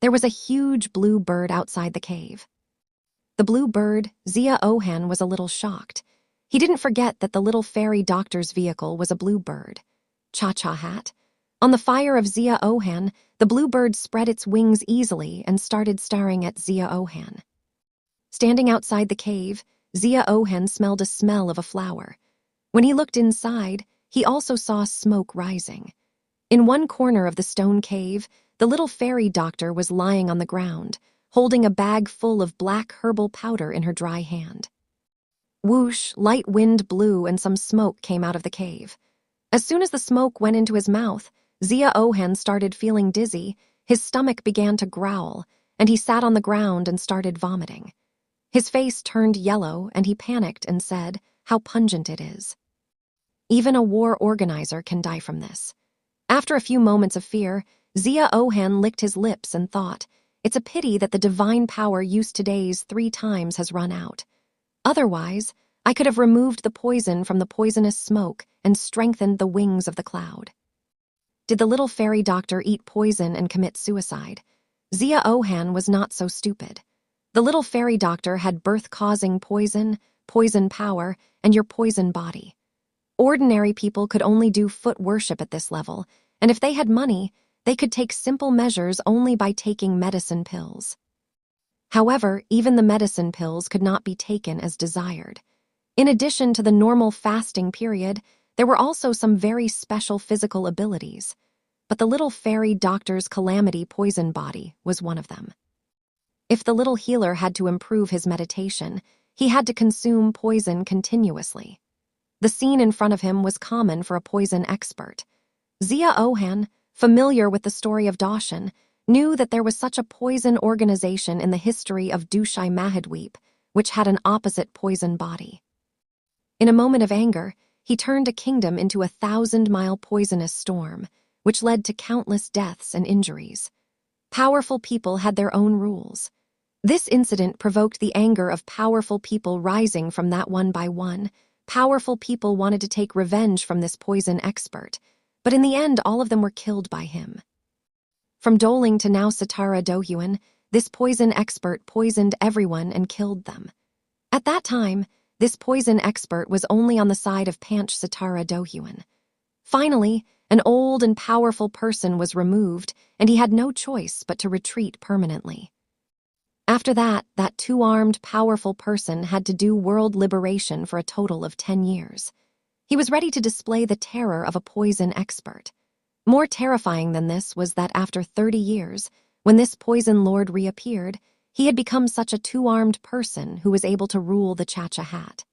There was a huge blue bird outside the cave. The blue bird, Zia-Ohen was a little shocked. He didn't forget that the little fairy doctor's vehicle was a blue bird. Cha-cha hat. On the fire of Zia-Ohen, the blue bird spread its wings easily and started staring at Zia-Ohen. Standing outside the cave, Zia-Ohen smelled a smell of a flower. When he looked inside, he also saw smoke rising. In one corner of the stone cave, the little fairy doctor was lying on the ground, holding a bag full of black herbal powder in her dry hand. Whoosh, light wind blew and some smoke came out of the cave. As soon as the smoke went into his mouth, Zia-Ohen started feeling dizzy, his stomach began to growl, and he sat on the ground and started vomiting. His face turned yellow and he panicked and said, "How pungent it is." Even a war organizer can die from this. After a few moments of fear, Zia-Ohen licked his lips and thought, "It's a pity that the divine power used today's 3 times has run out. Otherwise, I could have removed the poison from the poisonous smoke and strengthened the wings of the cloud." Did the little fairy doctor eat poison and commit suicide? Zia-Ohen was not so stupid. The little fairy doctor had birth-causing poison, poison power, and your poison body. Ordinary people could only do foot worship at this level, and if they had money, they could take simple measures only by taking medicine pills. However, even the medicine pills could not be taken as desired. In addition to the normal fasting period, there were also some very special physical abilities, but the little fairy doctor's calamity poison body was one of them. If the little healer had to improve his meditation, he had to consume poison continuously. The scene in front of him was common for a poison expert. Zia-Ohen, familiar with the story of Dawshan, knew that there was such a poison organization in the history of Dushai Mahadweep, which had an opposite poison body. In a moment of anger, he turned a kingdom into a 1,000-mile poisonous storm, which led to countless deaths and injuries. Powerful people had their own rules. This incident provoked the anger of powerful people rising from that one by one. Powerful people wanted to take revenge from this poison expert, but in the end all of them were killed by him. From Doling to now Satara Dohyuan, this poison expert poisoned everyone and killed them. At that time, this poison expert was only on the side of Panch Satara Dohyuan. Finally, an old and powerful person was removed, and he had no choice but to retreat permanently. After that 2-armed, powerful person had to do world liberation for a total of 10 years. He was ready to display the terror of a poison expert. More terrifying than this was that after 30 years, when this poison lord reappeared, he had become such a 2-armed person who was able to rule the Cha-Cha Hat.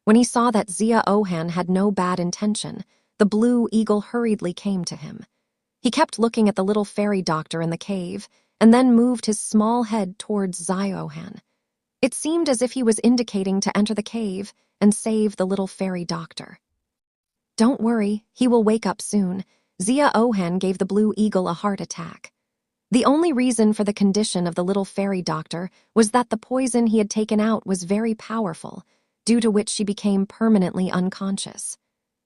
When he saw that Zia-Ohen had no bad intention, the blue eagle hurriedly came to him. He kept looking at the little fairy doctor in the cave, and then moved his small head towards Zia-Ohen. It seemed as if he was indicating to enter the cave and save the little fairy doctor. "Don't worry, he will wake up soon." Zia-Ohen gave the blue eagle a heart attack. The only reason for the condition of the little fairy doctor was that the poison he had taken out was very powerful, due to which she became permanently unconscious.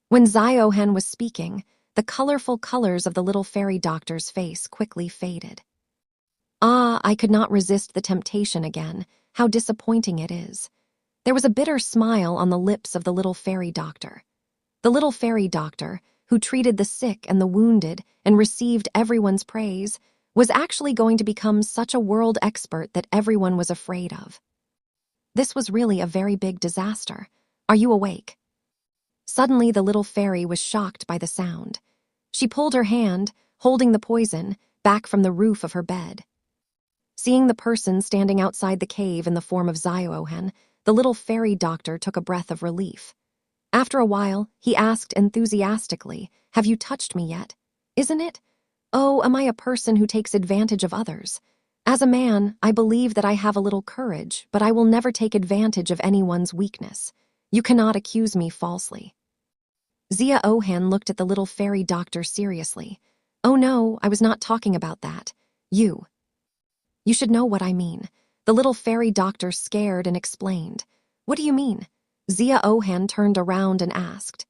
When Zia-Ohen was speaking, the colorful colors of the little fairy doctor's face quickly faded. "Ah, I could not resist the temptation again. How disappointing it is." There was a bitter smile on the lips of the little fairy doctor. The little fairy doctor, who treated the sick and the wounded and received everyone's praise, was actually going to become such a world expert that everyone was afraid of. This was really a very big disaster. Are you awake? Suddenly, the little fairy was shocked by the sound. She pulled her hand, holding the poison, back from the roof of her bed. Seeing the person standing outside the cave in the form of Ziohen, the little fairy doctor took a breath of relief. After a while, he asked enthusiastically, "Have you touched me yet? Isn't it? Oh, am I a person who takes advantage of others? As a man, I believe that I have a little courage, but I will never take advantage of anyone's weakness. You cannot accuse me falsely." Ziohen looked at the little fairy doctor seriously. "Oh no, I was not talking about that. You should know what I mean." The little fairy doctor scared and explained. "What do you mean?" Ziohen turned around and asked.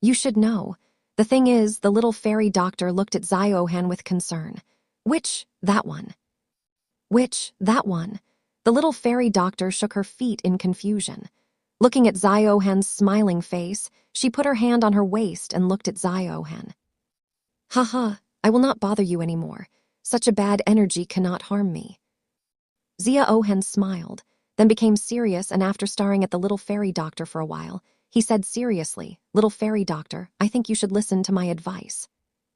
"You should know. The thing is," the little fairy doctor looked at Ziohen with concern. That one?" "Which, that one?" The little fairy doctor shook her feet in confusion. Looking at Ziohen's smiling face, she put her hand on her waist and looked at Ziohen. "Haha, I will not bother you anymore. Such a bad energy cannot harm me." Ziohen smiled, then became serious, and after staring at the little fairy doctor for a while, he said seriously, "Little fairy doctor, I think you should listen to my advice."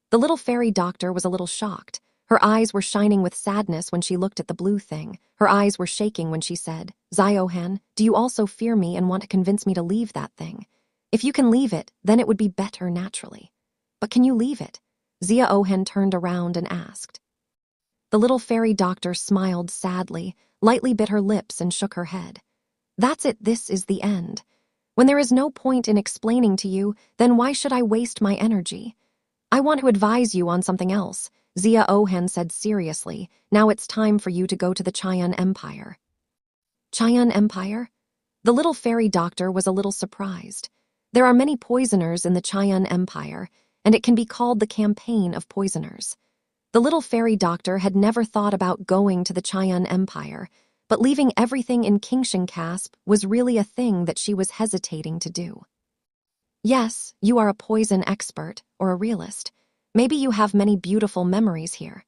The little fairy doctor was a little shocked. Her eyes were shining with sadness when she looked at the blue thing. Her eyes were shaking when she said, "Ziohen, do you also fear me and want to convince me to leave that thing? If you can leave it, then it would be better naturally. But can you leave it?" Ziohen turned around and asked. The little fairy doctor smiled sadly, lightly bit her lips and shook her head. "That's it, this is the end. When there is no point in explaining to you, then why should I waste my energy? I want to advise you on something else," Ziohen said seriously. "Now it's time for you to go to the Cheyenne Empire." Cheyenne Empire? The little fairy doctor was a little surprised. There are many poisoners in the Cheyenne Empire, and it can be called the campaign of poisoners. The little fairy doctor had never thought about going to the Cheyenne Empire, but leaving everything in Kingshancasp was really a thing that she was hesitating to do. "Yes, you are a poison expert, or a realist. Maybe you have many beautiful memories here.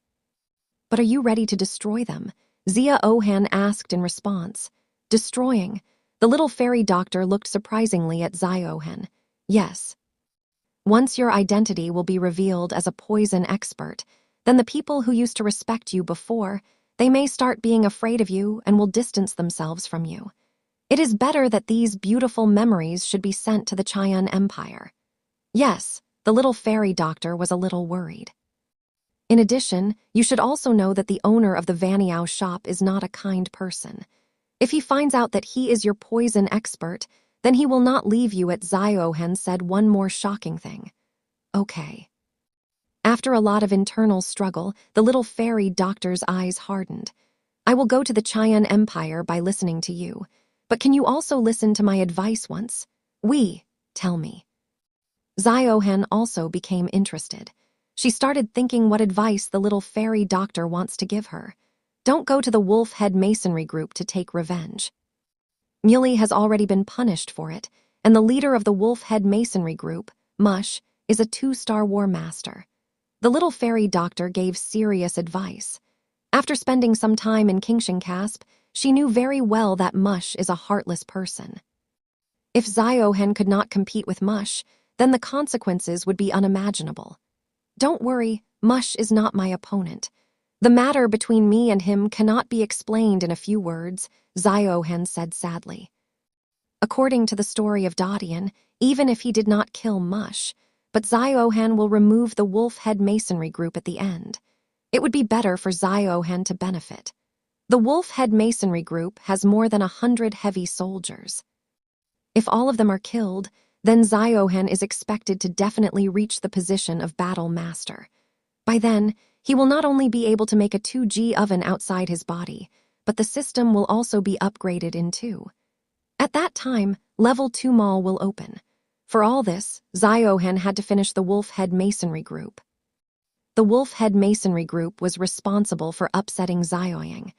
But are you ready to destroy them?" Ziohen asked in response. "Destroying?" The little fairy doctor looked surprisingly at Ziohen. "Yes. Once your identity will be revealed as a poison expert, then the people who used to respect you before, they may start being afraid of you and will distance themselves from you. It is better that these beautiful memories should be sent to the Cheyenne Empire." Yes, the little fairy doctor was a little worried. "In addition, you should also know that the owner of the Vaniao shop is not a kind person. If he finds out that he is your poison expert, then he will not leave you." Ziohen said one more shocking thing. "Okay." After a lot of internal struggle, the little fairy doctor's eyes hardened. "I will go to the Cheyenne Empire by listening to you. But can you also listen to my advice once? Tell me." Ziohen also became interested. She started thinking what advice the little fairy doctor wants to give her. Don't go to the Wolf Head Masonry Group to take revenge. Muley has already been punished for it, and the leader of the Wolf Head Masonry Group, Mush, is a 2-star war master. The little fairy doctor gave serious advice. After spending some time in Kingshancasp, she knew very well that Mush is a heartless person. If Ziohen could not compete with Mush, then the consequences would be unimaginable. "Don't worry, Mush is not my opponent. The matter between me and him cannot be explained in a few words," Ziohen said sadly. According to the story of Dodian, even if he did not kill Mush, but Ziohen will remove the Wolf Head Masonry Group at the end. It would be better for Ziohen to benefit. The Wolf Head Masonry Group has more than 100 heavy soldiers. If all of them are killed, then Ziohen is expected to definitely reach the position of battle master. By then, he will not only be able to make a 2G oven outside his body, but the system will also be upgraded in 2. At that time, Level 2 Mall will open. For all this, Ziohen had to finish the Wolf Head Masonry Group. The Wolf Head Masonry Group was responsible for upsetting Zioyang.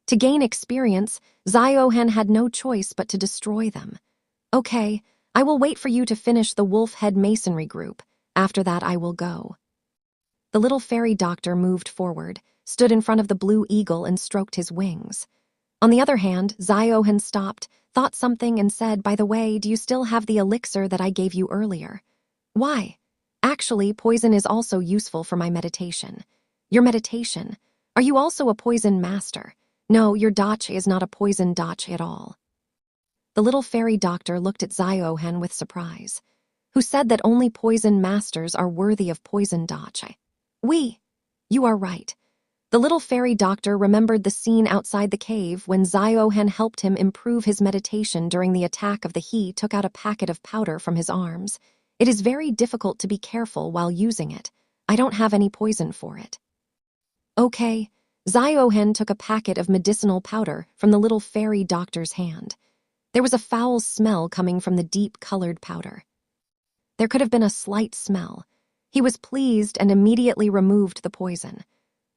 To gain experience, Ziohen had no choice but to destroy them. "Okay, I will wait for you to finish the Wolf Head Masonry Group. After that, I will go." The little fairy doctor moved forward, stood in front of the blue eagle and stroked his wings. On the other hand, Ziohan stopped, thought something, and said, "By the way, do you still have the elixir that I gave you earlier?" "Why?" "Actually, poison is also useful for my meditation." "Your meditation? Are you also a poison master?" "No, your Btth is not a poison Btth at all." The little fairy doctor looked at Ziohan with surprise. "Who said that only poison masters are worthy of poison Btth?" You are right." The little fairy doctor remembered the scene outside the cave when Ziohan helped him improve his meditation during the attack of the he took out a packet of powder from his arms. "It is very difficult to be careful while using it. I don't have any poison for it." "Okay." Ziohan took a packet of medicinal powder from the little fairy doctor's hand. There was a foul smell coming from the deep-colored powder. There could have been a slight smell. He was pleased and immediately removed the poison.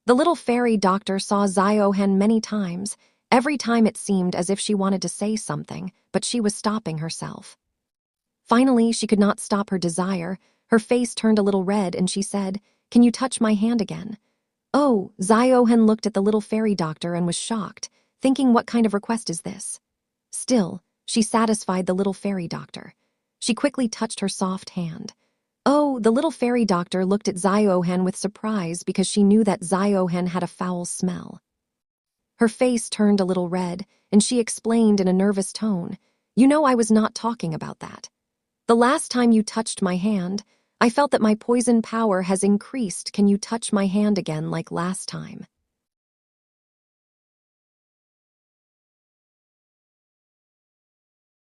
The little fairy doctor saw Ziohan many times. Every time it seemed as if she wanted to say something, but she was stopping herself. Finally, she could not stop her desire. Her face turned a little red and she said, "Can you touch my hand again?" "Oh," Ziohan looked at the little fairy doctor and was shocked, thinking, what kind of request is this? Still, she satisfied the little fairy doctor. She quickly touched her soft hand. "Oh," the little fairy doctor looked at Ziohan with surprise because she knew that Ziohan had a foul smell. Her face turned a little red, and she explained in a nervous tone, "You know, I was not talking about that. The last time you touched my hand, I felt that my poison power has increased. Can you touch my hand again like last time?"